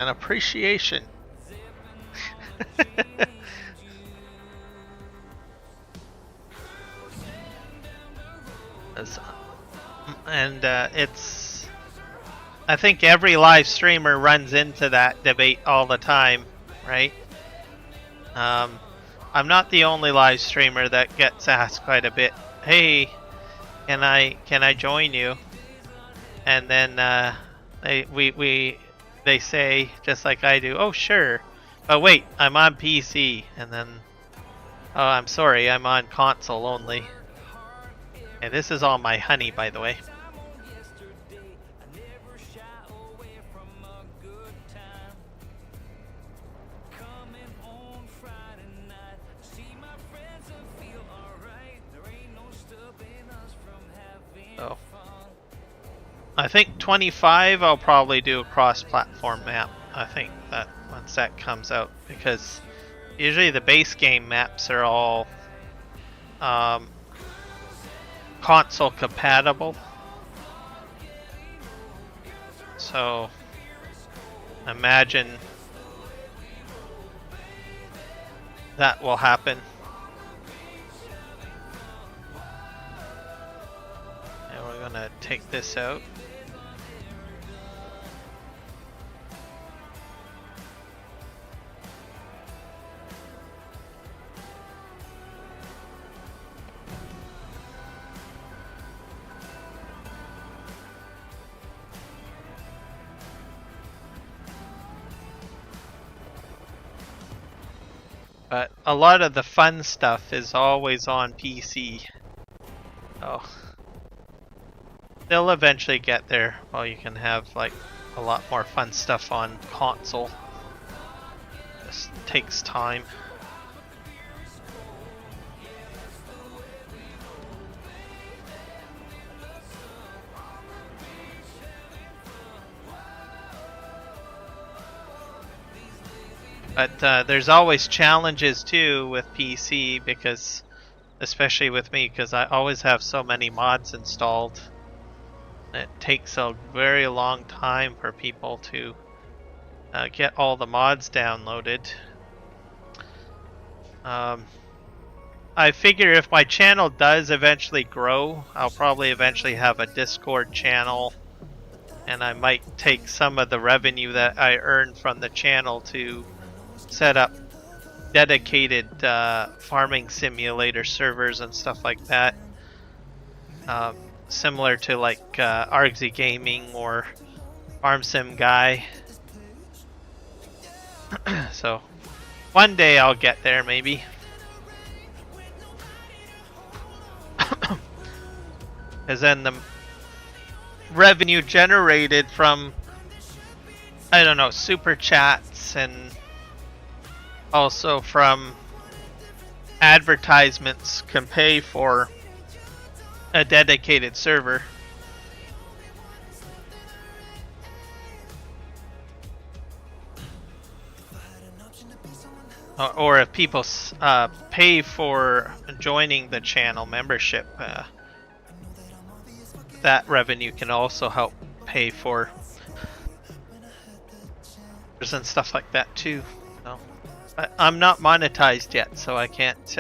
and appreciation. And it's... I think every live streamer runs into that debate all the time, right? I'm not the only live streamer that gets asked quite a bit, hey, can I join you? And then they say, just like I do, oh sure, but wait, I'm on PC, and then, oh I'm sorry, I'm on console only. And this is all my honey, by the way. Oh. I think 25 I'll probably do a cross-platform map. I think that once that comes out, because usually the base game maps are all console compatible. So imagine that will happen. And we're gonna take this out. But a lot of the fun stuff is always on PC. Oh. They'll eventually get there. Well, you can have like a lot more fun stuff on console. Just takes time. But there's always challenges too with PC, because especially with me, because I always have so many mods installed. It takes a very long time for people to get all the mods downloaded. I figure if my channel does eventually grow, I'll probably eventually have a Discord channel, and I might take some of the revenue that I earn from the channel to set up dedicated farming simulator servers and stuff like that. Similar to like Argsy Gaming or Farm Sim Guy. So one day I'll get there, maybe. Because then the revenue generated from, I don't know, super chats and also from advertisements can pay for a dedicated server. Or if people pay for joining the channel membership, that revenue can also help pay for and stuff like that too. So, but I'm not monetized yet, so I can't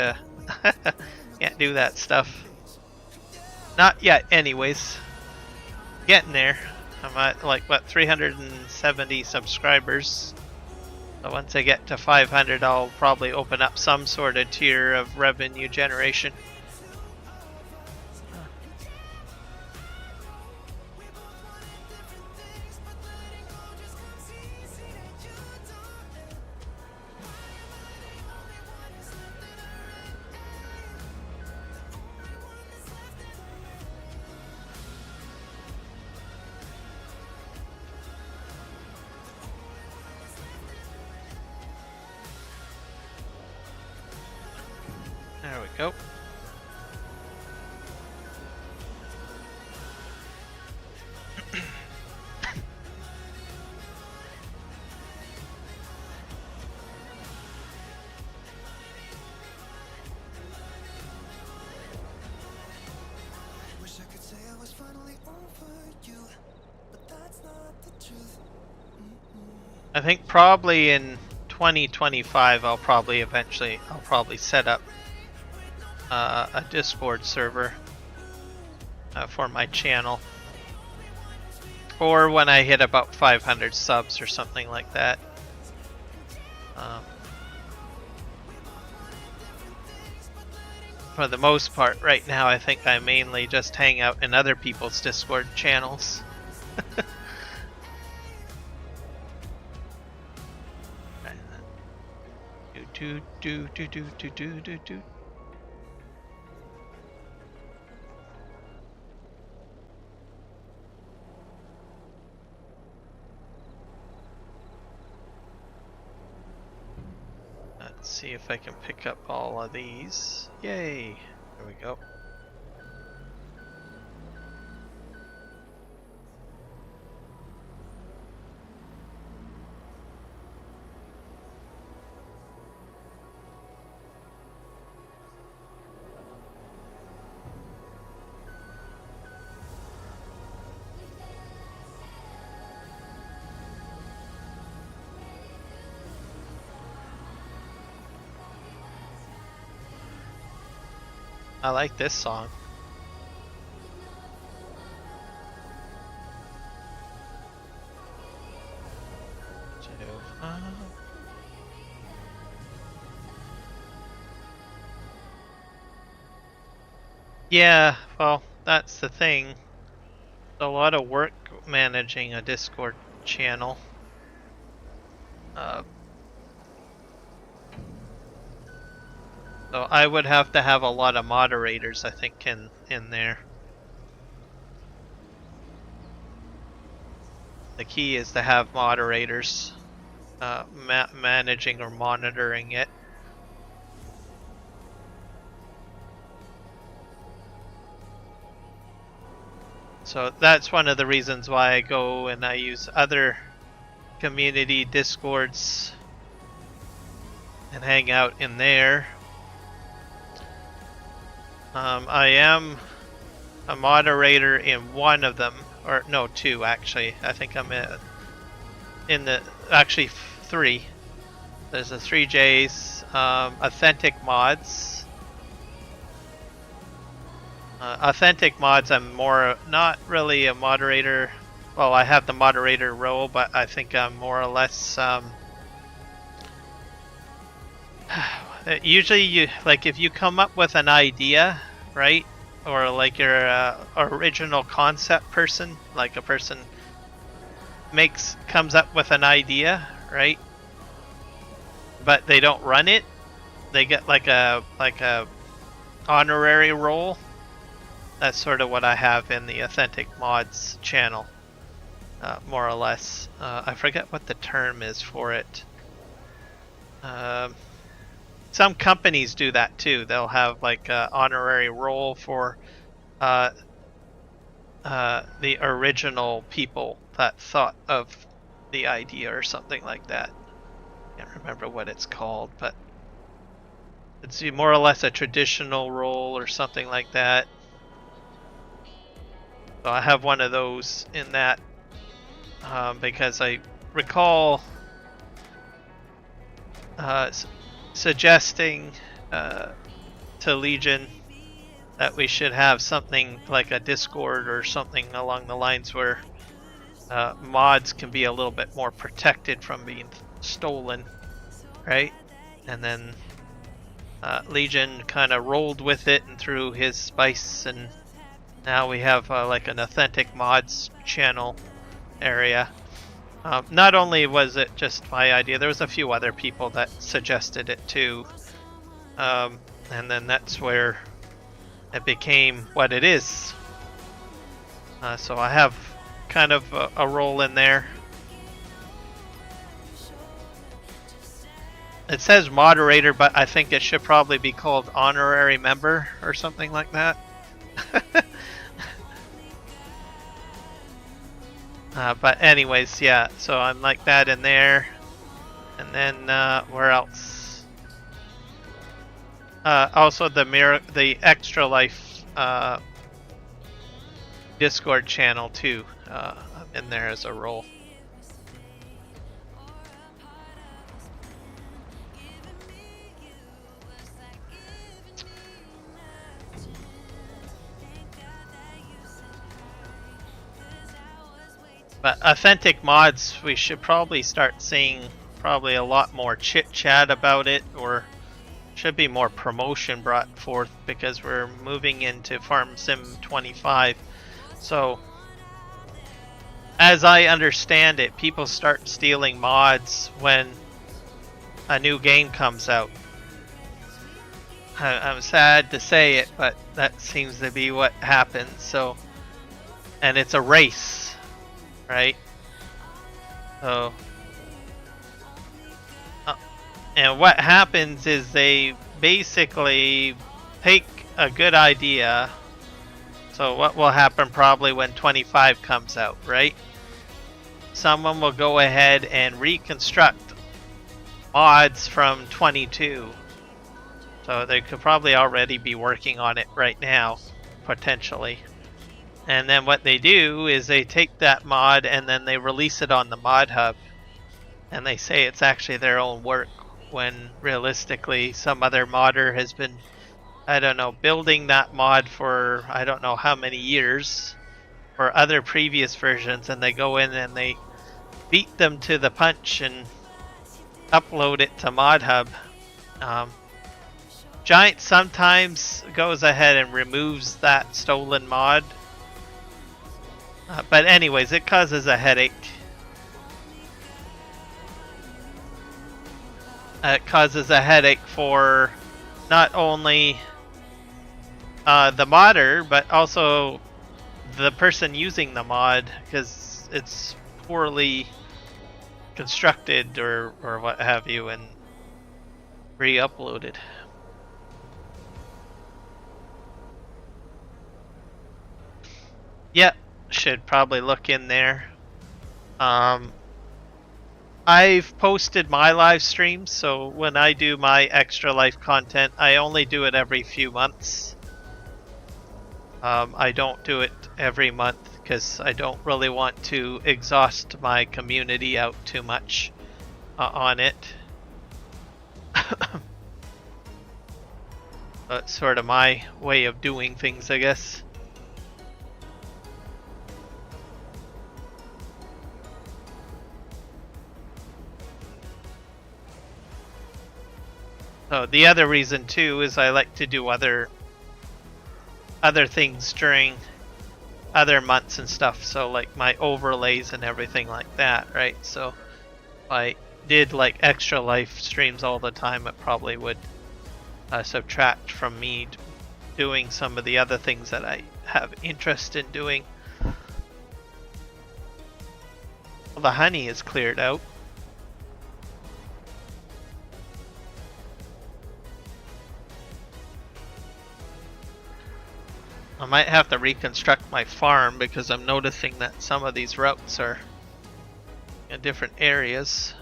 can't do that stuff. Not yet, anyways. Getting there. I'm at like what, 370 subscribers. So once I get to 500, I'll probably open up some sort of tier of revenue generation. There we go. I think probably in 2025 I'll probably set up a Discord server for my channel, or when I hit about 500 subs or something like that. For the most part right now, I think I mainly just hang out in other people's Discord channels. do. Let's see if I can pick up all of these. Yay! There we go. I like this song. Yeah, well, that's the thing. A lot of work managing a Discord channel. So I would have to have a lot of moderators, I think, in there. The key is to have moderators managing or monitoring it. So that's one of the reasons why I go and I use other community Discords and hang out in there. I am a moderator in one of them, or no, two actually. I think I'm in the actually three. There's the 3Js, authentic mods. Authentic mods, I'm not really a moderator. Well, I have the moderator role, but I think I'm more or less. Usually, if you come up with an idea, right, or like you're a original concept person, like a person comes up with an idea, right, but they don't run it, they get like a honorary role. That's sort of what I have in the Authentic Mods channel, more or less. I forget what the term is for it. Some companies do that too. They'll have like an honorary role for the original people that thought of the idea or something like that. Can't remember what it's called, but it's more or less a traditional role or something like that. So I have one of those in that because I recall suggesting to Legion that we should have something like a Discord or something along the lines where mods can be a little bit more protected from being stolen, right? And then Legion kind of rolled with it and threw his spice, and now we have like an Authentic Mods channel area. Not only was it just my idea, there was a few other people that suggested it too. And then that's where it became what it is. So I have kind of a role in there. It says moderator, but I think it should probably be called honorary member or something like that. But anyways, yeah, so I'm like that in there. And then where else? Also the Extra Life Discord channel too. I'm in there as a role. But Authentic Mods, we should probably start seeing probably a lot more chit chat about it, or should be more promotion brought forth, because we're moving into Farm Sim 25. So as I understand it, people start stealing mods when a new game comes out. I'm sad to say it, but that seems to be what happens. So, and it's a race. Right? So, and what happens is they basically take a good idea. So what will happen probably when 25 comes out, right? Someone will go ahead and reconstruct mods from 22. So they could probably already be working on it right now, potentially. And then what they do is they take that mod and then they release it on the mod hub. And they say it's actually their own work, when realistically some other modder has been, I don't know, building that mod for I don't know how many years for other previous versions, and they go in and they beat them to the punch and upload it to mod hub. Giant sometimes goes ahead and removes that stolen mod. But anyways, it causes a headache. It causes a headache for not only the modder, but also the person using the mod, because it's poorly constructed or what have you, and re-uploaded. Yep. Should probably look in there. I've posted my live streams, so when I do my Extra Life content, I only do it every few months. I don't do it every month because I don't really want to exhaust my community out too much on it. That's sort of my way of doing things, I guess. So the other reason too is I like to do other things during other months and stuff. So like my overlays and everything like that, right? So if I did like Extra Life streams all the time, it probably would subtract from me doing some of the other things that I have interest in doing. Well, the honey is cleared out. I might have to reconstruct my farm because I'm noticing that some of these routes are in different areas.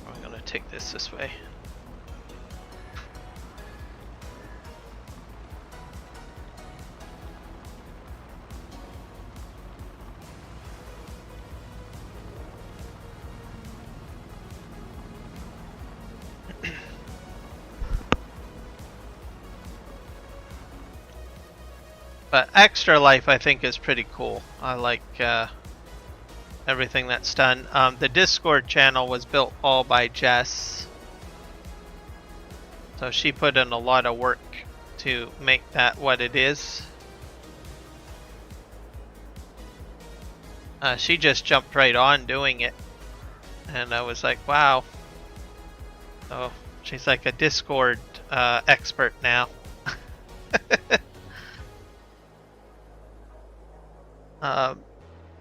I'm gonna take this way. But Extra Life, I think, is pretty cool. I like everything that's done. The Discord channel was built all by Jess. So she put in a lot of work to make that what it is. She just jumped right on doing it. And I was like, wow. So she's like a Discord expert now.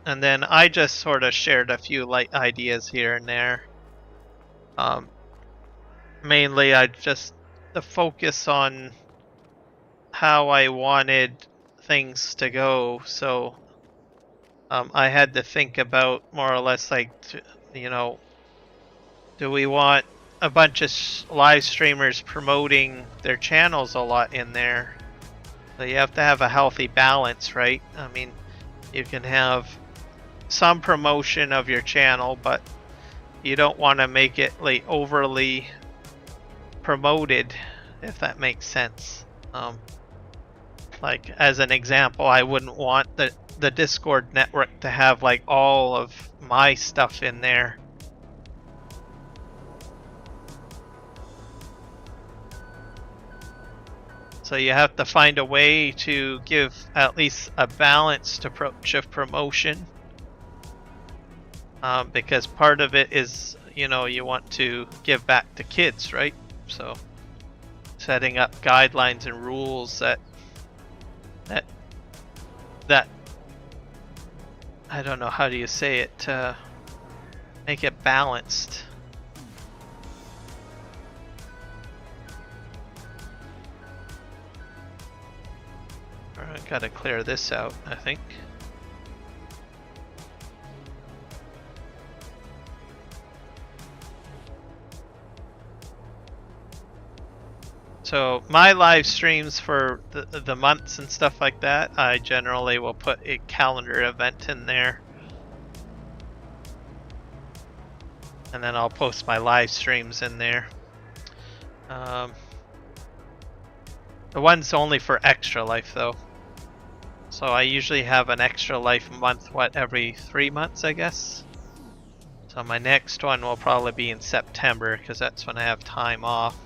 And then I just sort of shared a few light ideas here and there. Mainly I just the focus on how I wanted things to go. So I had to think about more or less like, you know, do we want a bunch of live streamers promoting their channels a lot in there? So you have to have a healthy balance, right? I mean, you can have some promotion of your channel, but you don't want to make it like overly promoted, if that makes sense. Like as an example, I wouldn't want the Discord network to have like all of my stuff in there. So you have to find a way to give at least a balanced approach of promotion. Because part of it is, you know, you want to give back to kids, right? So setting up guidelines and rules that I don't know, how do you say it, make it balanced. I gotta clear this out, I think. So my live streams for the months and stuff like that, I generally will put a calendar event in there. And then I'll post my live streams in there. The one's only for Extra Life though. So I usually have an Extra Life month, every 3 months, I guess. So my next one will probably be in September because that's when I have time off.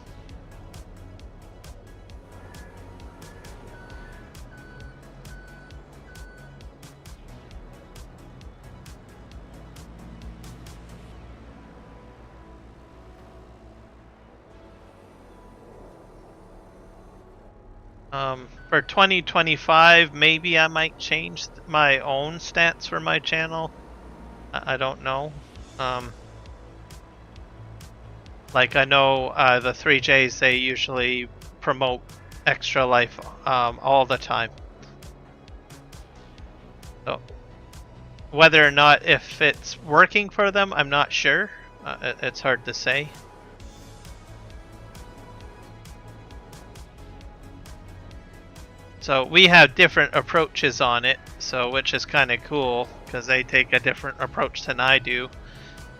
For 2025, maybe I might change my own stats for my channel. I don't know. Like I know the 3Js, they usually promote Extra Life all the time. So whether or not if it's working for them, I'm not sure. It's hard to say. So we have different approaches on it, so which is kind of cool because they take a different approach than I do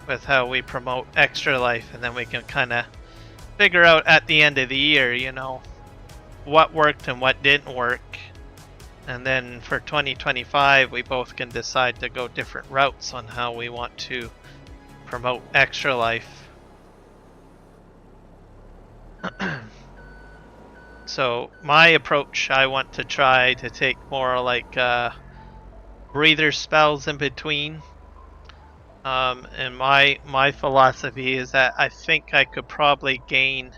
with how we promote Extra Life, and then we can kind of figure out at the end of the year, you know, what worked and what didn't work. And then for 2025, we both can decide to go different routes on how we want to promote Extra Life. So my approach, I want to try to take more like breather spells in between. And my philosophy is that I think I could probably gain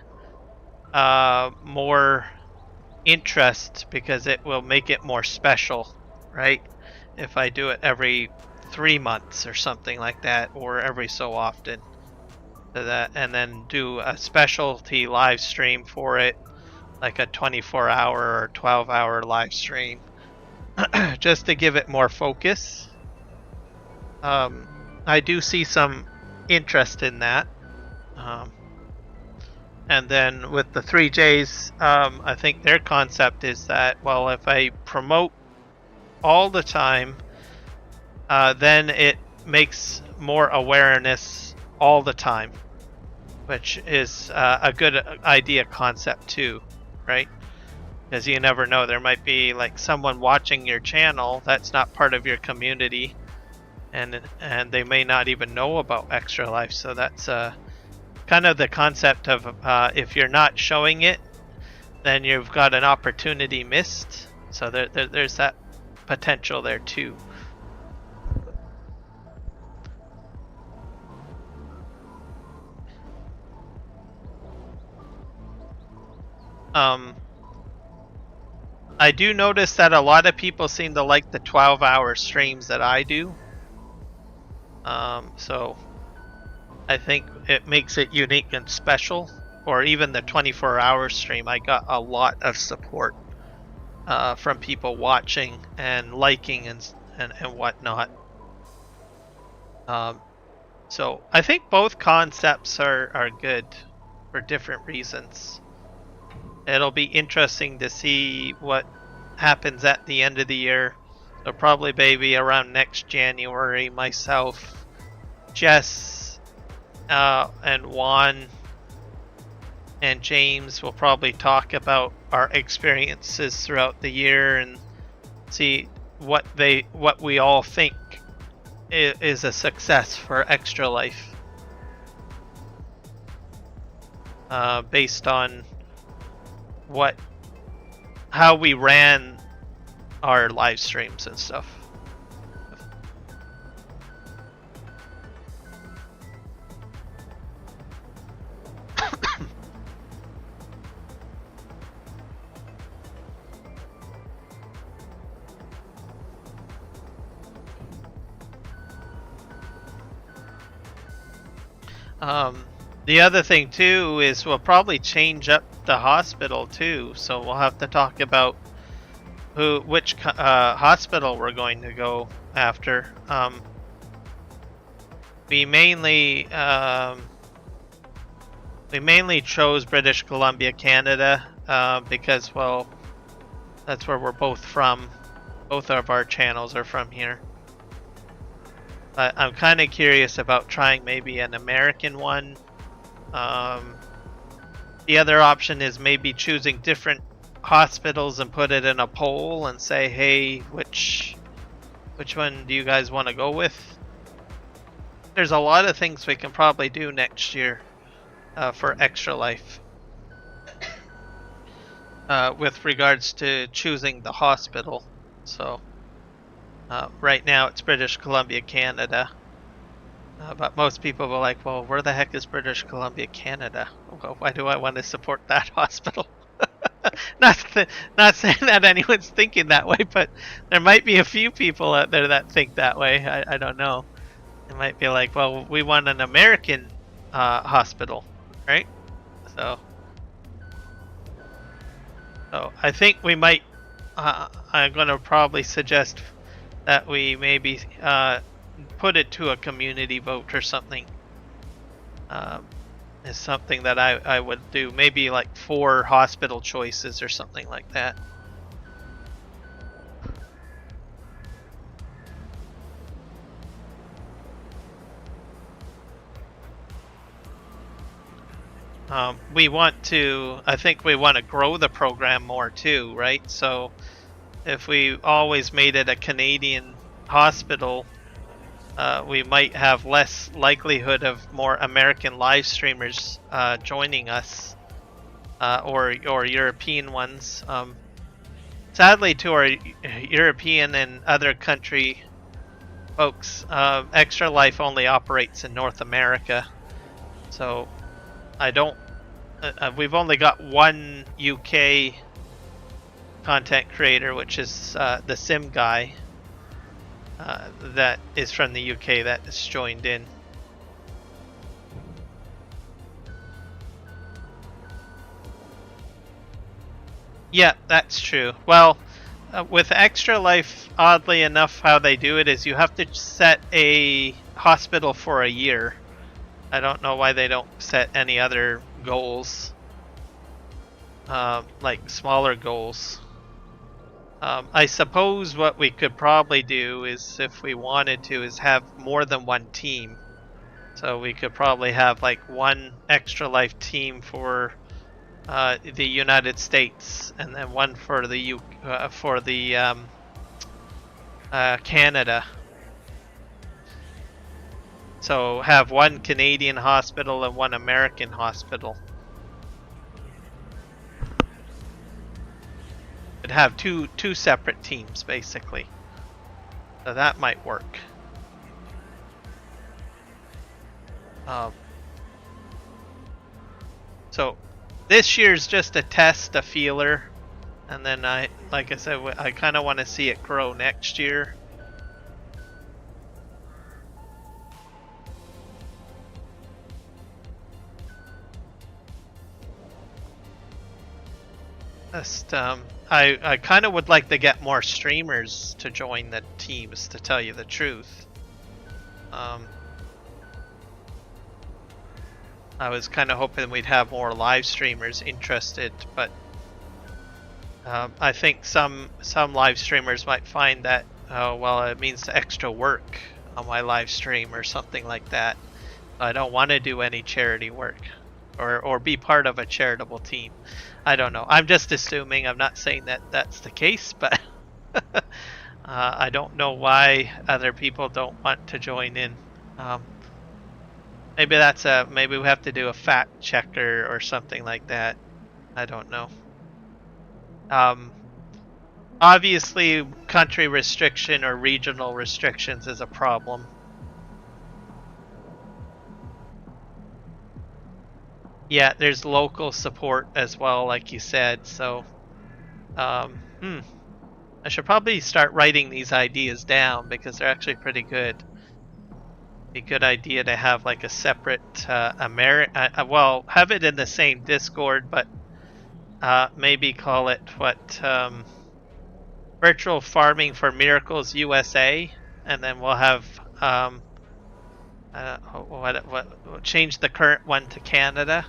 more interest because it will make it more special, right? If I do it every 3 months or something like that, or every so often, so that, and then do a specialty live stream for it, like a 24-hour or 12-hour live stream, just to give it more focus. I do see some interest in that. And then with the 3Js, I think their concept is that, well, if I promote all the time, then it makes more awareness all the time, which is a good idea concept too, right? Because you never know, there might be like someone watching your channel that's not part of your community, and they may not even know about Extra Life. So that's kind of the concept of if you're not showing it, then you've got an opportunity missed. So there's that potential there too. I do notice that a lot of people seem to like the 12-hour streams that I do. So I think it makes it unique and special. Or even the 24-hour stream, I got a lot of support from people watching and liking and whatnot. So I think both concepts are good for different reasons. It'll be interesting to see what happens at the end of the year. So probably maybe around next January, myself, Jess, and Juan and James will probably talk about our experiences throughout the year and see what we all think is a success for Extra Life, based on how we ran our live streams and stuff. The other thing too is we'll probably change up the hospital too, so we'll have to talk about which hospital we're going to go after. We mainly chose British Columbia, Canada, because, well, that's where we're both from. Both of our channels are from here. But I'm kind of curious about trying maybe an American one. The other option is maybe choosing different hospitals and put it in a poll and say, hey, which one do you guys want to go with? There's a lot of things we can probably do next year for Extra Life with regards to choosing the hospital. So right now it's British Columbia, Canada. But most people were like, well, where the heck is British Columbia, Canada? Well, why do I want to support that hospital? Not saying that anyone's thinking that way, but there might be a few people out there that think that way. I don't know. It might be like, well, we want an American hospital, right? So I think we might, I'm going to probably suggest that we maybe put it to a community vote or something. Is something that I would do. Maybe like 4 hospital choices or something like that. I think we want to grow the program more too, right? So if we always made it a Canadian hospital, we might have less likelihood of more American live streamers joining us, or European ones. Sadly, to our European and other country folks, Extra Life only operates in North America, so I don't. We've only got one UK content creator, which is the Sim guy. That is from the UK that is joined in. Yeah, that's true. Well, with Extra Life, oddly enough, how they do it is you have to set a hospital for a year. I don't know why they don't set any other goals, like smaller goals. I suppose what we could probably do is, if we wanted to, is have more than one team. So we could probably have like one Extra Life team for the United States, and then one for the Canada. So have one Canadian hospital and one American hospital. It'd have two separate teams basically. So that might work. So this year's just a test, a feeler, and then like I said, I kind of want to see it grow next year. Just I kind of would like to get more streamers to join the teams, to tell you the truth. I was kind of hoping we'd have more live streamers interested, but I think some live streamers might find that, oh well, it means extra work on my live stream or something like that. I don't want to do any charity work or be part of a charitable team. I don't know. I'm just assuming. I'm not saying that that's the case, but I don't know why other people don't want to join in. Maybe maybe we have to do a fact checker or something like that. I don't know. Obviously, country restriction or regional restrictions is a problem. Yeah, there's local support as well, like you said. So, I should probably start writing these ideas down because they're actually pretty good. Be a good idea to have like a separate well, have it in the same Discord, but maybe call it Virtual Farming for Miracles USA, and then we'll have we'll change the current one to Canada.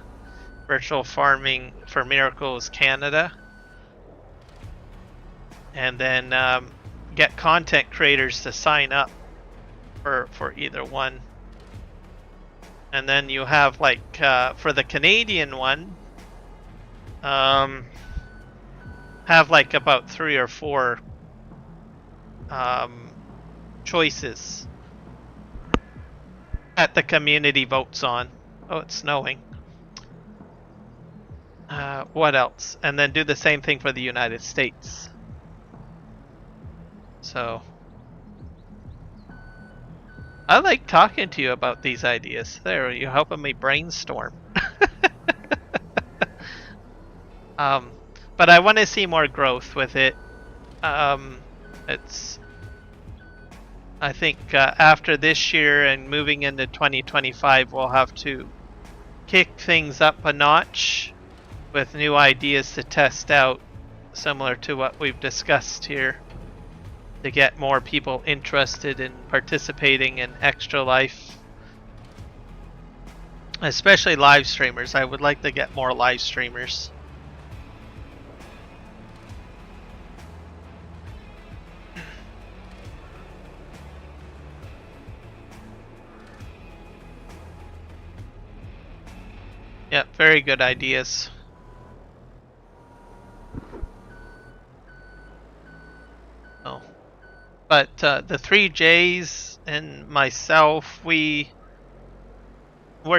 Virtual Farming for Miracles Canada, and then get content creators to sign up for either one. And then you have like for the Canadian one, have like about 3 or 4 choices that the community votes on. Oh, it's snowing. What else? And then do the same thing for the United States. So I like talking to you about these ideas. There, you're helping me brainstorm. But I want to see more growth with it. I think after this year and moving into 2025, we'll have to kick things up a notch with new ideas to test out, similar to what we've discussed here. to get more people interested in participating in Extra Life, especially live streamers. I would like to get more live streamers. Yeah, very good ideas. Oh. But the 3Js and myself, we're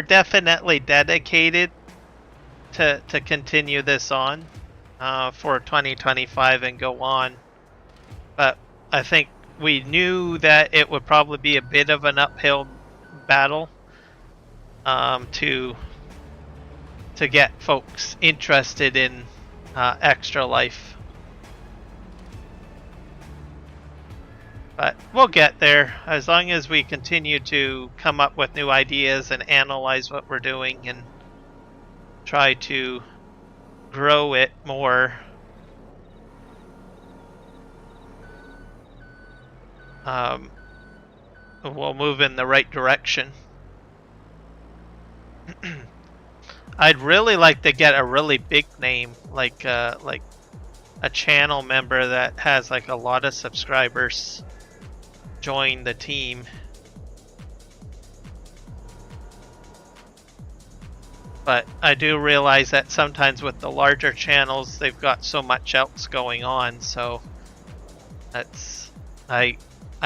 definitely dedicated to continue this on for 2025 and go on. But I think we knew that it would probably be a bit of an uphill battle to get folks interested in Extra Life. But we'll get there as long as we continue to come up with new ideas and analyze what we're doing and try to grow it more. We'll move in the right direction. I'd really like to get a really big name, like a channel member that has like a lot of subscribers join the team. But I do realize that sometimes with the larger channels, they've got so much else going on, so that's I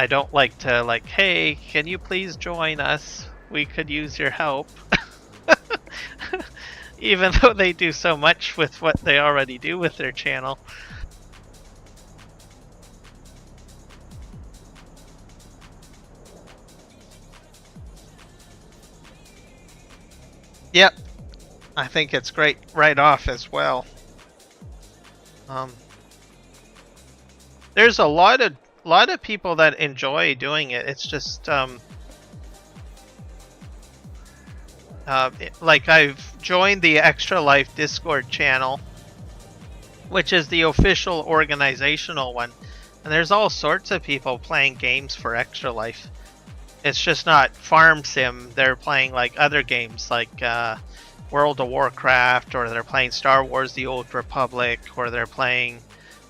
don't like to like, hey, can you please join us? We could use your help. Even though they do so much with what they already do with their channel. Yep, I think it's great right off as well. There's a lot of people that enjoy doing it. It's just like I've joined the Extra Life Discord channel, which is the official organizational one, and there's all sorts of people playing games for Extra Life. It's just not farm sim. They're playing like other games like World of Warcraft, or they're playing Star Wars The Old Republic, or they're playing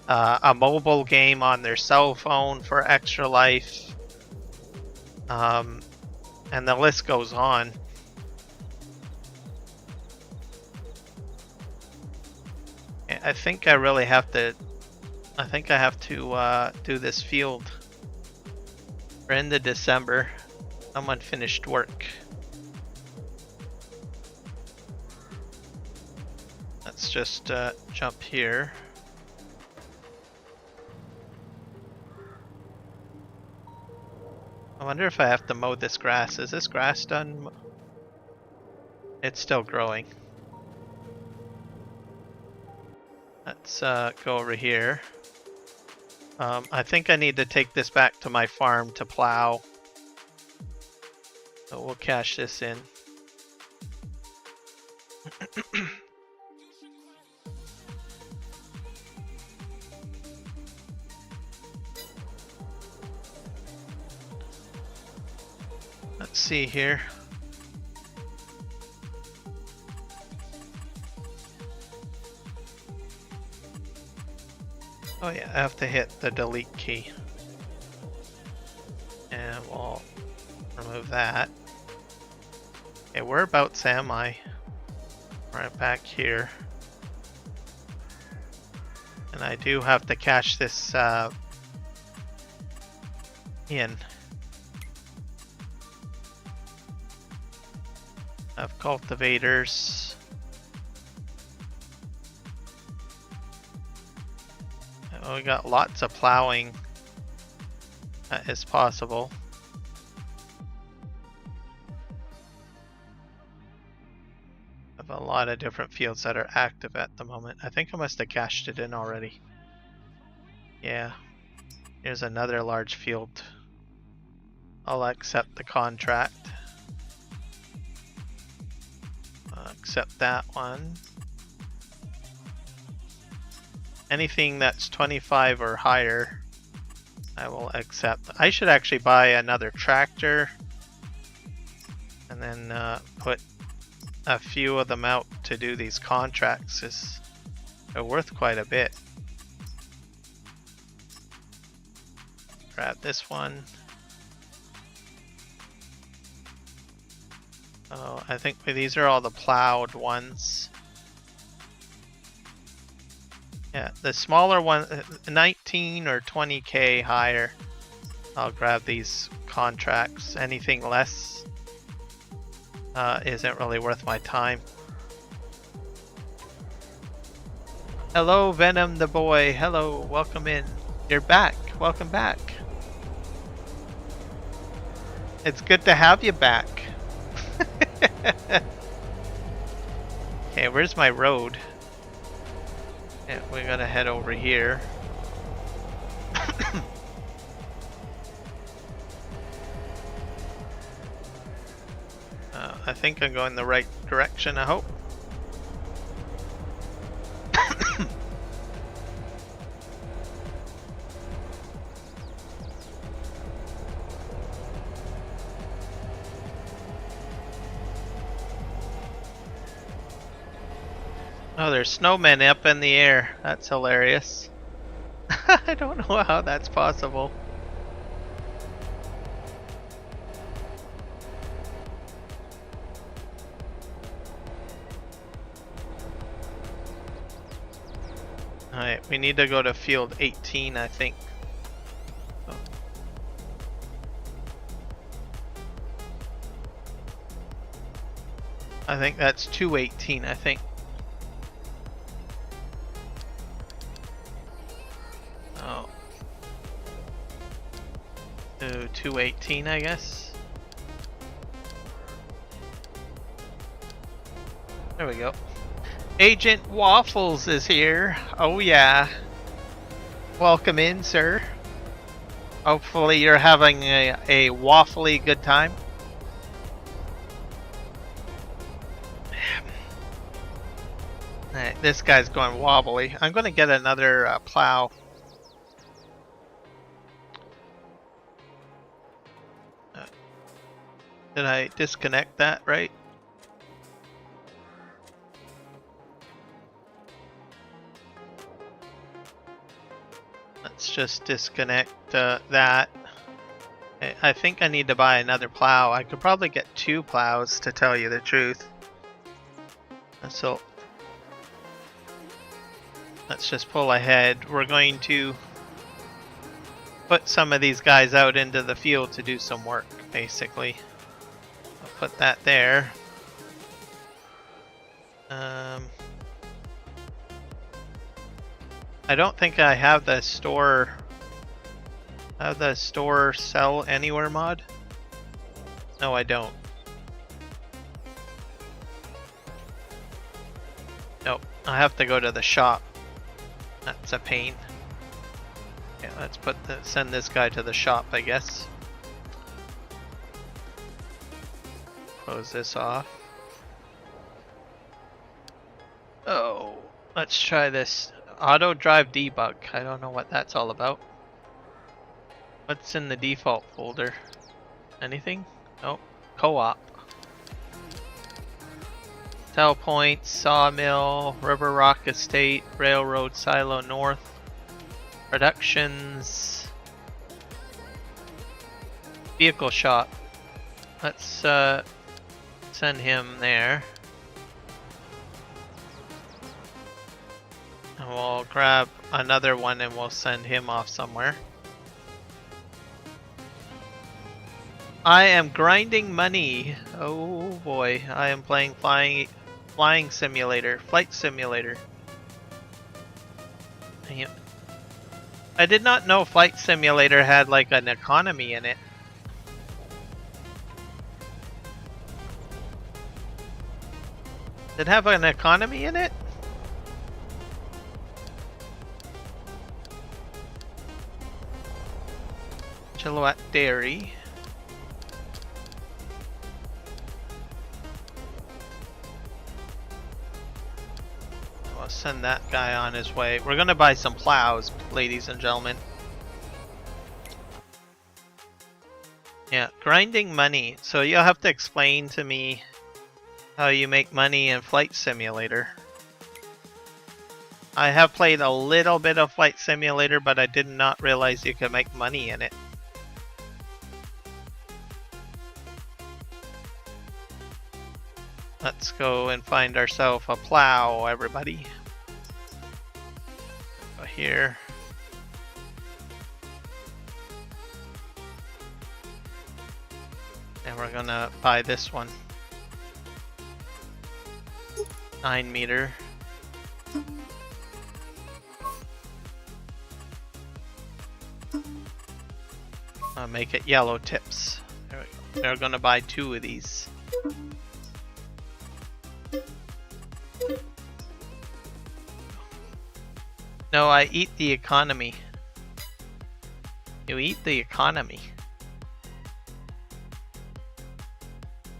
a mobile game on their cell phone for Extra Life, and the list goes on. I think I really have to. I think I have to do this field. We're into December. Someone finished work. Let's just jump here. I wonder if I have to mow this grass. Is this grass done? It's still growing. Let's go over here. I think I need to take this back to my farm to plow. So we'll cash this in. Let's see here. Oh yeah, I have to hit the delete key. And we'll remove that. Okay, whereabouts am I? Right back here. And I do have to cache this in. I have cultivators. We got lots of plowing that is possible. I have a lot of different fields that are active at the moment. I think I must have cached it in already. Yeah. Here's another large field. I'll accept the contract. I'll accept that one. Anything that's 25 or higher, I will accept. I should actually buy another tractor and then put a few of them out to do these contracts. They're worth quite a bit. Grab this one. Oh, I think these are all the plowed ones. Yeah, the smaller one, 19 or 20k higher. I'll grab these contracts. Anything less isn't really worth my time. Hello, Venom the boy. Hello, welcome in. You're back. Welcome back. It's good to have you back. Okay, where's my road? Yeah, we gotta head over here. I think I'm going the right direction, I hope. Oh, there's snowmen up in the air. That's hilarious. I don't know how that's possible. Alright, we need to go to field 18, I think. Oh. I think that's 218, I think. Oh. 218, I guess. There we go. Agent Waffles is here. Oh yeah. Welcome in, sir. Hopefully you're having a waffly good time. Alright, this guy's going wobbly. I'm going to get another plow. Did I disconnect that right? Let's just disconnect that. I think I need to buy another plow. I could probably get 2 plows to tell you the truth. So let's just pull ahead. We're going to put some of these guys out into the field to do some work, basically. I'll put that there. I don't think I have the store sell anywhere mod. No, I don't. Nope, I have to go to the shop. That's a pain. Yeah, let's send this guy to the shop, I guess. Close this off. Oh, let's try this. Auto drive debug. I don't know what that's all about. What's in the default folder? Anything? Nope. Co-op. Tell Point, Sawmill, River Rock Estate, Railroad Silo North, Productions, Vehicle Shop. Let's send him there. And we'll grab another one and we'll send him off somewhere. I am grinding money. Oh boy, I am playing flying simulator, flight simulator. I did not know Flight Simulator had like an economy in it. Did it have an economy in it? Chilliwack Dairy. We'll send that guy on his way. We're gonna buy some plows, ladies and gentlemen. Yeah, grinding money. So you'll have to explain to me how you make money in Flight Simulator. I have played a little bit of Flight Simulator, but I did not realize you could make money in it. Let's go and find ourselves a plow, everybody. Go here. And we're gonna buy this one. 9 meter. I'll make it yellow tips. There we go. They're gonna buy 2 of these. No, I eat the economy. You eat the economy.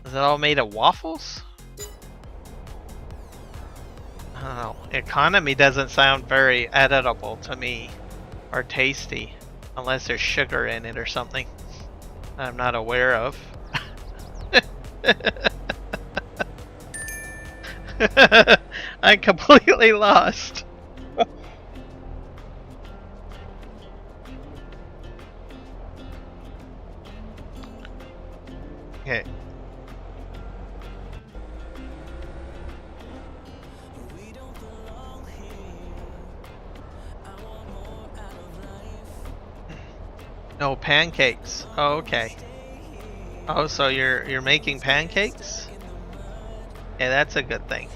Is it all made of waffles? I don't know. Economy doesn't sound very editable to me. Or tasty. Unless there's sugar in it or something I'm not aware of. I'm completely lost. Okay. No pancakes. Oh, okay. Oh, so you're making pancakes? Yeah, that's a good thing.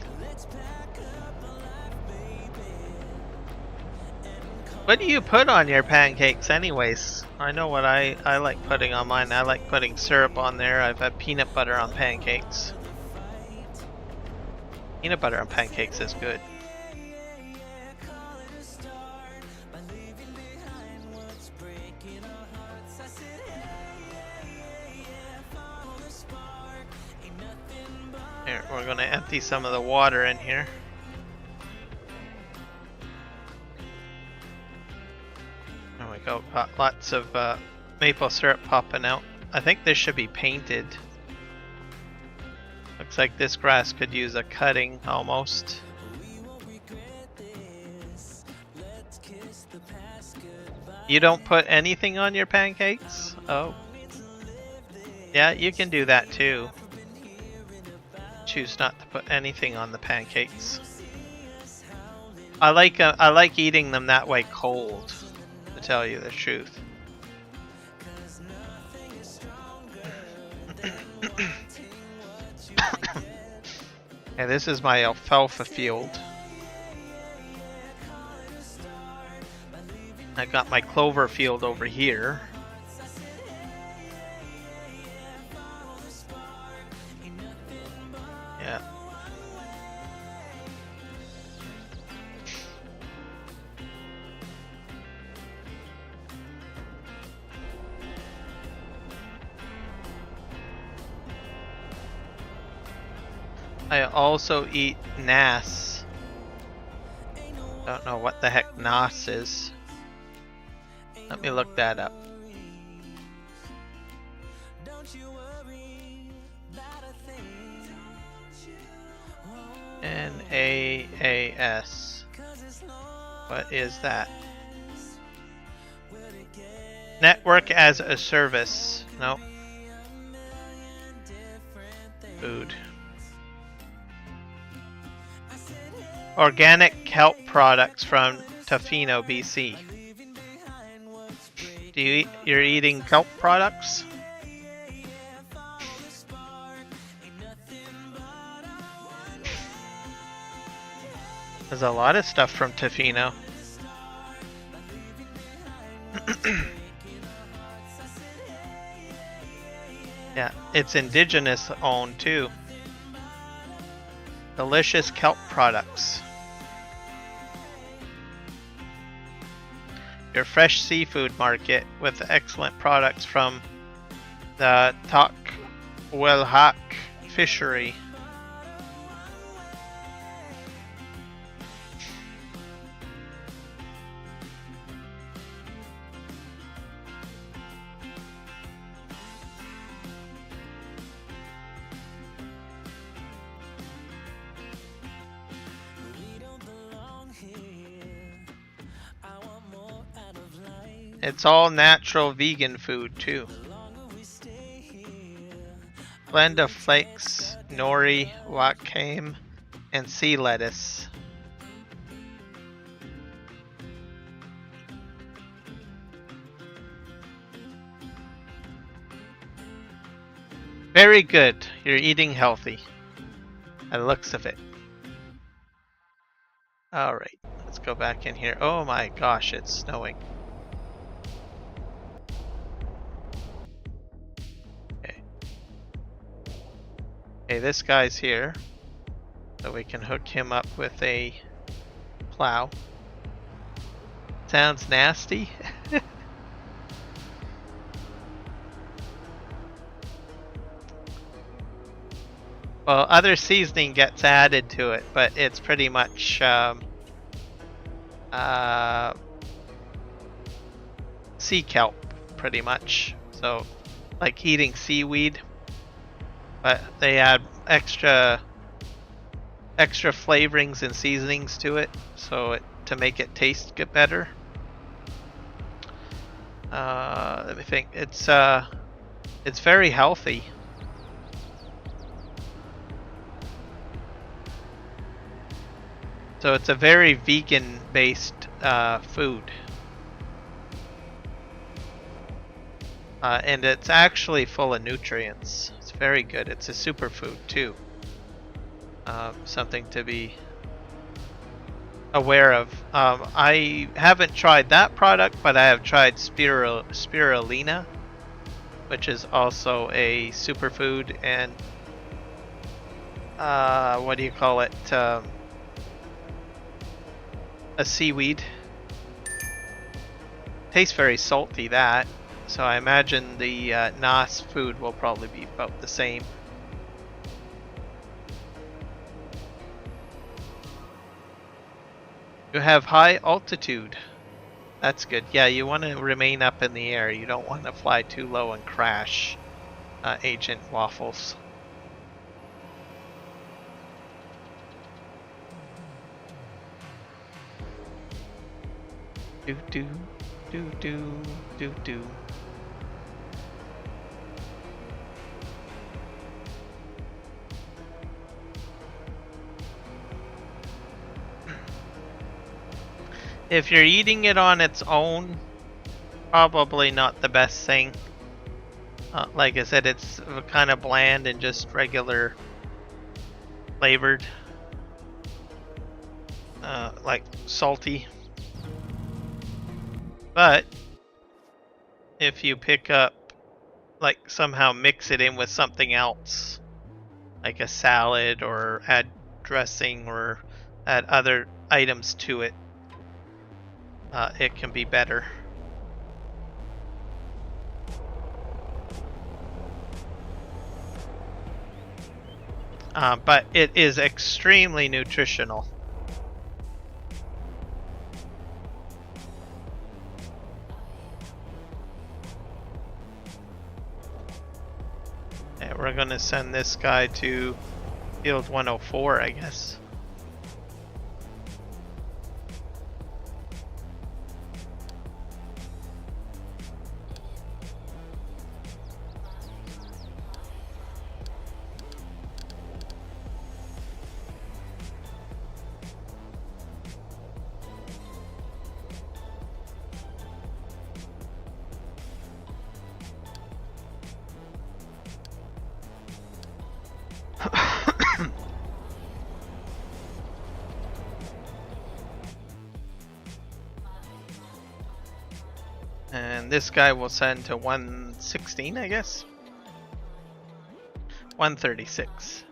What do you put on your pancakes anyways? I know what I like putting on mine. I like putting syrup on there. I've had peanut butter on pancakes. Peanut butter on pancakes is good. Here, we're going to empty some of the water in here. There we go. Got lots of maple syrup popping out. I think this should be painted. Looks like this grass could use a cutting almost. You don't put anything on your pancakes? Oh. Yeah, you can do that too. Choose not to put anything on the pancakes. I like eating them that way cold, to tell you the truth. Okay, this is my alfalfa field. I got my clover field over here. Yeah. I also eat nas. Don't know what the heck nas is. Let me look that up. NAAS. What is that? Network as a service. Nope. Food. Organic kelp products from Tofino, BC. You're eating kelp products? There's a lot of stuff from Tofino. Yeah, it's indigenous owned too. Delicious kelp products. Your fresh seafood market with excellent products from the Takwilhak fishery. It's all natural vegan food too. Blend of flakes, nori, wakame, and sea lettuce. Very good. You're eating healthy. By the looks of it. Alright, let's go back in here. Oh my gosh, it's snowing. Okay. Okay, this guy's here. So we can hook him up with a plow. Sounds nasty. Well, other seasoning gets added to it, but it's pretty much sea kelp, pretty much. So, like eating seaweed, but they add extra flavorings and seasonings to it, so to make it taste get better. Let me think. It's very healthy. So it's a very vegan-based food. And it's actually full of nutrients. It's very good. It's a superfood too. Something to be aware of. I haven't tried that product, but I have tried spirulina, which is also a superfood, and what do you call it? A seaweed. Tastes very salty, that. So I imagine the NAS food will probably be about the same. You have high altitude. That's good. Yeah, you want to remain up in the air. You don't want to fly too low and crash, Agent Waffles. Do do do do do do. If you're eating it on its own, probably not the best thing. Like I said, it's kind of bland and just regular flavored, like salty. But if you pick up, like somehow mix it in with something else, like a salad, or add dressing, or add other items to it, it can be better. But it is extremely nutritional. We're going to send this guy to field 104, I guess. And this guy will send to 116, I guess? 136.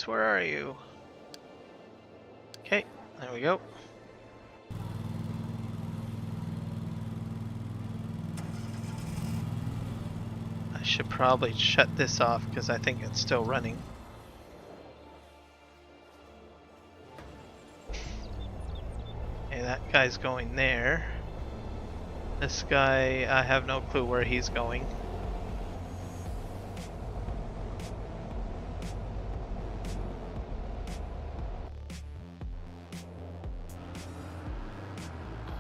Where are you? Okay, there we go. I should probably shut this off because I think it's still running. Okay, that guy's going there. This guy, I have no clue where he's going.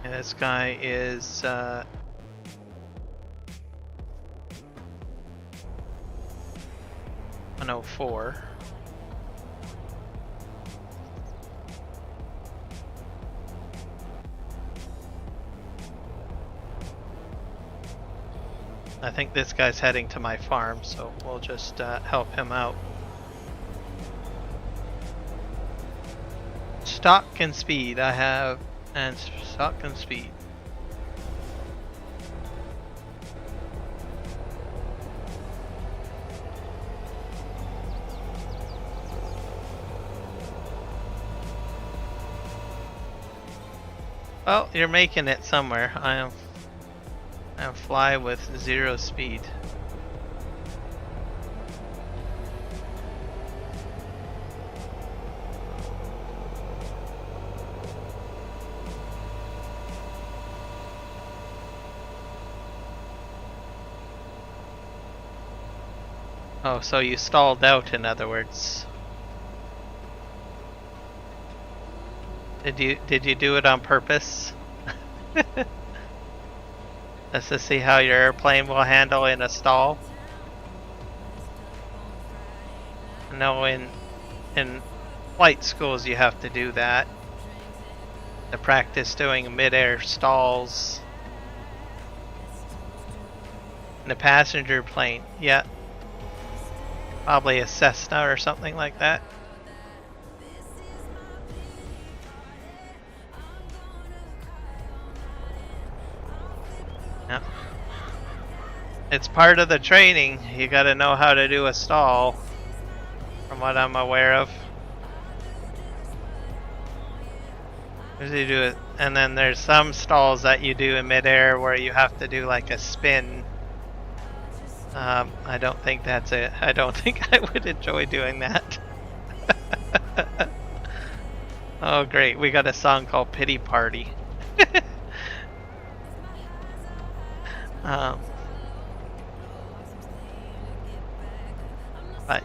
And this guy is 104. I think this guy's heading to my farm, so we'll just help him out. Stock and speed I have, and stock and speed. Well, you're making it somewhere. I am fly with 0 speed. Oh, so you stalled out, in other words. Did you do it on purpose? Just to see how your airplane will handle in a stall? No, in flight schools you have to do that. To practice doing mid-air stalls. In a passenger plane, yeah. Probably a Cessna or something like that. Yeah. It's part of the training. You gotta know how to do a stall, from what I'm aware of. Usually do it, and then there's some stalls that you do in midair where you have to do like a spin. I don't think that's it. I don't think I would enjoy doing that. Oh great, we got a song called Pity Party. But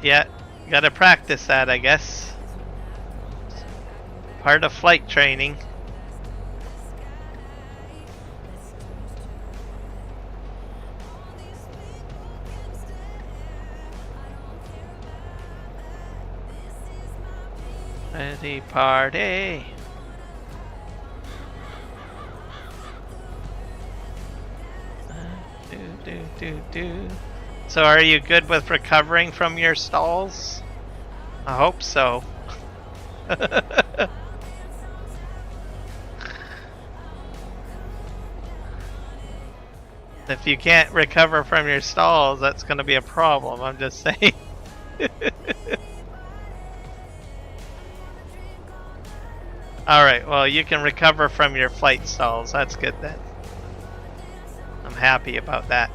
yeah, gotta practice that, I guess. Part of flight training. Pity party. So are you good with recovering from your stalls? I hope so. If you can't recover from your stalls, that's going to be a problem, I'm just saying. Alright, well you can recover from your flight stalls, that's good then. I'm happy about that.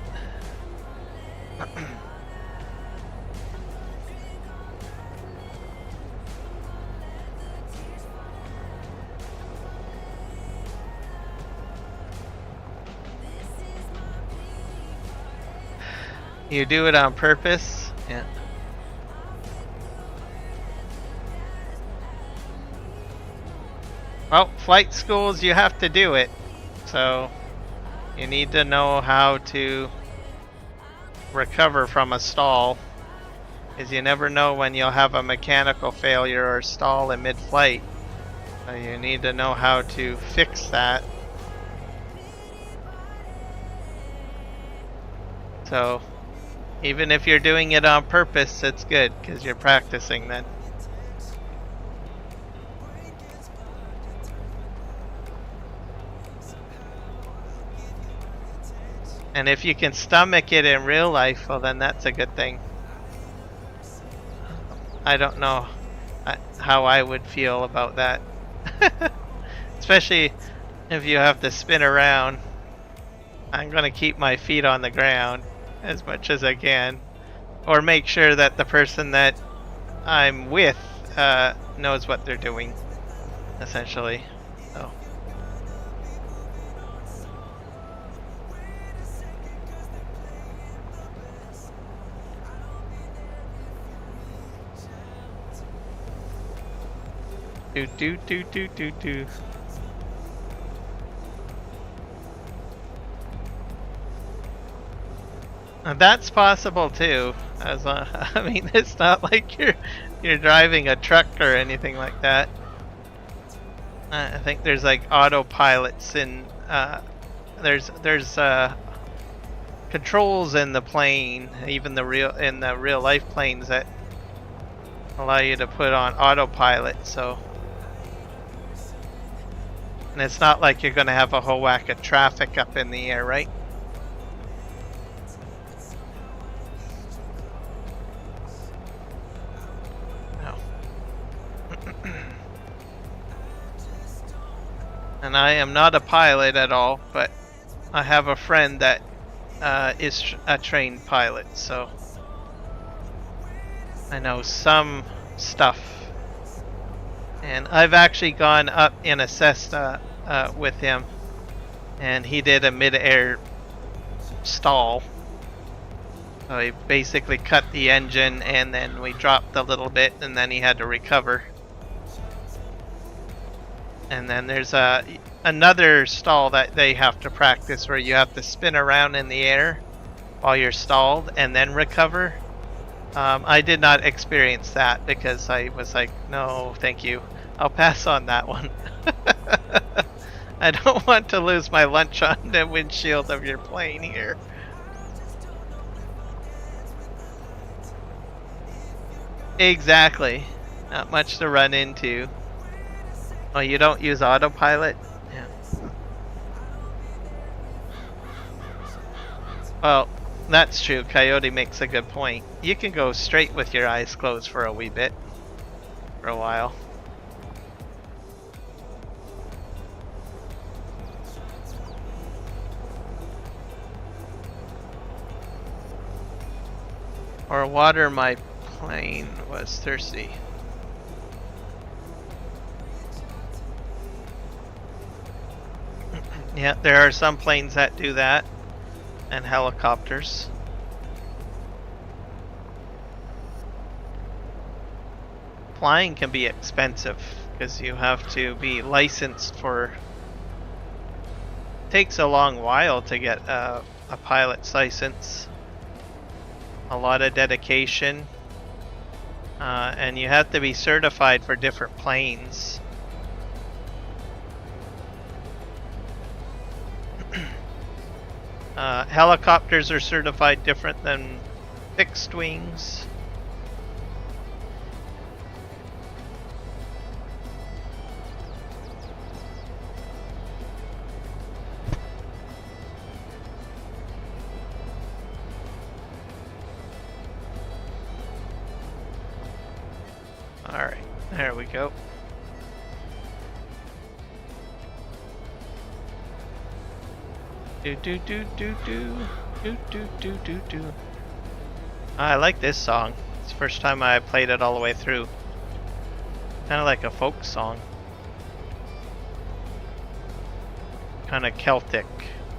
You do it on purpose? Yeah. Well, flight schools, you have to do it. So, you need to know how to recover from a stall. Because you never know when you'll have a mechanical failure or stall in mid-flight. So you need to know how to fix that. So, even if you're doing it on purpose, it's good, because you're practicing then. And if you can stomach it in real life, well then that's a good thing. I don't know how I would feel about that. Especially if you have to spin around. I'm going to keep my feet on the ground as much as I can. Or make sure that the person that I'm with knows what they're doing, essentially. So. Do. That's possible too. As I mean, it's not like you're driving a truck or anything like that. I think there's like autopilots and there's controls in the plane, even the real life planes that allow you to put on autopilot. So, and it's not like you're going to have a whole whack of traffic up in the air, right? And I am not a pilot at all, but I have a friend that is a trained pilot, so I know some stuff. And I've actually gone up in a Cessna with him, and he did a mid-air stall. So he basically cut the engine, and then we dropped a little bit, and then he had to recover. And then there's another stall that they have to practice where you have to spin around in the air while you're stalled and then recover. I did not experience that because I was like, no, thank you. I'll pass on that one. I don't want to lose my lunch on the windshield of your plane here. Exactly. Not much to run into. Oh, you don't use autopilot? Yeah. Well, that's true. Coyote makes a good point. You can go straight with your eyes closed for a wee bit. For a while. Or water my plane was thirsty. Yeah, there are some planes that do that, and helicopters. Flying can be expensive because you have to be licensed for. It takes a long while to get a pilot's license. A lot of dedication, and you have to be certified for different planes. Helicopters are certified different than fixed wings. Alright, there we go. I like this song. It's the first time I played it all the way through. Kind of like a folk song. Kind of Celtic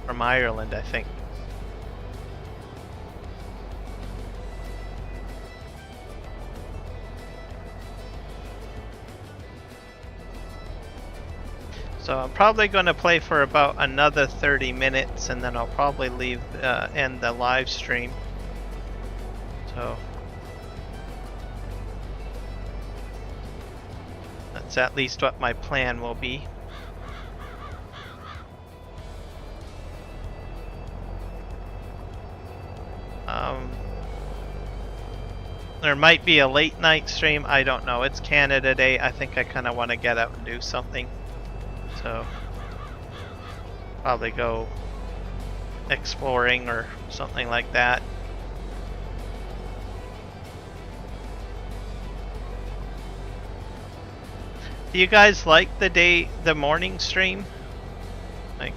from Ireland, I think. So I'm probably going to play for about another 30 minutes and then I'll probably leave end the live stream. So that's at least what my plan will be. There might be a late night stream, I don't know. It's Canada Day. I think I kind of want to get out and do something. So, probably go exploring or something like that. Do you guys like the morning stream? Like,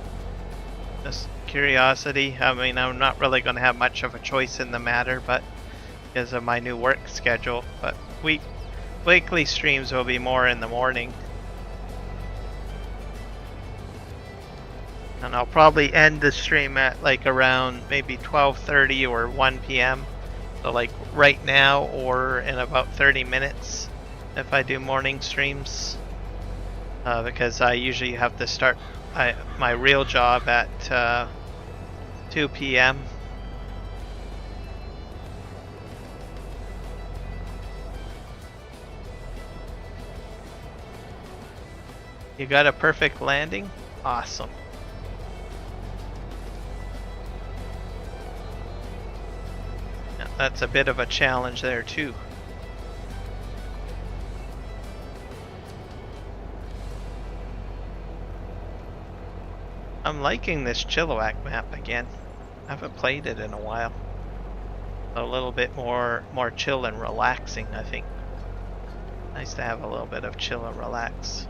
just curiosity. I mean, I'm not really going to have much of a choice in the matter, but because of my new work schedule. But weekly streams will be more in the morning. And I'll probably end the stream at like around maybe 12:30 or 1 p.m. So like right now or in about 30 minutes if I do morning streams. Because I usually have to start my real job at 2 p.m. You got a perfect landing? Awesome. Now, that's a bit of a challenge there too. I'm liking this Chilliwack map again. I haven't played it in a while. A little bit more chill and relaxing, I think. Nice to have a little bit of chill and relax.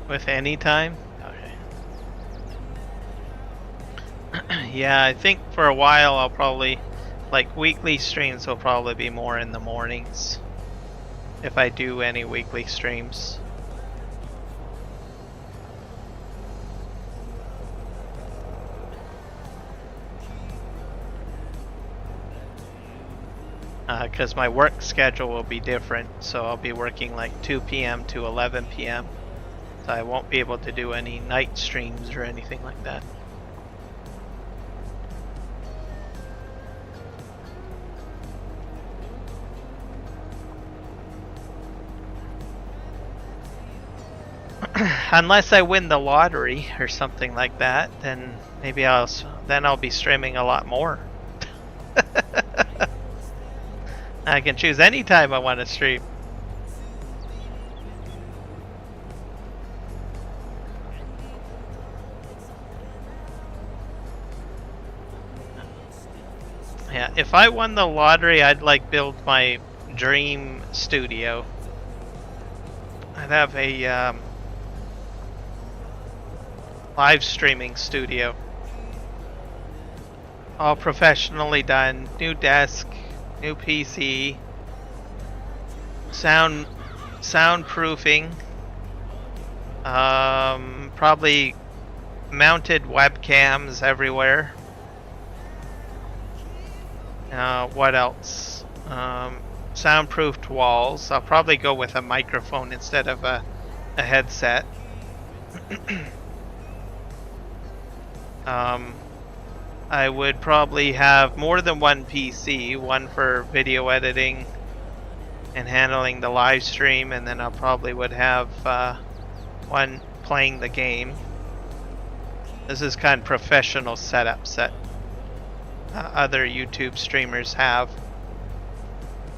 With any time? Okay. Yeah, I think for a while I'll probably, like, weekly streams will probably be more in the mornings. If I do any weekly streams. Because my work schedule will be different, so I'll be working like 2 p.m. to 11 p.m. So I won't be able to do any night streams or anything like that. Unless I win the lottery or something like that, then maybe I'll be streaming a lot more. I can choose any time I want to stream. Yeah, if I won the lottery, I'd like build my dream studio. I'd have a live streaming studio. All professionally done. New desk, new PC, soundproofing, probably mounted webcams everywhere. What else? Soundproofed walls. I'll probably go with a microphone instead of a headset. I would probably have more than one PC, one for video editing and handling the live stream, and then I probably would have one playing the game. This is kind of professional setups that other YouTube streamers have.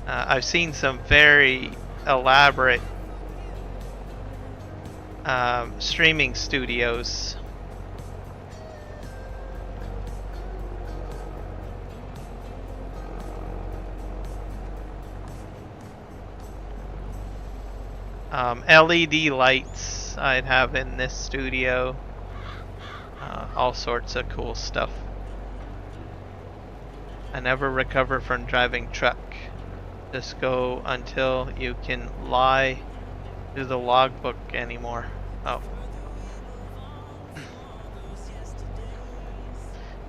I've seen some very elaborate streaming studios. LED lights I'd have in this studio. All sorts of cool stuff. I never recover from driving truck. Just go until you can lie to the logbook anymore. Oh.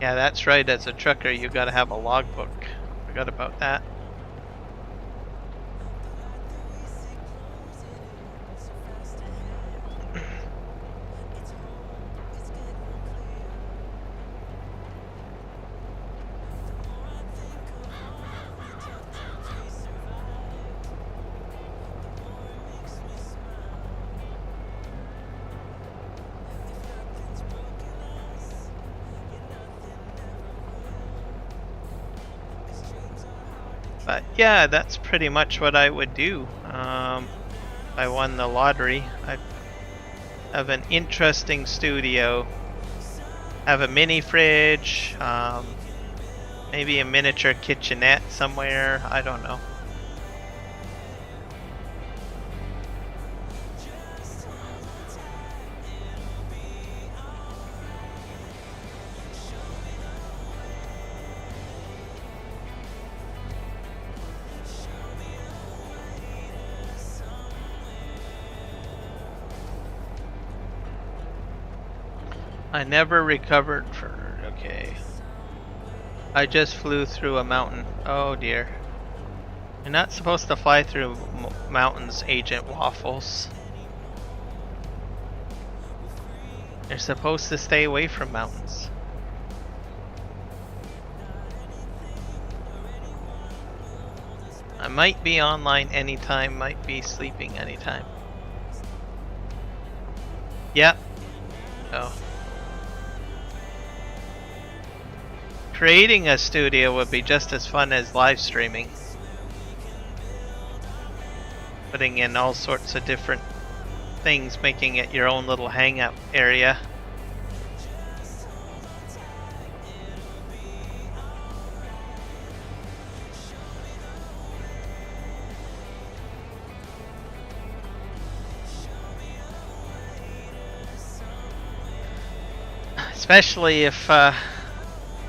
Yeah, that's right. As a trucker, you gotta have a logbook. Forgot about that. But yeah, that's pretty much what I would do. If I won the lottery, I'd have an interesting studio, have a mini fridge, maybe a miniature kitchenette somewhere, I don't know. I never recovered for... okay. I just flew through a mountain. Oh dear. You're not supposed to fly through mountains, Agent Waffles. You're supposed to stay away from mountains. I might be online anytime, might be sleeping anytime. Yep. Oh. Creating a studio would be just as fun as live streaming. Putting in all sorts of different things, making it your own little hangout area. Especially if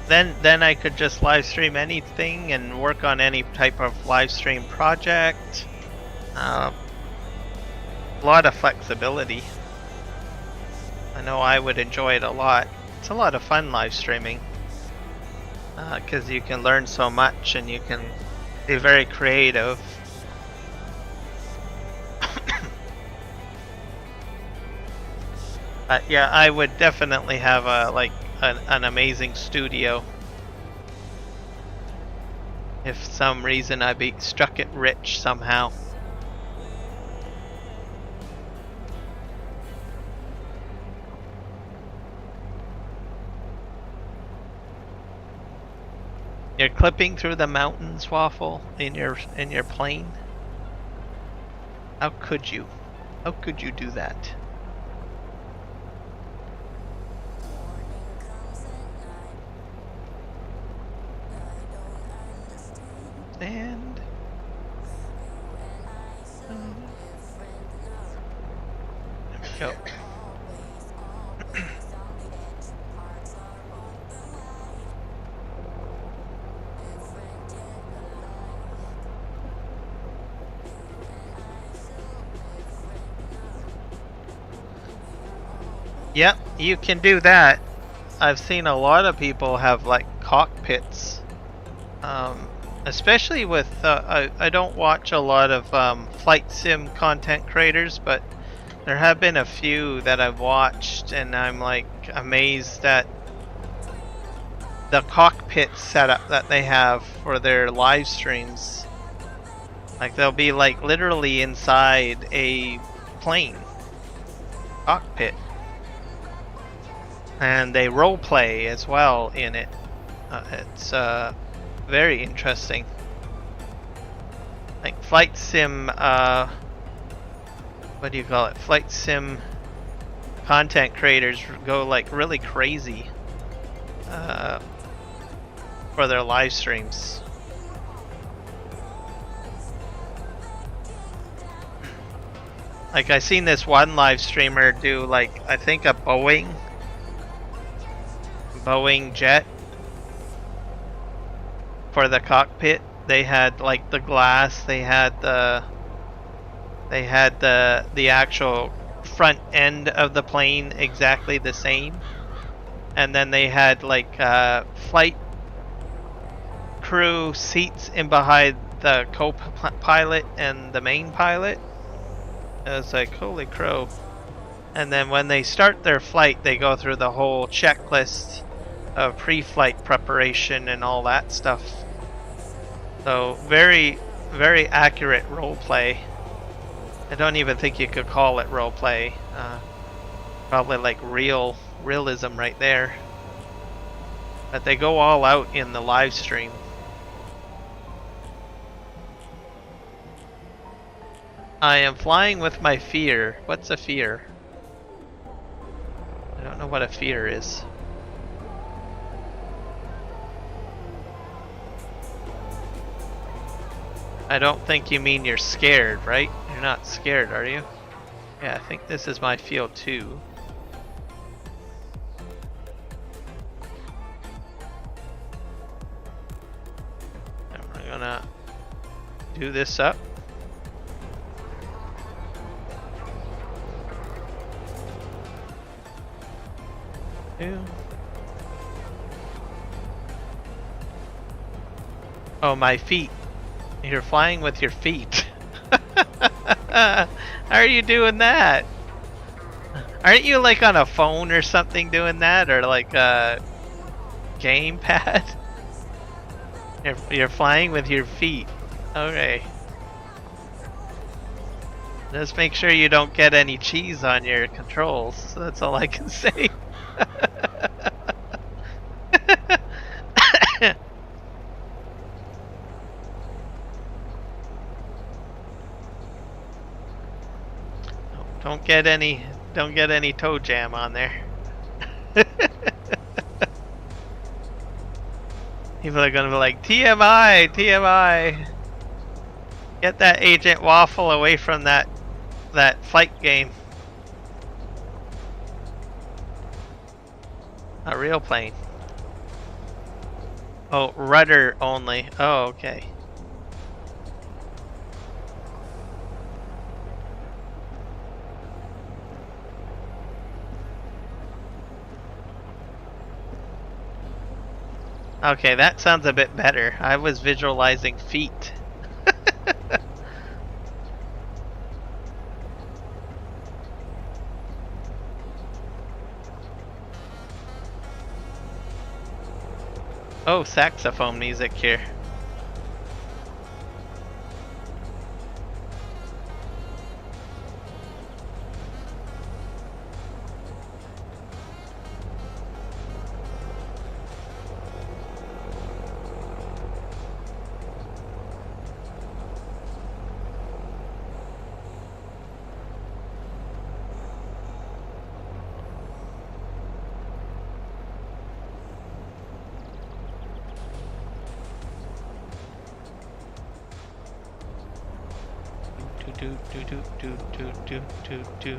then I could just live stream anything and work on any type of live stream project. A lot of flexibility. I know I would enjoy it a lot. It's a lot of fun live streaming because you can learn so much and you can be very creative. But yeah, I would definitely have an amazing studio. If some reason I struck it rich somehow. You're clipping through the mountains, Waffle, in your plane? How could you? How could you do that? And there we go. Yep, you can do that. I've seen a lot of people have like cockpits. Especially with, I don't watch a lot of flight sim content creators, but there have been a few that I've watched and I'm like amazed at the cockpit setup that they have for their live streams. Like they'll be like literally inside a plane cockpit. And they role play as well in it. It's very interesting. Like flight sim, what do you call it? Flight sim content creators go like really crazy for their live streams. Like I seen this one live streamer do like, I think a Boeing jet for the cockpit. They had like the glass, they had the actual front end of the plane exactly the same, and then they had like flight crew seats in behind the co-pilot and the main pilot. It was like, holy crow. And then when they start their flight, they go through the whole checklist of pre-flight preparation and all that stuff. So very, very accurate role play. I don't even think you could call it role play. Probably like realism right there. But they go all out in the live stream. I am flying with my fear. What's a fear? I don't know what a fear is. I don't think you mean you're scared, right? You're not scared, are you? Yeah, I think this is my field too. And we're gonna do this up. Oh, my feet. You're flying with your feet. How are you doing that? Aren't you like on a phone or something doing that, or like a gamepad? You're flying with your feet. Okay. Just make sure you don't get any cheese on your controls. That's all I can say. Don't get any toe jam on there. People are gonna be like, TMI, TMI. Get that Agent Waffle away from that flight game. A real plane. Oh, rudder only. Oh, okay. Okay, that sounds a bit better. I was visualizing feet. Oh, saxophone music here. Do.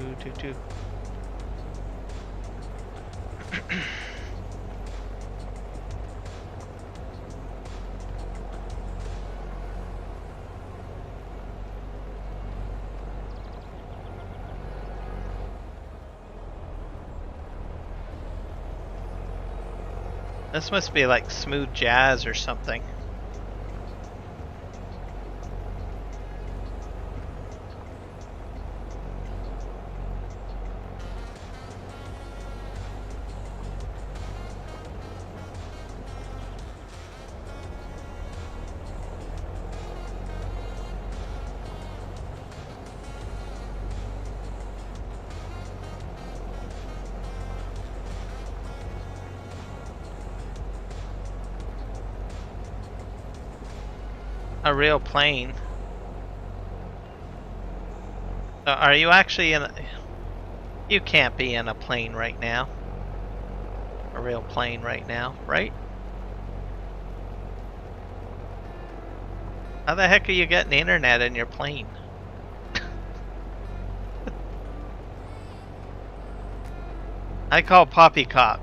This must be like smooth jazz or something. A real plane. Are you actually in a... You can't be in a plane right now. A real plane right now, right? How the heck are you getting internet in your plane? I call poppycock.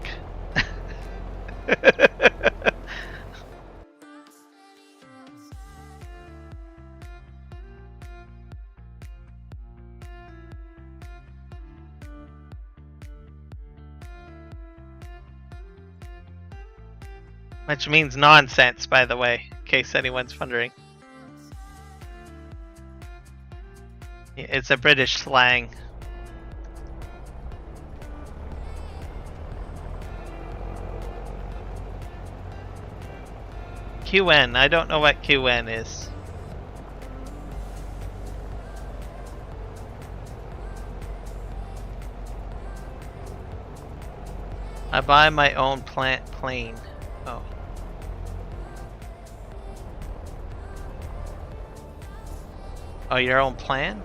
Which means nonsense, by the way, in case anyone's wondering. It's a British slang. QN, I don't know what QN is. I buy my own plane. Oh. Oh, your own plan?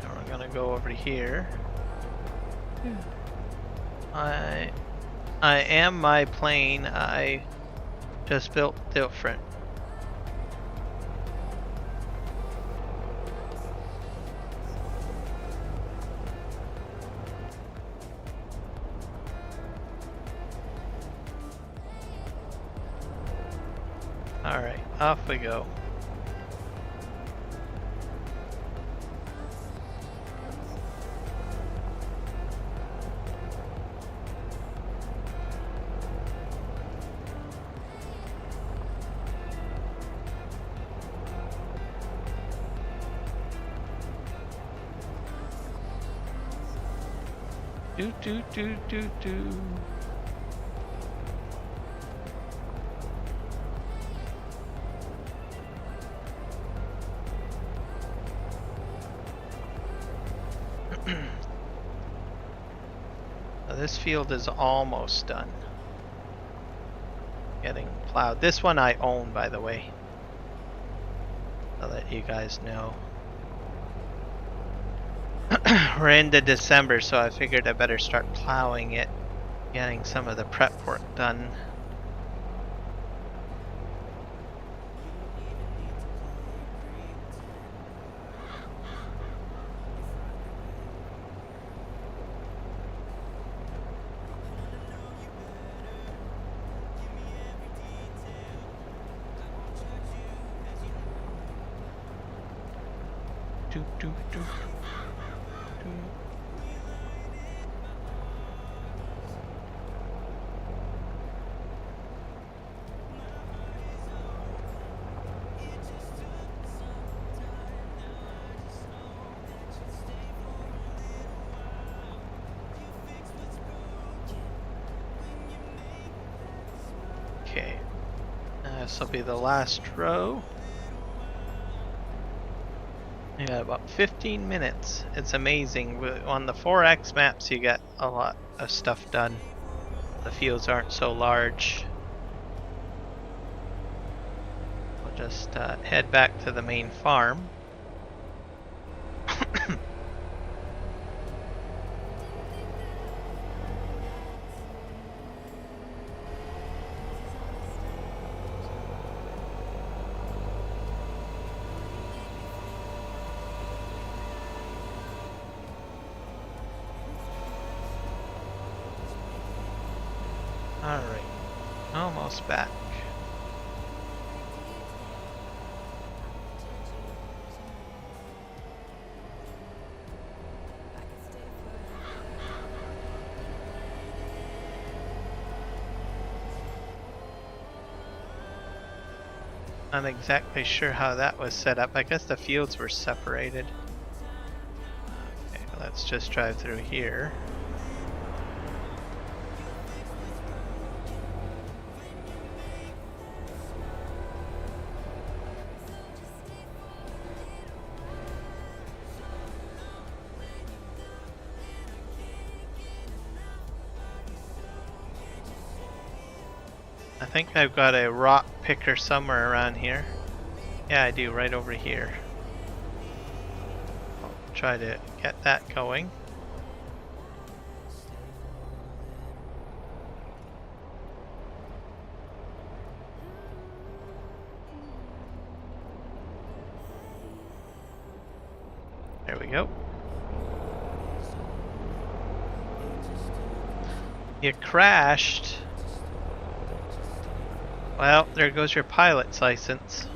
Now we're gonna go over here. I am my plane. I just built different. Alright, off we go. Do do do do do. This field is almost done. Getting plowed. This one I own, by the way. I'll let you guys know. We're into December, so I figured I better start plowing it, getting some of the prep work done. Do, do, do. Okay, this will be the last row. You got about 15 minutes. It's amazing. On the 4X maps, you get a lot of stuff done. The fields aren't so large. We'll just head back to the main farm. Alright, almost back. Not exactly sure how that was set up. I guess the fields were separated. Okay, let's just drive through here. I think I've got a rock picker somewhere around here. Yeah, I do, right over here. I'll try to get that going. There we go. You crashed. Well, there goes your pilot's license.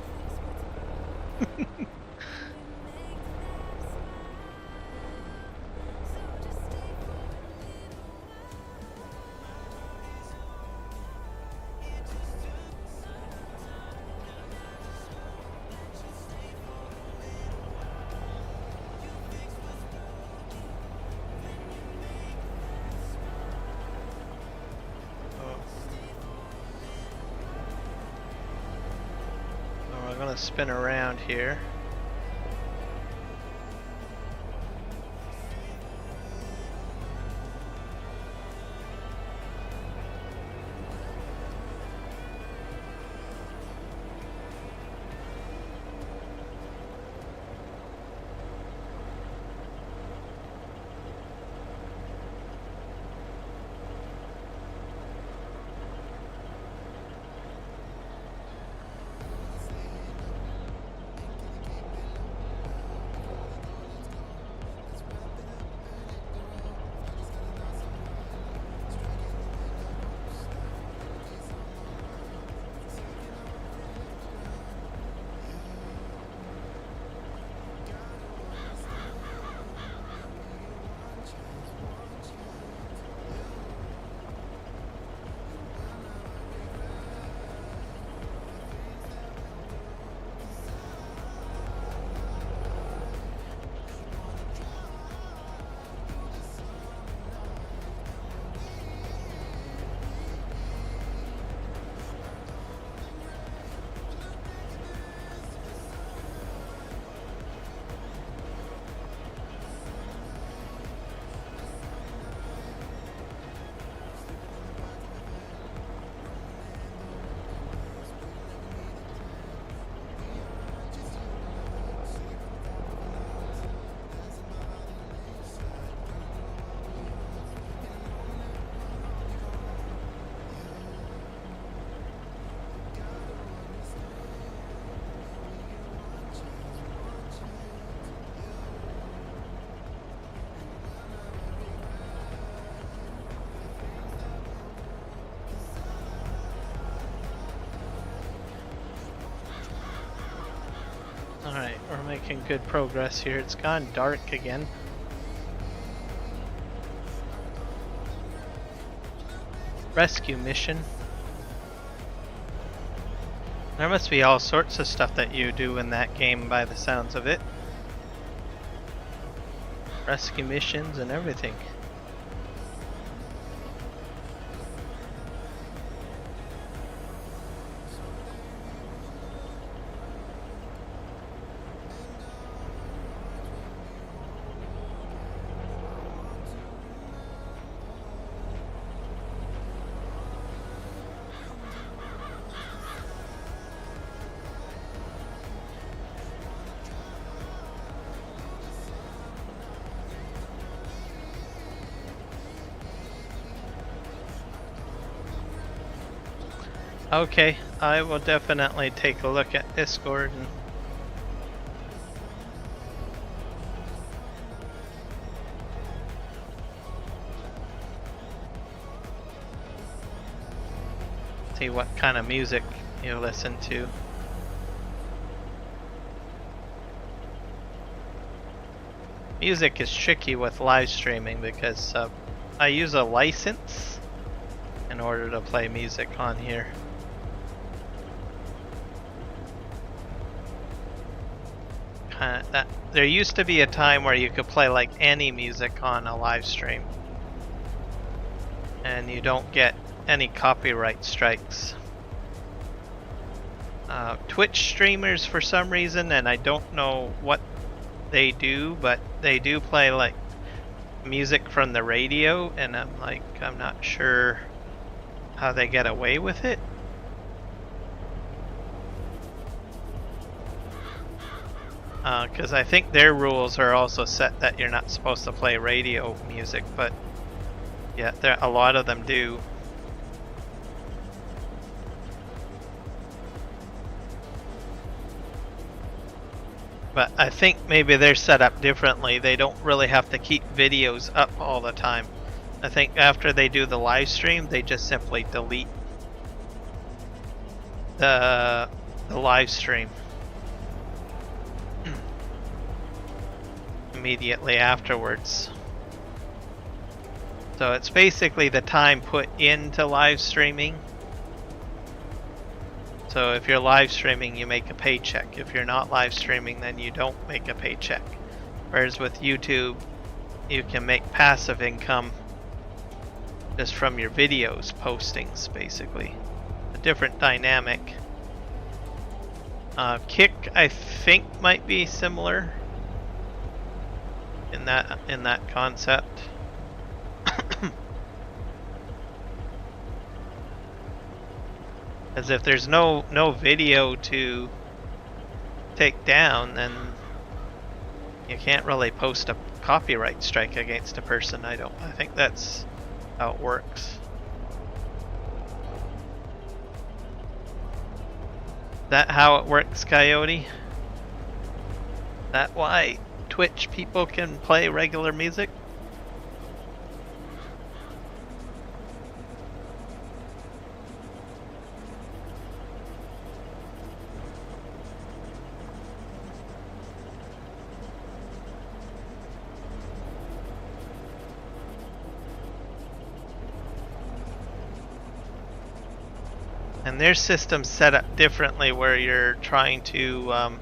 Spin around here. making good progress here. It's gone dark again. Rescue mission. There must be all sorts of stuff that you do in that game by the sounds of it. Rescue missions and everything. Okay, I will definitely take a look at Discord and see what kind of music you listen to. Music is tricky with live streaming because I use a license in order to play music on here. There used to be a time where you could play like any music on a live stream and you don't get any copyright strikes. Twitch streamers, for some reason, and I don't know what they do, but they do play like music from the radio, and I'm not sure how they get away with it. Because I think their rules are also set that you're not supposed to play radio music, but yeah, a lot of them do. But I think maybe they're set up differently. They don't really have to keep videos up all the time. I think after they do the live stream, they just simply delete the live stream immediately afterwards. So it's basically the time put into live streaming. So if you're live streaming, you make a paycheck. If you're not live streaming, then you don't make a paycheck. Whereas with YouTube, you can make passive income just from your videos postings, basically. A different dynamic. Kick, I think, might be similar in that concept. As if there's no video to take down, then you can't really post a copyright strike against a person. I think that's how it works. That how it works, Coyote? That why Twitch people can play regular music? And their system's set up differently, where you're trying to, what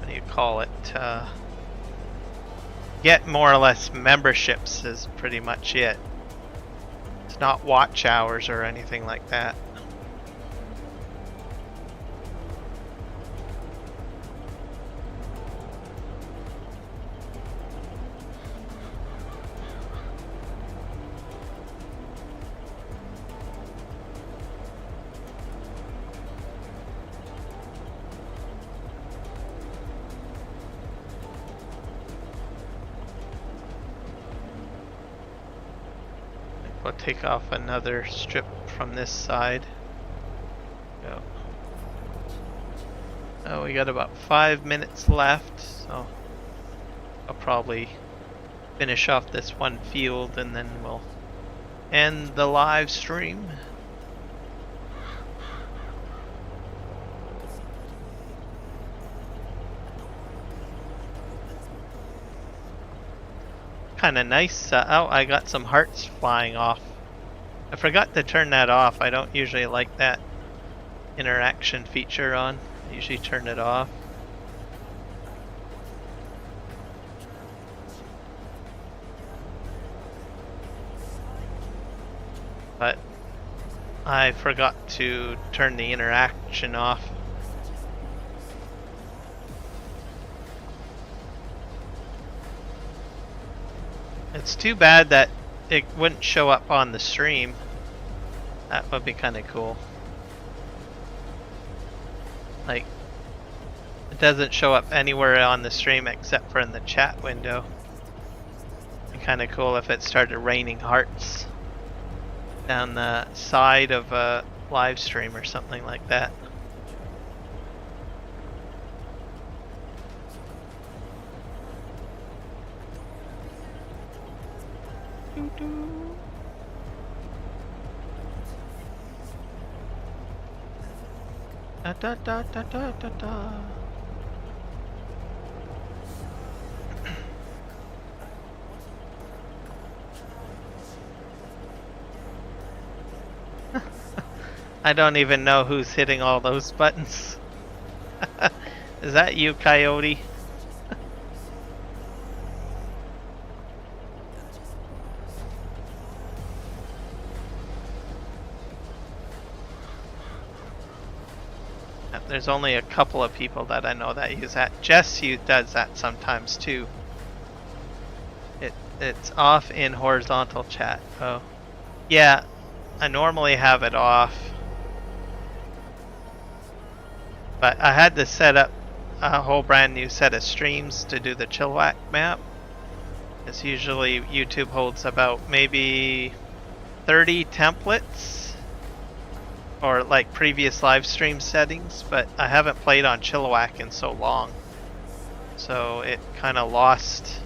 do you call it? Get more or less memberships is pretty much it. It's not watch hours or anything like that. We'll take off another strip from this side. Go. Oh, we got about 5 minutes left, so I'll probably finish off this one field and then we'll end the live stream. kind of nice. Oh, I got some hearts flying off. I forgot to turn that off. I don't usually like that interaction feature on. I usually turn it off. But I forgot to turn the interaction off. It's too bad that it wouldn't show up on the stream. That would be kind of cool. Like, it doesn't show up anywhere on the stream except for in the chat window. It'd be kind of cool if it started raining hearts down the side of a live stream or something like that. Da da da da da da da. I don't even know who's hitting all those buttons. Is that you, Coyote? There's only a couple of people that I know that use that. Jess does that sometimes too. It's off in horizontal chat. Oh, yeah. I normally have it off, but I had to set up a whole brand new set of streams to do the Chilliwack map. It's usually YouTube holds about maybe 30 templates or like previous live stream settings, but I haven't played on Chilliwack in so long, so it kind of lost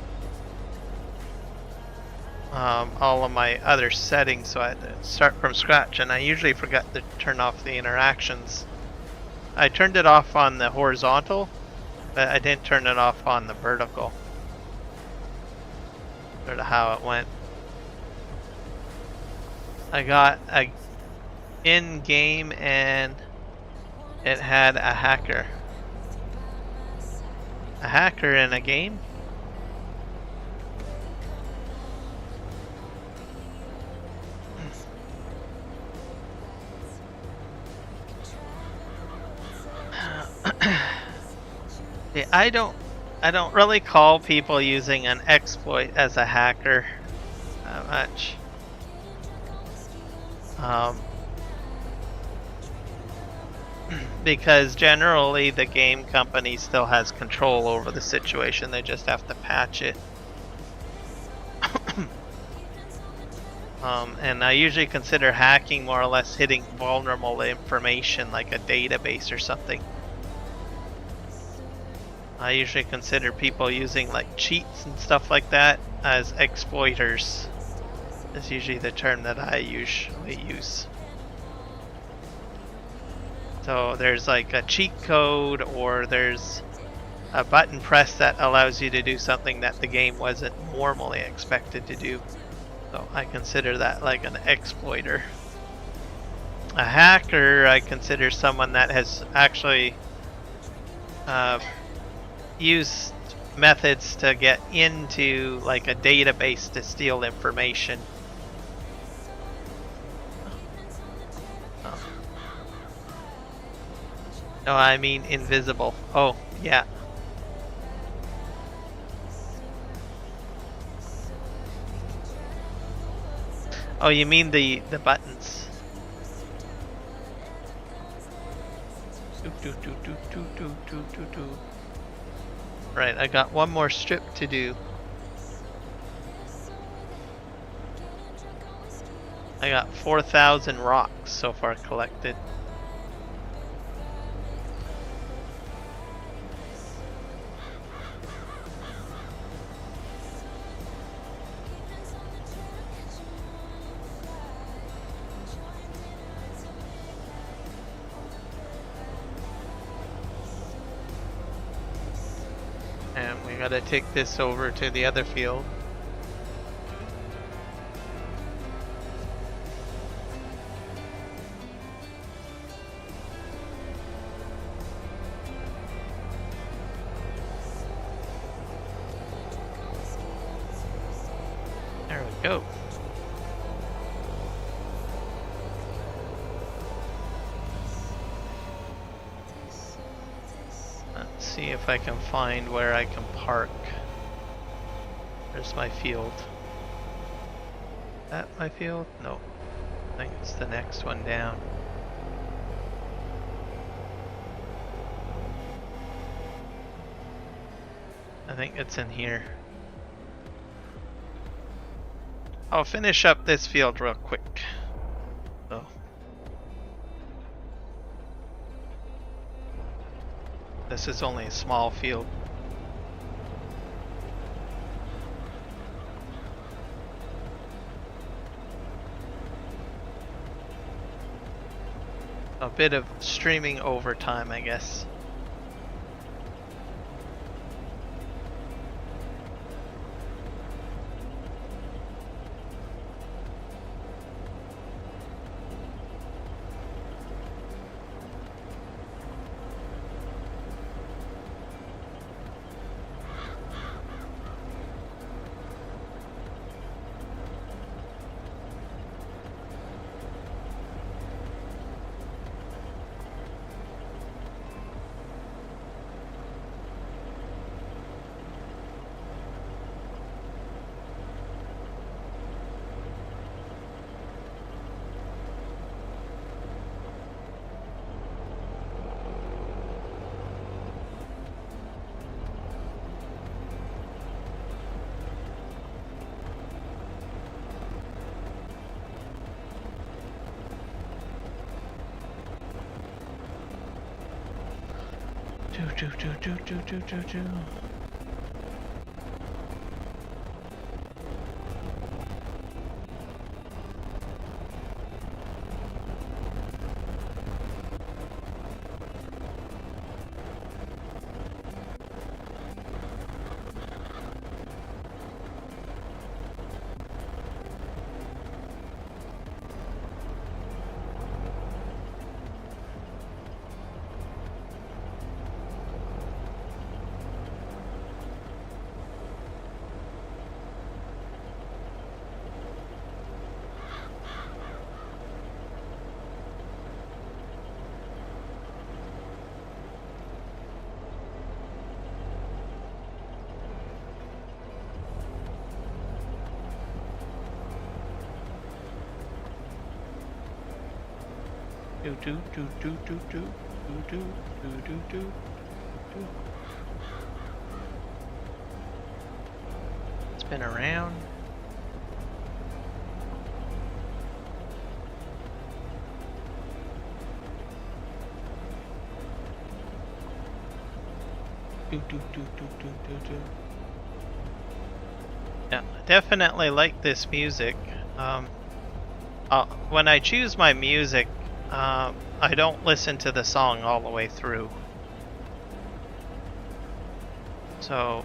all of my other settings, so I had to start from scratch, and I usually forgot to turn off the interactions. I turned it off on the horizontal, but I didn't turn it off on the vertical. Sort of how it went. I got a in-game and it had a hacker. A hacker in a game? I don't really call people using an exploit as a hacker that much. Because generally the game company still has control over the situation, they just have to patch it. And I usually consider hacking more or less hitting vulnerable information like a database or something. I usually consider people using like cheats and stuff like that as exploiters. That's usually the term that I usually use. So there's like a cheat code, or there's a button press that allows you to do something that the game wasn't normally expected to do. So I consider that like an exploiter. A hacker, I consider someone that has actually used methods to get into like a database to steal information. No, I mean invisible. Oh, yeah. Oh, you mean the buttons. Right, I got one more strip to do. I got 4,000 rocks so far collected. And we gotta take this over to the other field. Go. Let's see if I can find where I can park. There's my field. Is that my field? No. I think it's the next one down. I think it's in here. I'll finish up this field real quick. So. This is only a small field. A bit of streaming overtime, I guess. Do. Spin around. Yeah, definitely like this music. When I choose my music, I don't listen to the song all the way through. So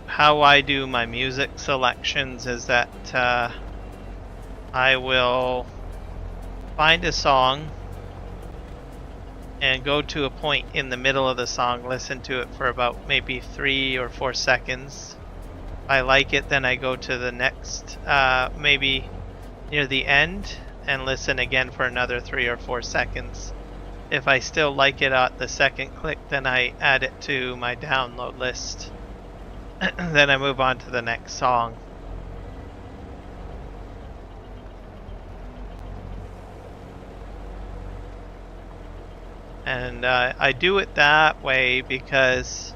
how I do my music selections is that I will find a song and go to a point in the middle of the song, listen to it for about maybe 3 or 4 seconds. If I like it, then I go to the next, maybe near the end, and listen again for another 3 or 4 seconds. If I still like it at the second click, then I add it to my download list. Then I move on to the next song. And I do it that way because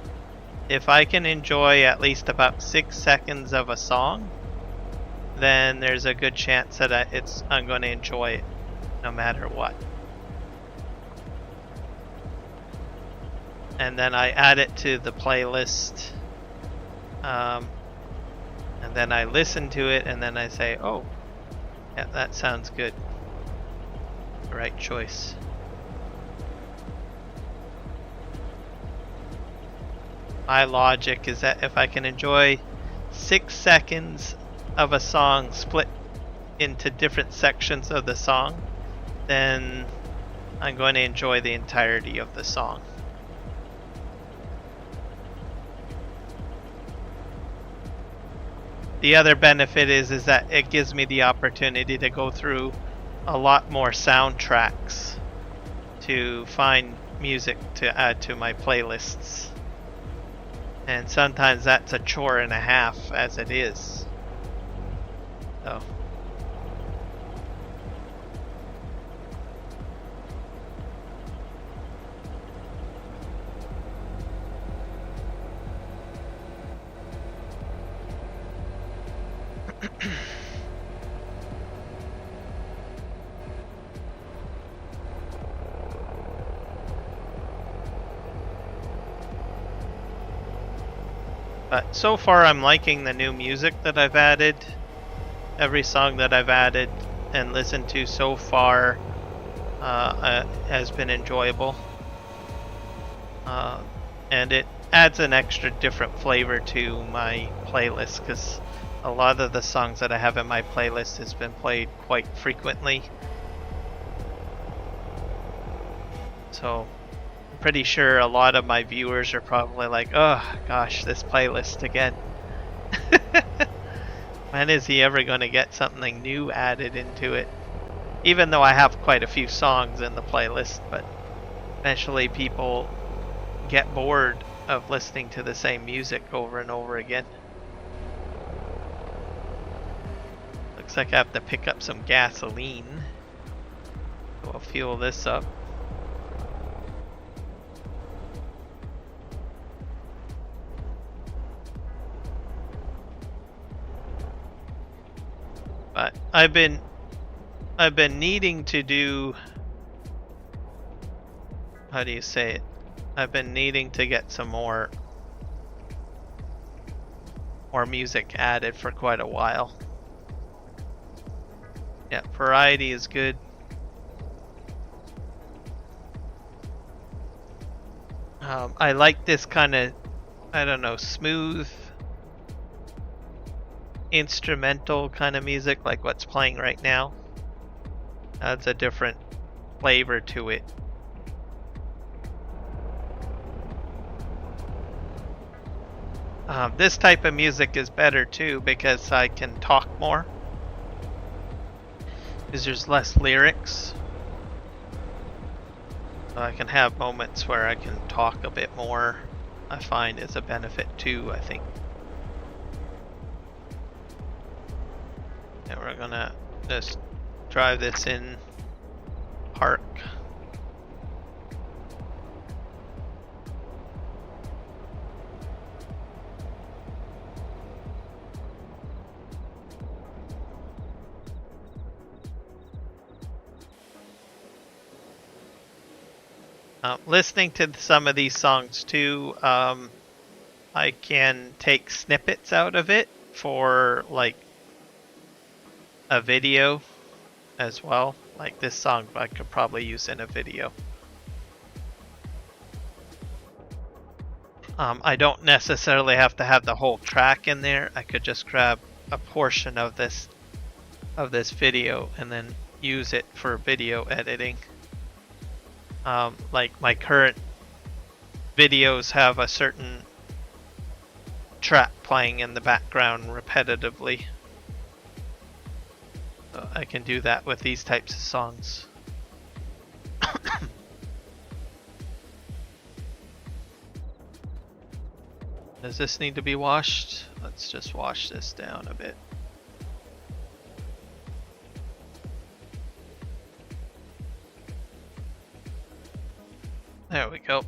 if I can enjoy at least about 6 seconds of a song, then there's a good chance that I'm going to enjoy it no matter what. And then I add it to the playlist, and then I listen to it, and then I say, oh, yeah, that sounds good. The right choice. My logic is that if I can enjoy 6 seconds of a song split into different sections of the song, then I'm going to enjoy the entirety of the song. the other benefit is that it gives me the opportunity to go through a lot more soundtracks to find music to add to my playlists. And sometimes that's a chore and a half as it is. So. But so far I'm liking the new music that I've added. Every song that I've added and listened to so far has been enjoyable. And it adds an extra different flavor to my playlist, because a lot of the songs that I have in my playlist has been played quite frequently. So pretty sure a lot of my viewers are probably like, oh gosh, this playlist again. When is he ever going to get something new added into it? Even though I have quite a few songs in the playlist, but eventually people get bored of listening to the same music over and over again. Looks like I have to pick up some gasoline. We'll fuel this up. But I've been needing to do, how do you say it? I've been needing to get some more music added for quite a while. Yeah, variety is good. I like this kind of, I don't know, smooth instrumental kind of music, like what's playing right now. Adds a different flavor to it. This type of music is better too, because I can talk more, because there's less lyrics. So I can have moments where I can talk a bit more. I find is a benefit too, I think. And we're gonna just drive this in park. Listening to some of these songs too, I can take snippets out of it for like a video as well. Like this song I could probably use in a video. I don't necessarily have to have the whole track in there. I could just grab a portion of this video and then use it for video editing. Like my current videos have a certain track playing in the background repetitively. So I can do that with these types of songs. Does this need to be washed? Let's just wash this down a bit. There we go.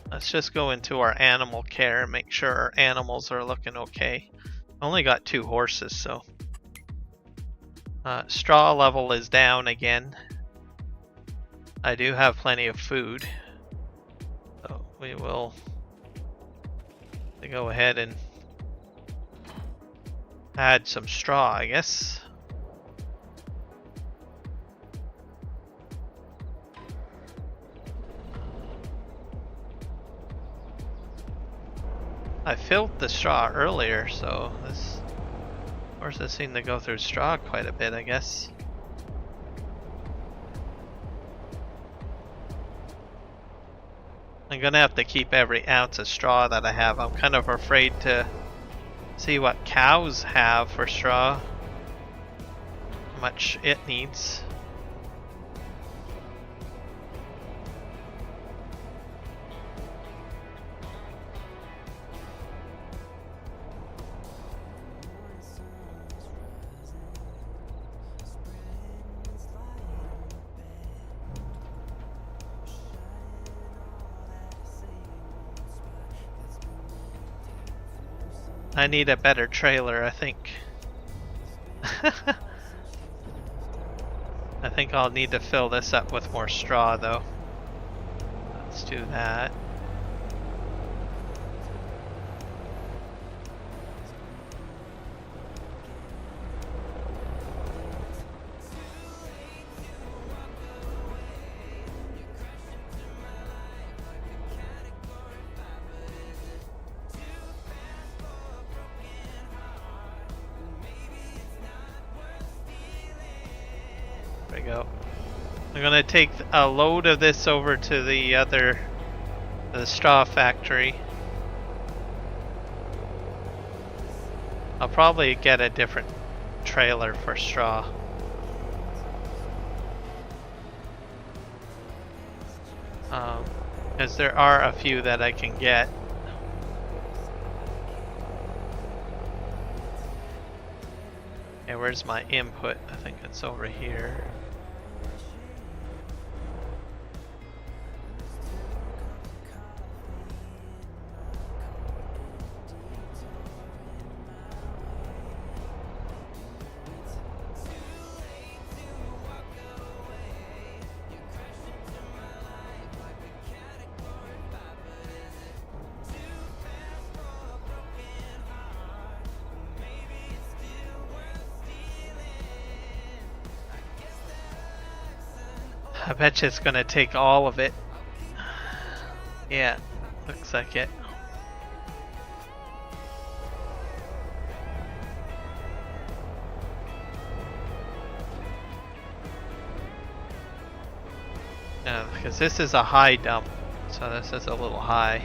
Let's just go into our animal care and make sure our animals are looking okay. Only got 2 horses, so. Straw level is down again. I do have plenty of food. So we will go ahead and add some straw, I guess. I filled the straw earlier, so this horses seem to go through straw quite a bit, I guess. I'm gonna have to keep every ounce of straw that I have. I'm kind of afraid to See what cows have for straw. How much it needs. I need a better trailer, I think. I think I'll need to fill this up with more straw though. Let's do that. There we go. I'm gonna take a load of this over to the straw factory. I'll probably get a different trailer for straw. Because there are a few that I can get. Okay, where's my input? I think it's over here. I bet you it's gonna take all of it. Yeah, looks like it. No, because this is a high dump, so this is a little high.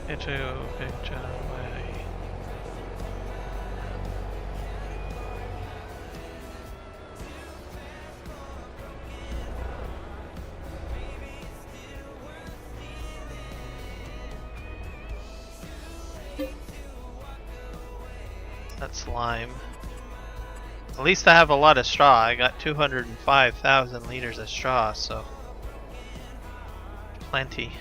Into picture way. That's lime. At least I have a lot of straw. I got 205,000 liters of straw, so plenty.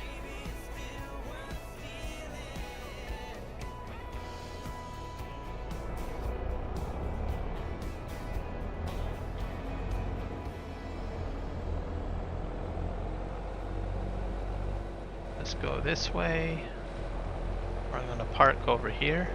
Let's go this way. Or I'm gonna park over here.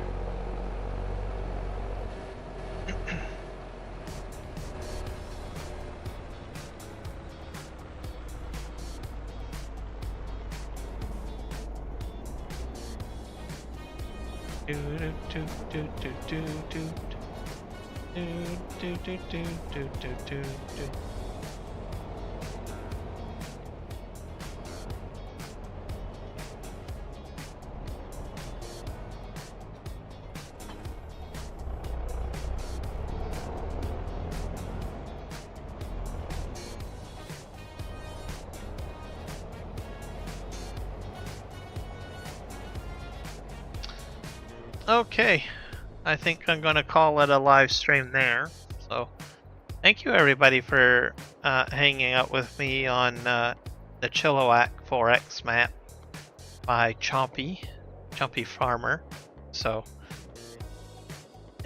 Okay, I think I'm gonna call it a live stream there. So, thank you everybody for hanging out with me on the Chilliwack 4X map by Chompy Farmer. So,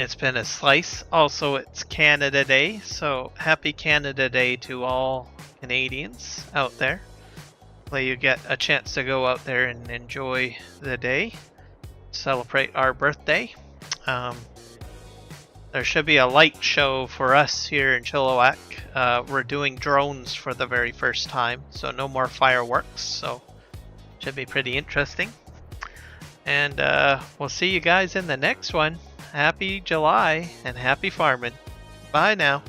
it's been a slice. Also, it's Canada Day, so happy Canada Day to all Canadians out there. Hopefully you get a chance to go out there and enjoy the day. Celebrate our birthday. There should be a light show for us here in Chilliwack. We're doing drones for the very first time, so no more fireworks, so should be pretty interesting. And we'll see you guys in the next one. Happy July and happy farming. Bye now.